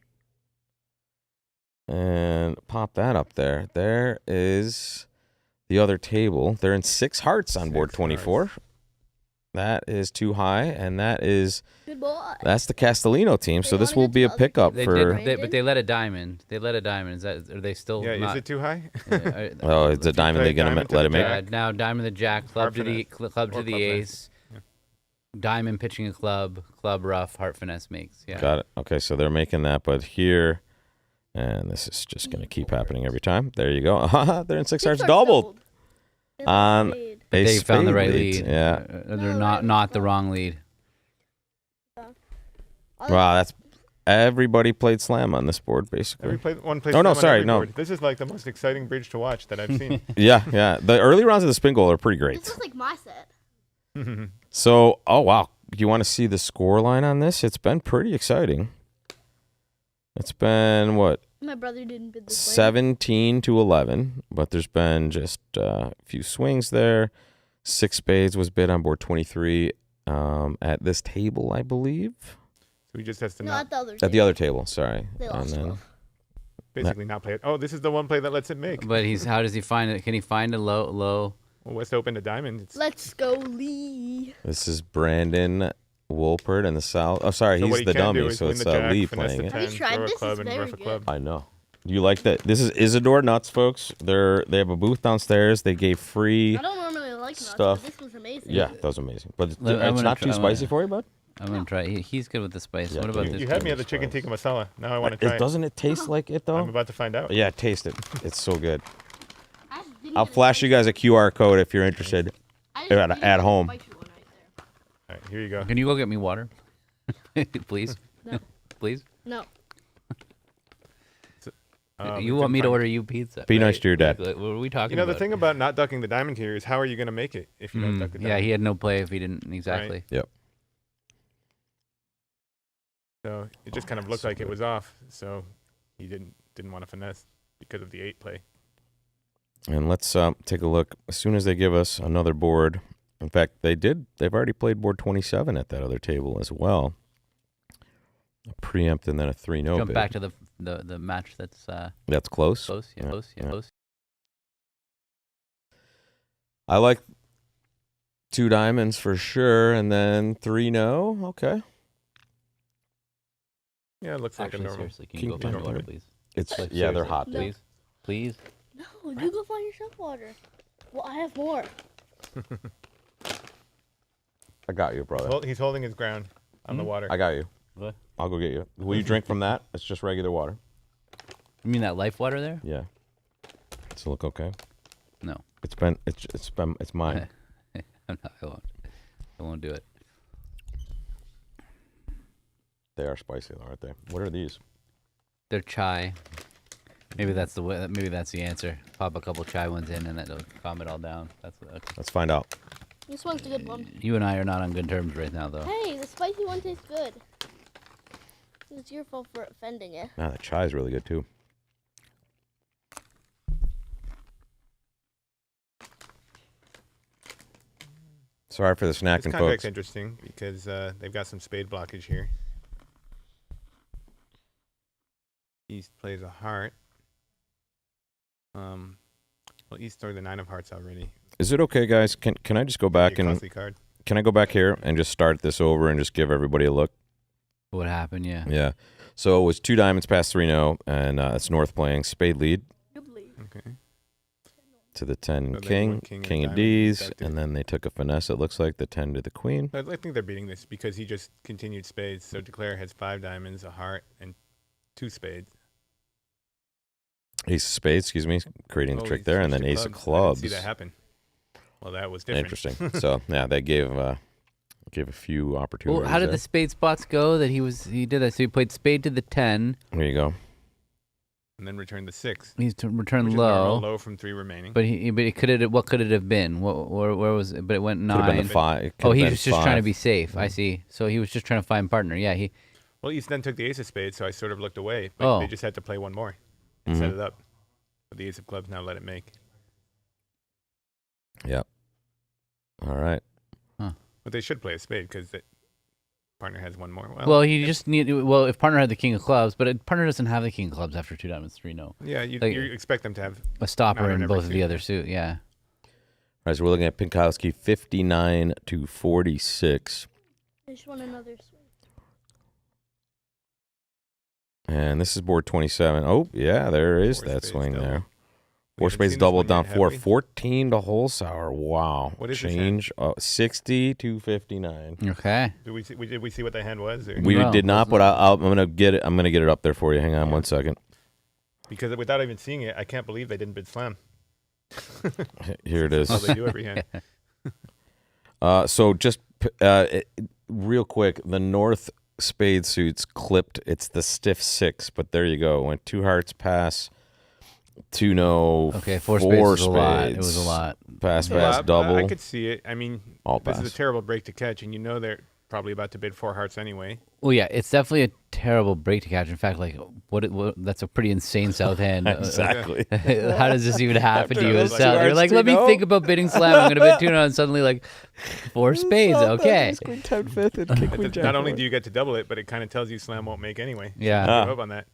and pop that up there. There is the other table. They're in 6 hearts on board 24. That is too high, and that's the Castellino team. So this will be a pickup for. But they let a diamond. They let a diamond. Is that? Are they still? Yeah, not, is it too high? Oh, it's a diamond. They're gonna diamond to let the it make. jack. Now diamond the jack, club to the finesse. club to Or the club ace. finesse. Diamond pitching a club rough, heart finesse makes. Yeah. Got it. Okay, so they're making that, but here, and this is just gonna keep happening every time. There you go. They're in 6 hearts doubled on. But they found the right lead. lead. Yeah. They're not the wrong lead. Wow, that's everybody played slam on this board basically. One plays Oh, no, slam on sorry, every no. board. This is like the most exciting bridge to watch that I've seen. Yeah. The early rounds of the Spingold are pretty great. This is like my set. So, oh wow, you want to see the score line on this? It's been pretty exciting. It's been what? My brother didn't bid this way. 17 to 11, but there's been just a few swings there. 6 spades was bid on board 23 at this table, I believe. So he just has to No, not at the other. At the other table, sorry. They And lost then 12. basically not play it. Oh, this is the one play that lets it make. But how does he find it? Can he find a low? Well, West opened a diamond. It's, Let's go, Lee. this is Brandon Wolpert in the south. Oh, sorry, so what he's he the can dummy, do is so win it's the jack, Lee finesse playing the it. 10, Have you tried throw a this? club, It's and very rough a good. club. I know. Do you like that? This is Isidore Nuts, folks. They have a booth downstairs. They gave free. I don't normally like nuts, Stuff. but this was amazing. Yeah, that was amazing. But it's, I'm gonna not try- too I'm gonna- spicy for you, bud. I'm gonna try. He's good with the spice. Yeah, What about you- this? You had me guy? at the chicken tikka masala. Now I want to try it. Doesn't it taste like it though? I'm about to find out. Yeah, taste it. It's so good. I just didn't I'll get a flash you guys a QR code if you're interested. I just at- didn't at get a home. spicy one right there. All right, here you go. Can you go get me water, please? No. Please. No. You want me to order you pizza? Be nice to your dad. What are we talking You know, about? the thing about not ducking the diamond here is how are you going to make it if you don't duck the Yeah, diamond? he had no play if he didn't exactly. Yep. So it just kind of looked like it was off. So he didn't want to finesse because of the 8 play. And let's take a look. As soon as they give us another board, in fact, they've already played board 27 at that other table as well. A preempt and then a 3-0 Jump bid. back to the match that's That's close. close. Yeah, Yeah, close. Yeah, yeah. close. I like 2 diamonds for sure, and then 3-0. Okay. Yeah, it looks like Actually, a normal. seriously, can King you go find King water, King. please? It's Like, yeah, they're seriously, hot. No. Dude. Please. No, you go find yourself water. Well, I have more. I got you, brother. Well, he's holding his ground on the water. I got you. What? I'll go get you. Will you drink from that? It's just regular water. You mean that life water there? Yeah. Does it look okay? No. It's mine. I'm not, I won't do it. They are spicy though, aren't they? What are these? They're chai. Maybe that's the way. Maybe that's the answer. Pop a couple chai ones in, and that'll calm it all down. Let's find out. This one's a good one. You and I are not on good terms right now, though. Hey, the spicy one tastes good. It's your fault for offending it. Ah, the chai is really good too. Sorry for the This snacking, contract's folks. interesting because they've got some spade blockage here. East plays a heart. Well, East threw the 9 of hearts already. Is it okay, guys? Can I just go back Pretty and costly card. can I go back here and just start this over and just give everybody a look? What happened? Yeah. Yeah. So it was 2 diamonds past 3-0, and it's North playing spade lead Okay. to the 10 So they king, went king and king of diamond, D's, back to- and then they took a finesse. It looks like the 10 to the queen. But I think they're beating this because he just continued spades. So Declare has 5 diamonds, a heart, and 2 spades. Ace of spades, excuse me, creating the Oh, trick he there, and switched then to ace of I didn't clubs. see that happen. Well, that was different. Interesting. So yeah, they gave a few opportunities. Well, how did there. the spade spots go? He did that. So he played spade to the 10. There you go. And then returned the 6. He's to return Which is normal, low. low from 3 remaining. But what could it have been? Where was it? But it went Could have been 9. the 5. It could Oh, have he been was just trying to 5. be safe. I see. So he was just trying to find partner. Yeah. Well, East then took the ace of spades, so I sort of looked away. But Oh. they just had to play one more and set Mhm. it up. But the ace of clubs now let it make. Yep. All right. But they should play a spade because the partner has one more. Well, he just if partner had the king of clubs, but partner doesn't have the king of clubs after 2 diamonds, 3-0. yeah, you like- expect them to have. A stopper Matter in never both of the suit. other suit. Yeah. All right, so we're looking at Pinkowski 59 to 46. I just want another spade. And this is board 27. Oh, yeah, there is 4 that spades swing double. there. We 4 haven't spades seen this double one down yet, 4. have we? 14 to Holzhauer. Wow. What is this hand? Change 60 to 59. Okay. Did we see what the hand was? Or? We No, did not, that's but I'm gonna get it. I'm gonna get it up there for you. Hang on Yeah. one second. Because without even seeing it, I can't believe they didn't bid slam. Here it is. That's how they do every hand. So just real quick, the North spade suits clipped. It's the stiff 6, but there you go. Went 2 hearts pass, 2 no. Okay. 4 spades was a lot. It was a lot. Pass, It's a lot, but double. I could see it. I mean, All this pass. is a terrible break to catch, and you know probably about to bid 4 hearts anyway. Well, yeah, it's definitely a terrible break to catch. In fact, like, what that's a pretty insane south hand. Exactly. How does this even happen to you those as two south? You're hearts like, to let me know. think about bidding slam. I'm going to bid 2 and suddenly like 4 spades. Okay. Queen 10 fifth and king queen jack Not only four. do you get to double it, but it kind of tells you slam won't make anyway. Yeah. Ah. Give up on that.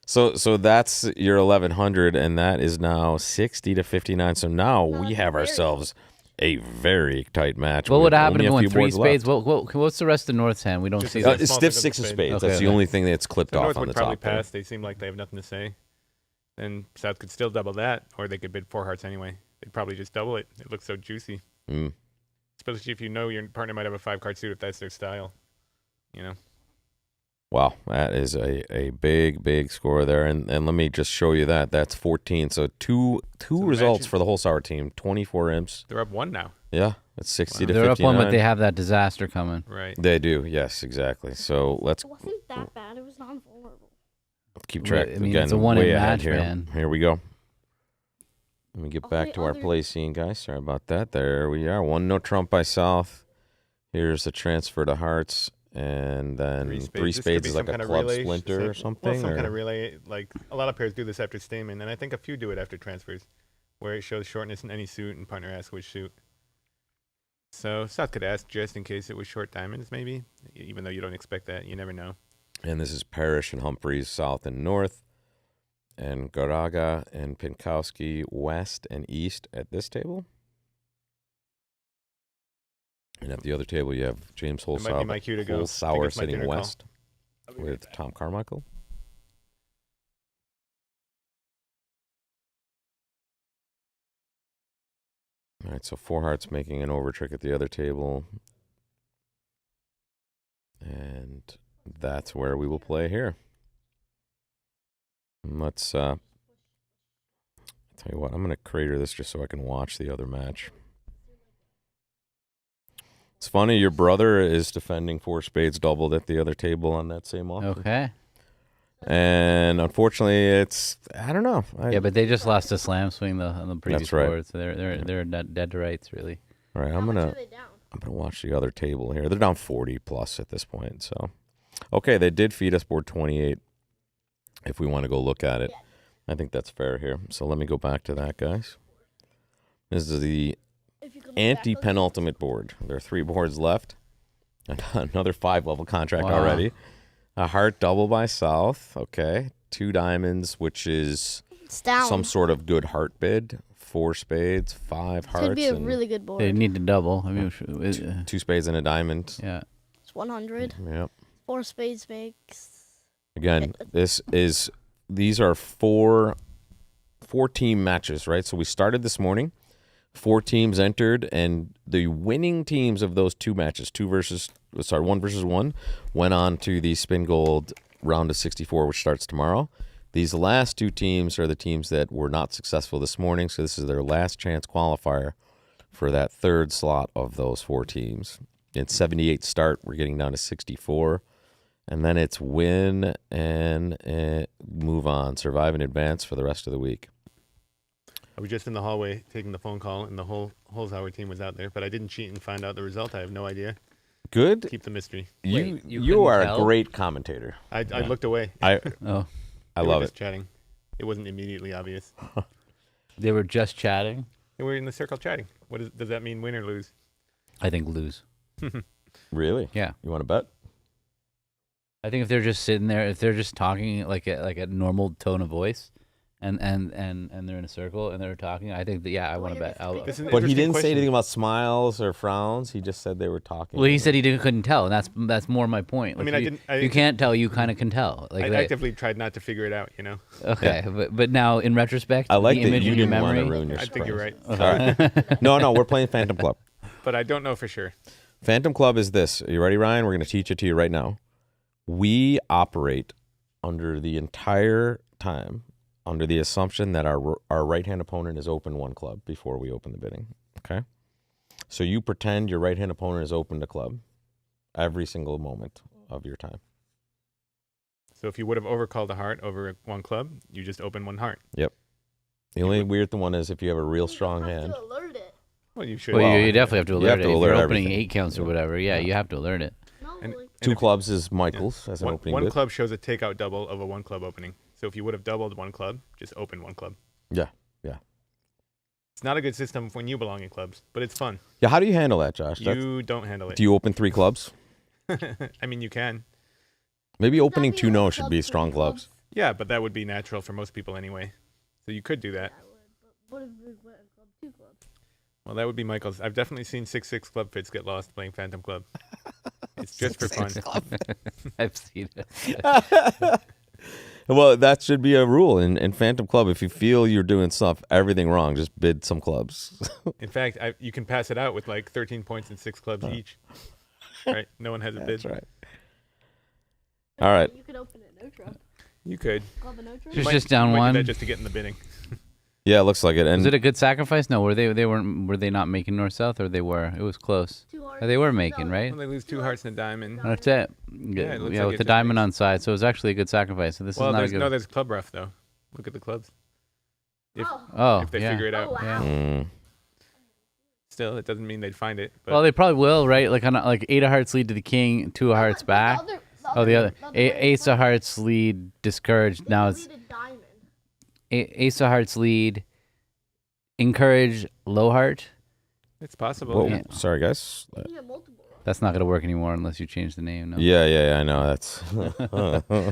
So that's your 1100, and that is now 60 to 59. So now we have ourselves a very tight match. What with would happen only if a we few went 3 boards spades? left. What's the rest of North's hand? We don't Just see a that. It's small stiff thing of 6 of the spade. spades. Okay, That's the okay. only thing that's clipped So off North on would the probably top there. pass. They seem like they have nothing to say. Then South could still double that, or they could bid 4 hearts anyway. They'd probably just double it. It looks so juicy. Mm. Especially if you know your partner might have a 5-card suit if that's their style. You know? Wow, that is a big score there. And let me just show you that. That's 14. So two the results match- for the whole Sauer team. 24 imps. They're up 1 now. Yeah, it's 60 to They're 59. up 1, but they have that disaster coming. Right. They do, yes, exactly. So let's It wasn't that bad. It was non-vulnerable. keep track. I mean, Again, it's a one-in way ahead match, here. man. Here we go. Let me get All back the to our other- play scene, guys. Sorry about that. There we are. 1-0 trump by South. Here's the transfer to hearts. And then 3 This could spades be is some like a kind of club relay splinter or set- something. Well, some or- kind of relay. Like, a lot of pairs do this after stamen, and I think a few do it after transfers, where it shows shortness in any suit and partner asks which suit. So South could ask just in case it was short diamonds, maybe, even though you don't expect that. You never know. And this is Parrish and Humphreys south and north, and Garaga and Pinkowski west and east at this table. And at the other table, you have James It might be my cue to go. I think Holsauer it's my sitting dinner call. west with Tom Carmichael. All right, so 4 hearts making an over trick at the other table. And that's where we will play here. Let's tell you what, I'm going to crater this just so I can watch the other match. It's funny, your brother is defending 4 spades doubled at the other table on that same option. Okay. And unfortunately, it's, I don't know. Yeah, but they just lost a slam swing on the previous That's right. board, so they're dead to rights, really. All right, How I'm much going are to they down? watch the other table here. They're down 40 plus at this point. So, okay, they did feed us board 28 if we want to go look at it. I think that's fair here. So let me go back to that, guys. This is the If you could look back, anti-penultimate board. There are 3 boards left. Another 5-level contract Wow. already. A heart double by South. Okay. 2 diamonds, which is it's down. some sort of good heart bid. 4 spades, 5 This hearts. could be a and really good board. They need to double. I mean, 2 spades and a diamond. yeah. It's 100. Yep. 4 spades makes. Again, these are 4 team matches, right? So we started this morning. 4 teams entered, and the winning teams of those 2 matches, 1 versus 1, went on to the Spingold round of 64, which starts tomorrow. These last 2 teams are the teams that were not successful this morning, so this is their last chance qualifier for that 3rd slot of those 4 teams. In 78 start, we're getting down to 64. And then it's win and move on, survive and advance for the rest of the week. I was just in the hallway taking the phone call, and the whole Holzhauer team was out there, but I didn't cheat and find out the result. I have no idea. Good. Keep the mystery. Wait, You you are couldn't a tell? great commentator. I looked away. I Oh, I They were love just it. chatting. It wasn't immediately obvious. they were just chatting. They were in the circle chatting. Does that mean win or lose? I think lose. Really? Yeah. You want to bet? I think if they're just sitting there, if they're just talking like a normal tone of voice, and they're in a circle and they're talking, I think that I want to bet. This is an But he interesting didn't say question. anything about smiles or frowns. He just said they were talking. Well, he said he couldn't tell, and that's more my point. I Like, mean, you, I you can't tell, you kind of can tell. Like I that- actively tried not to figure it out, you know? okay, but now in retrospect, I like the that image you in your didn't want to memory. ruin your I think you're right. surprise. All right. No, we're playing Phantom Club. But I don't know for sure. Phantom Club is this. Are you ready, Ryan? We're going to teach it to you right now. We operate under the entire time under the assumption that our right-hand opponent is open 1 club before we open the bidding. Okay? So you pretend your right-hand opponent is open to club every single moment of your time. So if you would have overcalled a heart over 1 club, you just open 1 heart. Yep. The only weird one is if you have a real strong hand. alert it. Well, you should. Well, you definitely have to you alert have it. to If alert you're opening everything. 8 counts or whatever, you have to alert it. No, And- like, Two if- clubs is Michael's as an One, opening one bid. club shows a takeout double of a one club opening. So if you would have doubled one club, just open one club. Yeah. It's not a good system when you belong in clubs, but it's fun. Yeah, how do you handle that, Josh? You don't handle it. Do you open 3 clubs? I mean, you can. Maybe opening That'd be 2 like no club should be strong three clubs. Yeah, but that would be natural for most people anyway. So you could do that. what if we went in club 2 clubs? Well, that would be Michael's. I've definitely seen 6-6 club fits get lost playing Phantom Club. It's just for fun. I've seen it. Well, that should be a rule in Phantom Club. If you feel you're doing everything wrong, just bid some clubs. In fact, you can pass it out with like 13 points and 6 clubs each. Right? No one has a bid. That's right. All right. You could open it no trump. You could. Club a no trump. Just- Might- just down you might do one. that just to get in the bidding. Yeah, it looks like it. And Was it a good sacrifice? No, were they not making north south, or they were? It was close. 2 hearts. They were making, right? Well, they lose 2 hearts and a diamond. That's it. Yeah, it looks Yeah, like with it the just diamond makes- on side, so it was actually a good sacrifice. So this Well, is not a there's, good. no, there's club rough though. Look at the clubs. If, oh, if they yeah. figure it out. Oh, wow. Mm, Still, it doesn't mean they'd find it. But Well, they probably will, right? Like 8 of hearts lead to the king, 2 of hearts back. Oh, the other ace of hearts lead discouraged. Now it's diamond. ace of hearts lead encourage low heart. it's possible. whoa, Yeah. sorry, guys. You can get multiple. That's not gonna work anymore unless you change the name. No. Yeah, I know. That's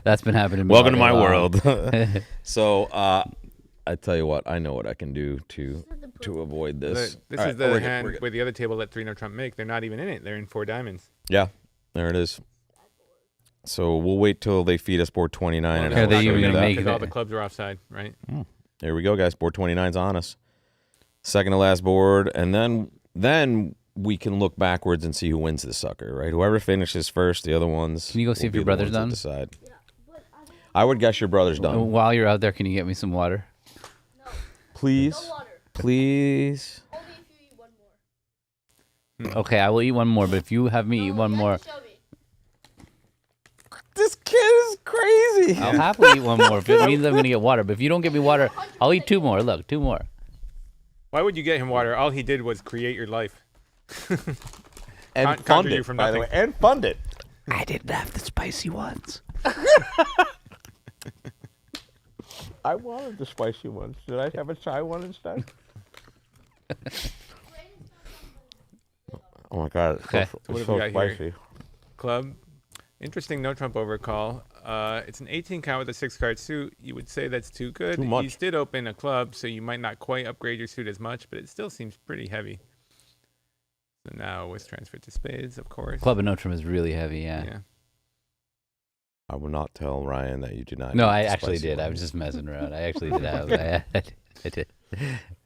That's been happening. to me welcome to all my day long. world. So, I tell you what, I know what I can do to avoid this. This All is right, the we're good, hand we're good. where the other table let 3 no trump make. They're not even in it. They're in 4 diamonds. Yeah, there it is. So we'll wait till they feed us board 29. and Are I'll they show even you gonna that. make Because all it? the clubs are offside, right? There we go, guys. Board 29's on us. Second to last board, and then we can look backwards and see who wins the sucker, right? Whoever finishes first, the other ones. Can you go see will if be your the brother's ones that done? Decide. I would guess your brother's done. While you're out there, can you get me some water? Please, No water. please. Only if you eat one more. Okay, I will eat one more, but if you have me eat one more, Show me. This kid is crazy. I'll happily eat one more. If it means I'm gonna get water, but if you don't get me water, I'll eat 2 more. Look, 2 more. Why would you get him water? All he did was create your life. And Conjure fund you it, from by the way, nothing. and fund it. I didn't have the spicy ones. I wanted the spicy one. Should I have a chai one instead? Oh my god, it's Okay. so, What it's have we so got here? spicy. Club. Interesting no trump overcall. It's an 18 count with a 6 card suit. You would say that's too good. Too much. He did open a club, so you might not quite upgrade your suit as much, but it still seems pretty heavy. So now with transfer to spades, of course. Club of Notre Dame is really heavy. Yeah. Yeah. I will not tell Ryan that you did not. No, eat I the actually spicy did. one. I was just messing around. I actually did have. I did.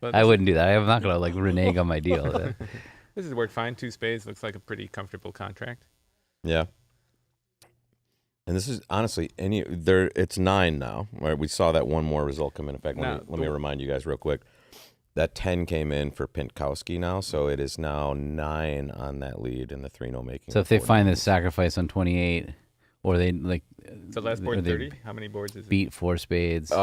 But I this- wouldn't do that. I'm not gonna like renege on my deal. This has worked fine. 2 spades looks like a pretty comfortable contract. Yeah. And this is honestly it's 9 now. Right? We saw that one more result come in. In fact, Now, let me remind you guys real quick. That 10 came in for Pintkowski now, so it is now 9 on that lead in the 3-0 making. So if they find this sacrifice on 28, or they like So last or board they 30. How many boards is it? beat 4 spades.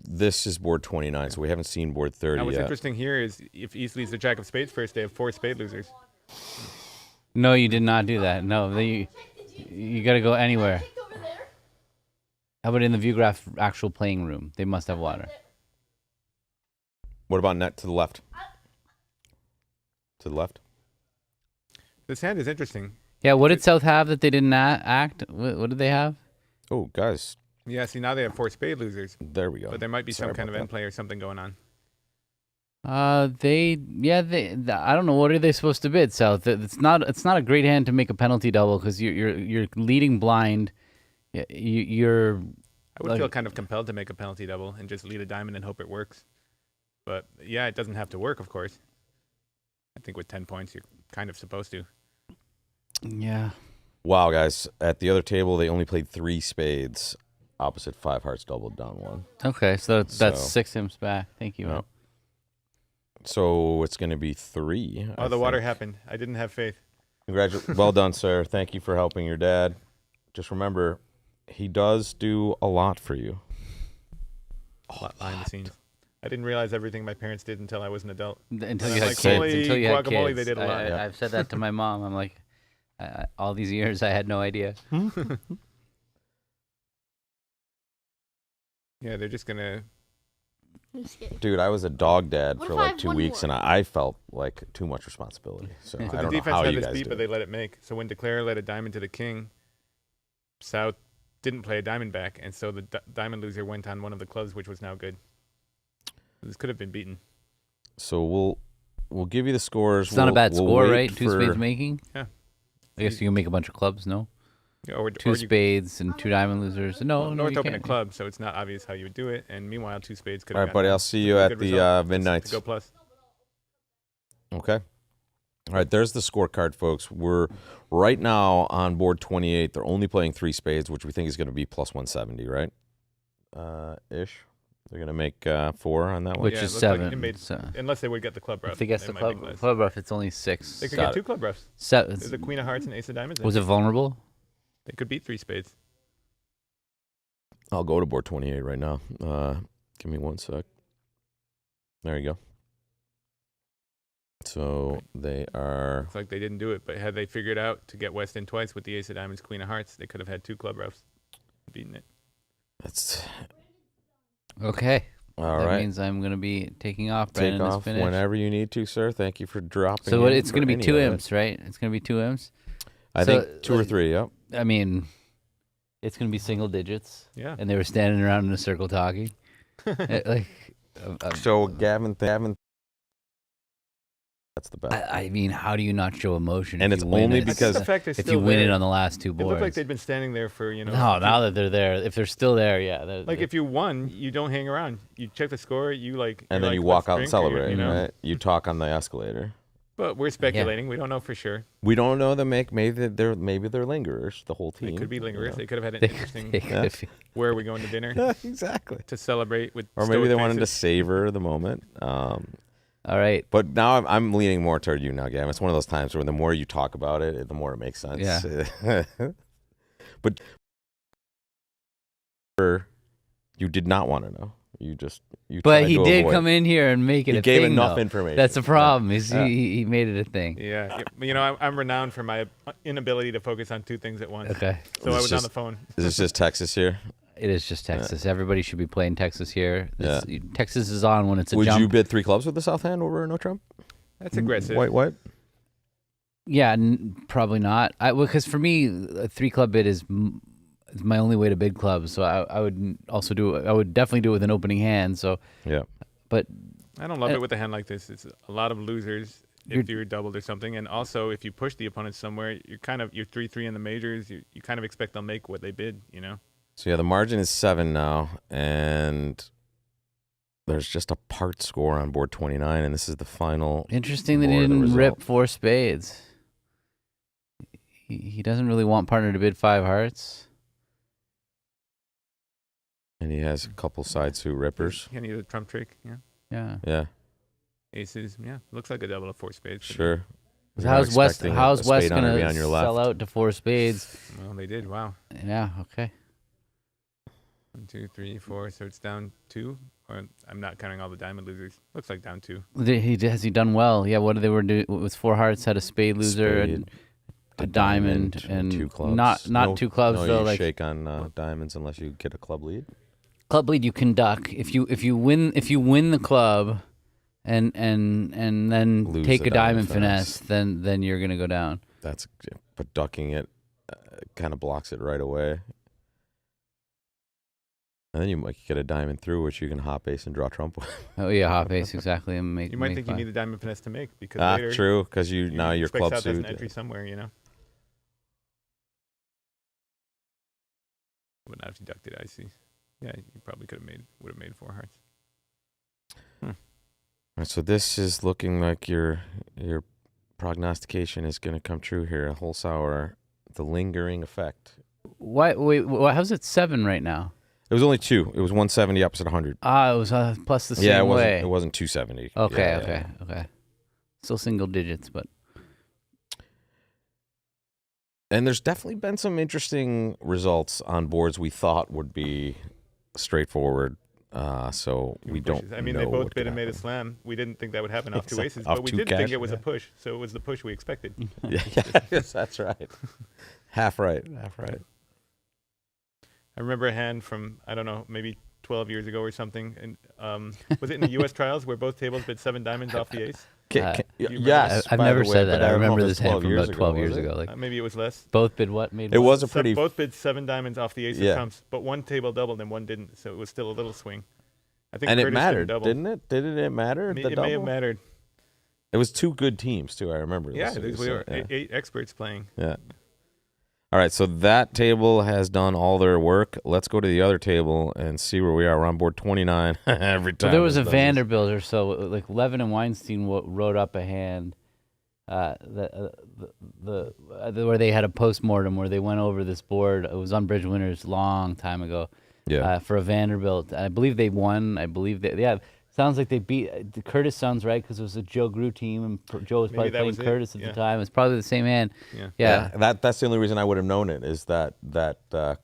This is board 29, so we haven't seen board 30 Now what's yet. interesting here is if East leads the jack of spades first, they have 4 spade losers. No, you did not do that. No, you got to go anywhere. Over there. How about in the view graph actual playing room? They must have water. What about net to the left? To the left? This hand is interesting. Yeah, what did South have that they didn't act? What did they have? Oh, guys, Yeah, see now they have 4 spade losers, there we go. but there might be Sorry some kind of about end play or something going on. They I don't know, what are they supposed to bid, South? It's not a great hand to make a penalty double because you're leading blind. You're I would feel kind of compelled to make a penalty double and just lead a diamond and hope it works. But yeah, it doesn't have to work, of course. I think with 10 points, you're kind of supposed to. yeah. Wow, guys. At the other table, they only played 3 spades. Opposite 5 hearts doubled down 1. Okay, so that's So- 6 imps back. Thank you. No. So it's going to be 3. Oh, the water happened. I didn't have faith. Well done, sir. Thank you for helping your dad. Just remember, he does do a lot for you. A lot behind the scenes. I didn't realize everything my parents did until I was an adult. Until And you I'm had like, kids. holy Until you had guacamole, kids. they did a lot. I've said that to my mom. I'm like, all these years I had no idea. Yeah, they're just gonna. I'm scared. Dude, I was a dog dad What for if I like have 2 one weeks, more? and I felt like too much responsibility. So I So the don't know defense how had you this guys beat, do but it. they let it make. So when Declare let a diamond to the king, South didn't play a diamond back, and so the diamond loser went on one of the clubs, which was now good. This could have been beaten. So we'll give you the scores. It's not a bad We'll score, wait right? Two for- spades making? Yeah. I guess you can make a bunch of clubs, no? Yeah, or Two you- spades and 2 diamond losers. No, no, North you opened a can't. club, so it's not obvious how you would do it. And meanwhile, 2 spades could All have right, buddy. I'll see you at the Midnights. To go plus. Okay. All right, there's the scorecard, folks. We're right now on board 28. They're only playing 3 spades, which we think is going to be plus 170, right? Ish. They're going to make 4 on that one. Which Yeah, it is looked like 7. it made- so Unless they would get the club rough. if they get they the might make club, less. club rough, it's only 6. They could So- get 2 club roughs. Seven. There's a queen of hearts and ace of diamonds. Was it vulnerable? They could beat 3 spades. I'll go to board 28 right now. Give me 1 sec. There you go. So they are. It's like they didn't do it, but had they figured out to get West in twice with the ace of diamonds, queen of hearts, they could have had 2 club roughs, beaten it. That's Okay. all that right. means I'm going to be taking off. Take Brandon is off finished. whenever you need to, sir. Thank you for dropping. So in it's for going to be any 2 of it. imps, right? It's going to be 2 imps. I So, think 2 or like- 3. Yep. I mean, it's going to be single digits. Yeah. And they were standing around in a circle talking. So Gavin. That's the best. I mean, how do you not show emotion? And if it's you win only it? because- the fact they're if still you win there, it on the last 2 it boards. looked like they'd been standing there for, no, now that they're there, if they're still there, yeah. Like if you won, you don't hang around. You check the score. You like, And you're then you like, walk "Let's out and drink," or, celebrate, You know? right? You talk on the escalator. But we're speculating. We don't know for sure. We don't know them. Maybe they're lingerers. The whole team. They could be you lingerers. know? They could have had an They- interesting. they could have- Where are we going to dinner Yeah, exactly. to celebrate with? Or maybe they stoic wanted to faces? savor the moment. All right. But now I'm leaning more toward you now, Gavin. It's one of those times where the more you talk about it, the more it makes sense. Yeah. But you did not want to know. You But tried he to did avoid. come in here and make it He a gave thing. enough though. information. That's the problem. Is Yeah. he made it a thing. Yeah, you know, I'm renowned for my inability to focus on 2 things at once. Okay. So I Is was this on the phone. Is this just Texas here? It is just Texas. Everybody should be playing Texas here. Yeah. Texas is on when it's a Would jump. you bid 3 clubs with the South Hand over no Trump? That's aggressive. White. Yeah, probably not. Because for me, a 3 club bid is my only way to bid clubs. So I would also do. I would definitely do it with an opening hand. So, Yeah. but I don't love it with a hand like this. It's a lot of losers if you're doubled or something, and also if you push the opponent somewhere, you're 3-3 in the majors. You kind of expect they'll make what they bid. You know. So yeah, the margin is 7 now, and there's just a part score on board 29, and this is the final. interesting that he More the didn't rip result. 4 spades. He doesn't really want partner to bid 5 hearts. And he has a couple side suit rippers. Can you do a trump trick? Yeah. Yeah. Yeah, Aces. Yeah. Looks like a double of 4 spades. sure. You're not How's West? expecting How's a West spade on gonna be on your left. sell out to 4 spades? Well, they did. Wow. Yeah. Okay. 1, 2, 3, 4. So it's down 2. Or I'm not counting all the diamond losers. Looks like down 2. Has he done well? Yeah. What did they were do with 4 hearts? Had a spade loser, Spade, a diamond, and 2 clubs. Not No- 2 clubs no, though. you Like shake on diamonds unless you get a club lead. club lead, you can duck if you win the club, and then Lose take the a diamond diamond finesse, then you're gonna go down. But ducking it kind of blocks it right away. And then you might get a diamond through, which you can hop ace and draw trump with. Oh yeah, hop ace exactly, and make. You might make think five. you need a diamond finesse to make because Ah, later true, because now your expect club South has an suit. entry somewhere, you know. But not if you ducked it, I see. Yeah, you probably would have made 4 hearts. All right, so this is looking like your prognostication is going to come true here. A whole sour, the lingering effect. Wait, how's it 7 right now? It was only 2. It was 170 opposite 100. Ah, it was plus the same Yeah, way. it wasn't 270. Okay, Yeah, okay. Still single digits, but And there's definitely been some interesting results on boards we thought would be straightforward. So we don't. I mean, know they both what bid could and made a happen. slam. We didn't think that would happen off two aces, Off but we two did cash, think it was yeah. a push. So it was the push we expected. Yes, that's right. Half right. I remember a hand from, I don't know, maybe 12 years ago or something. And was it in the U.S. trials where both tables bid 7 diamonds off the ace? Yes, I've by never the way, said but that. I don't know remember if this it's hand from about 12 was years it? ago. Like Maybe it was less. both bid what? Made It what? was a pretty. Both bid 7 diamonds off the ace Yeah. of trumps, but one table doubled and one didn't. So it was still a little swing. I think And it Curtis mattered, double. didn't it? Didn't it matter? It the may have double? mattered. It was 2 good teams too. I remember. Yeah, this. we were yeah. 8 experts playing. Yeah. All right, so that table has done all their work. Let's go to the other table and see where we are. We're on board 29 every time. Well, there was this a does this. Vanderbilt or so. Like Levin and Weinstein wrote up a hand, where they had a postmortem where they went over this board. It was on Bridge Winners long time ago. Yeah. For a Vanderbilt, I believe they won. I believe they sounds like they beat Curtis. Sounds right because it was a Joe Grew team and Joe was Maybe probably that playing was it, Curtis at yeah. the time. It's probably the same hand. Yeah. Yeah. That's the only reason I would have known it is that I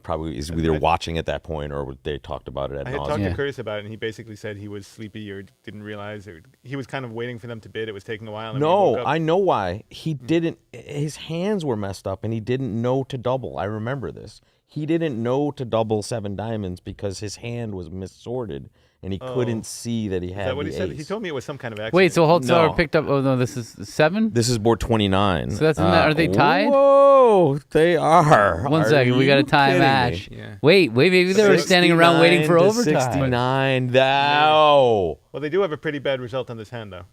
probably is either watching at that point or they talked about it at I had talked nauseam. Yeah. to Curtis about it, and he basically said he was sleepy or didn't realize, or he was kind of waiting for them to bid. It was taking a while. And when he No, woke up, I know why. He didn't. His hands were messed up, and he didn't know to double. I remember this. He didn't know to double 7 diamonds because his hand was missorted, and he couldn't see that he had Is that what the he said? ace. He told me it was some kind of accident. Wait, so Holtzauer No. picked up. Oh no, this is 7. This is board 29. So that's are they tied? Whoa, they are. One Are second, we got a you tie kidding me? match. Yeah. Wait, maybe they were standing around waiting for 69 to overtime. 69. No. Well, they do have a pretty bad result on this hand, though.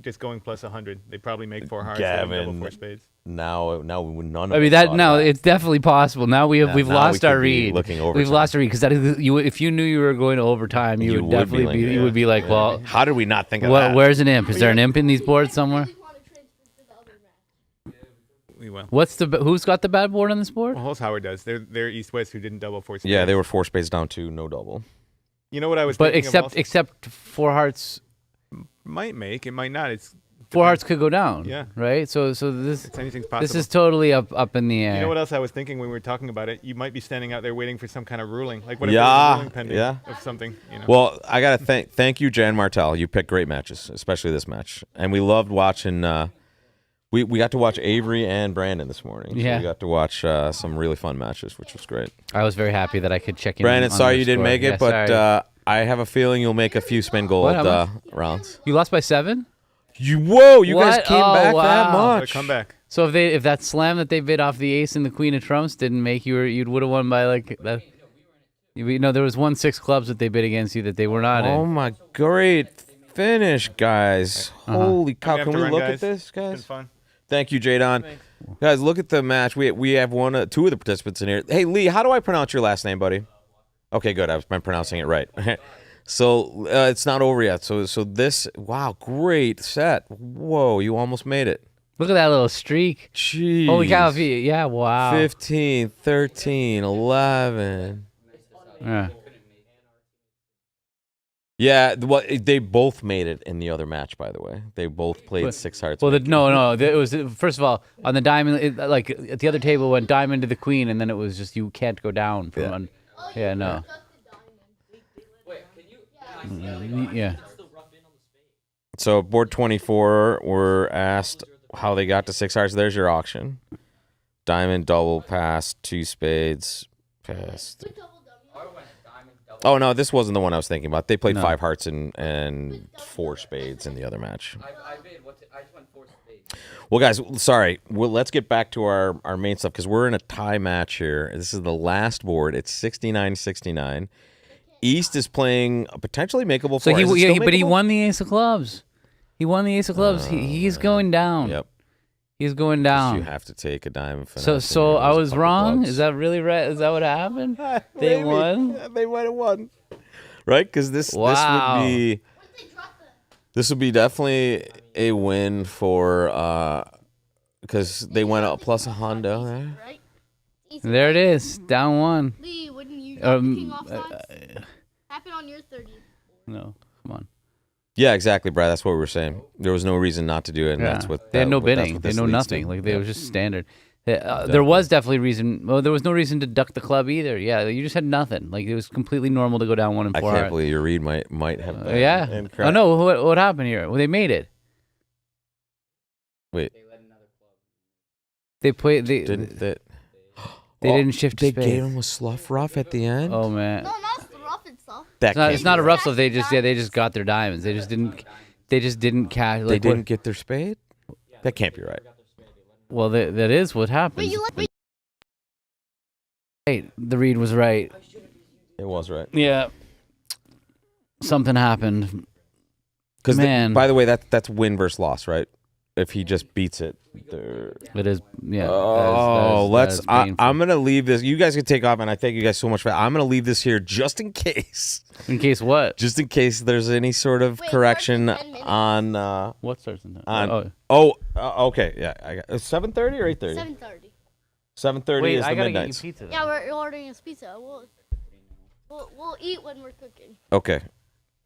Just going plus 100. They probably make 4 hearts. They have double Gavin. 4 spades. Now none of I mean us that thought no, that. it's definitely possible. Now we've now we lost our could be read. looking We've overtime. lost our read because that is if you knew you were going to overtime, you would definitely be. You would be like, well, How did we not think of that? where's an imp? Is there an imp in these boards somewhere? We will. Who's got the bad board on this board? Well, Holzhauer does. They're East-West who didn't double 4 spades. Yeah, they were 4 spades down 2, no double. You know what I was But thinking of also? except 4 hearts. Might make. It might not. It's 4 hearts could go down. Yeah. Right. So this anything's possible. this is totally up in the air. You know what else I was thinking when we were talking about it? You might be standing out there waiting for some kind of ruling. Like what if Yeah, there was a ruling pending yeah. of something? You know? Well, I got to thank you, Jan Martel. You picked great matches, especially this match. And we loved watching we got to watch Avery and Brandon this morning. Yeah. So we got to watch some really fun matches, which was great. I was very happy that I could check in. Brandon, on sorry their you didn't score. make it, Yeah, but sorry. I have a feeling you'll make a few Spingold What, how much? rounds. You lost by 7. You guys What? came Oh, back that wow. What a much. comeback. So if that slam that they bid off the ace and the queen of trumps didn't make you, you would have won by like that. You know, there was 1-6 clubs that they bid against you that they were not Oh in. my great finish, guys! Holy cow! I'm gonna Can have we to run, look guys. at this, It's been guys? fun. Thank you, Jadon. Guys, look at the match. We have two of the participants in here. Hey, Lee, how do I pronounce your last name, buddy? Okay, good. I'm pronouncing it right. So it's not over yet. So this, wow, great set. Whoa, you almost made it. Look at that little streak. Jeez. Holy cow! Yeah, wow. 15, 13, 11. Yeah. Yeah, they both made it in the other match, by the way. They both played 6 hearts. Well, no. It was first of all on the diamond. Like at the other table went diamond to the queen, and then it was just you can't go down from. Yeah. No. Yeah. So board 24 were asked how they got to 6 hearts. There's your auction. Diamond, double, pass, 2 spades, pass. Oh, no, this wasn't the one I was thinking about. They played 5 hearts and 4 spades in the other match. I just went 4 spades. Well, guys, sorry. Let's get back to our main stuff because we're in a tie match here. This is the last board. It's 69-69. East is playing a potentially makeable So four. Is it still but he makeable? won the ace of clubs. He won the ace of clubs. He's going down. Yep. He's going You down. have to take a diamond. So I was wrong. Is that really right? Is that what happened? They won. They might have won. Right? Because this Wow. would be definitely a win for because they went up plus a Honda there. Right? There it is. Down 1. Lee, wouldn't you got the king off sides? Happen on your 30th. No, come on. Yeah, exactly, Brad. That's what we were saying. There was no reason not to do it, and that's what they had no that's bidding. what They this know leads nothing. to. Like they was just standard. There was definitely reason. Well, there was no reason to duck the club either. Yeah, you just had nothing. Like it was completely normal to go down 1 and 4. I can't believe your read might have been Yeah. incorrect. Oh no, what happened here? Well, they made it. Wait. They played. Didn't that? They didn't shift to They spades. gave him a slough rough at the end. Oh man. No, not the rough and stuff. It's not a rough stuff. They just got their diamonds. They just didn't cash. Like, They didn't get their spade. That can't be right. Well, that is what happened. Right, the read was right. It was right. Yeah. Something happened. Because Man. by the way, that's win versus loss, right? If he just beats it. It is. Yeah. Oh, that is painful. I'm gonna leave this. You guys can take off, and I thank you guys so much for that. I'm gonna leave this here just in case. In case what? Just in case there's any sort of correction starts in 10 minutes. on. What starts in that? Okay, yeah. I got 7:30 or 8:30. 7:30. 7:30 Wait, is I the gotta midnight. get you pizza. Then. Yeah, we're ordering a pizza. We'll eat when we're cooking. Okay,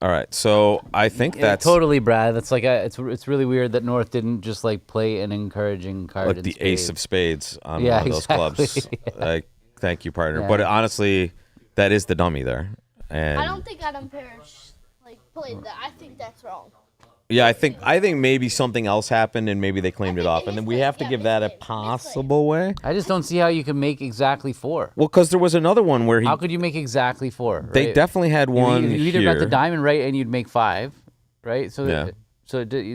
all right. So I think Yeah, that's totally, Brad. That's like it's really weird that North didn't just like play an encouraging card. like in the ace spades. of spades on Yeah, one of those exactly. clubs. Like, thank you, partner. Yeah. But honestly, that is the dummy there. And I don't think Adam Parrish played that. I think that's wrong. yeah, I think maybe something else happened and maybe they claimed it off, and then we have to give that a possible way. I just don't see how you can make exactly 4. Well, because there was another one where How could you make exactly 4? they right? definitely had one You either here. got the diamond right and you'd make 5, right? So Yeah.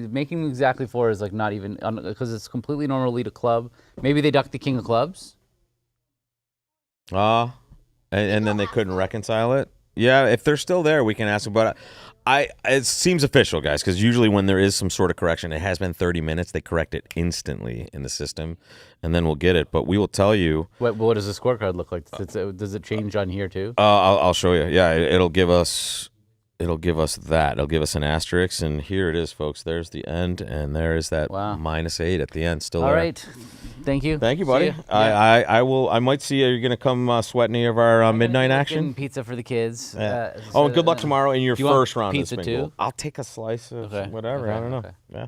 making exactly 4 is like not even because it's completely normal to lead a club. Maybe they ducked the king of clubs. And then they couldn't reconcile it. Yeah, if they're still there, we can ask them. But it seems official, guys, because usually when there is some sort of correction, it has been 30 minutes. They correct it instantly in the system, and then we'll get it. But we will tell you. What does the scorecard look like? Does it change on here too? I'll show you. Yeah, it'll give us that. It'll give us an asterisk, and here it is, folks. There's the end, and there is that -8 at the end. Still All there. right. Thank you. Thank you, See buddy. ya. Yeah. I will. I might see you. You're gonna come sweat any of our midnight action. Pizza for the kids. Yeah. And good luck tomorrow in your Do you want first round pizza of too? Spingold. I'll take a slice of whatever. Okay, I don't know. okay. Yeah.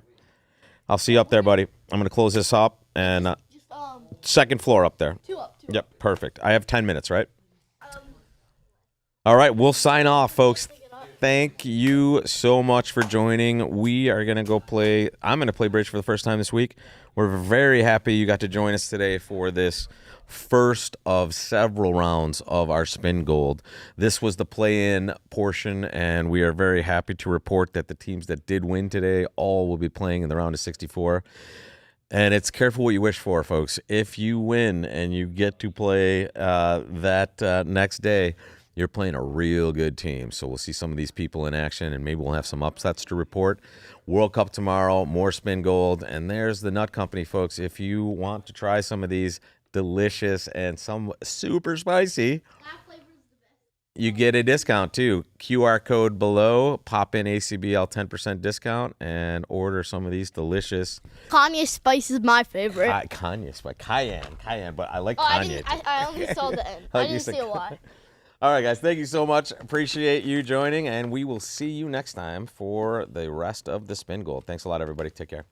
I'll see you up there, buddy. I'm gonna close this up and Just second floor up there. 2 up. Yep, perfect. I have 10 minutes, right? All right, we'll sign off, folks. Thank you so much for joining. We are going to go play. I'm going to play bridge for the first time this week. We're very happy you got to join us today for this first of several rounds of our Spingold. This was the play-in portion, and we are very happy to report that the teams that did win today all will be playing in the round of 64. And it's careful what you wish for, folks. If you win and you get to play that next day, you're playing a real good team. So we'll see some of these people in action, and maybe we'll have some upsets to report. World Cup tomorrow, more Spingold, and there's the Nut Company, folks. If you want to try some of these delicious and some super spicy, you get a discount too. QR code below, pop in ACBL 10% discount, and order some of these delicious. Kanye Spice is my favorite. Kanye spice, cayenne, but I like I Kanye. didn't. I only saw the end. Like I you didn't said, see a lot. All right, guys, thank you so much. Appreciate you joining, and we will see you next time for the rest of the Spingold. Thanks a lot, everybody. Take care.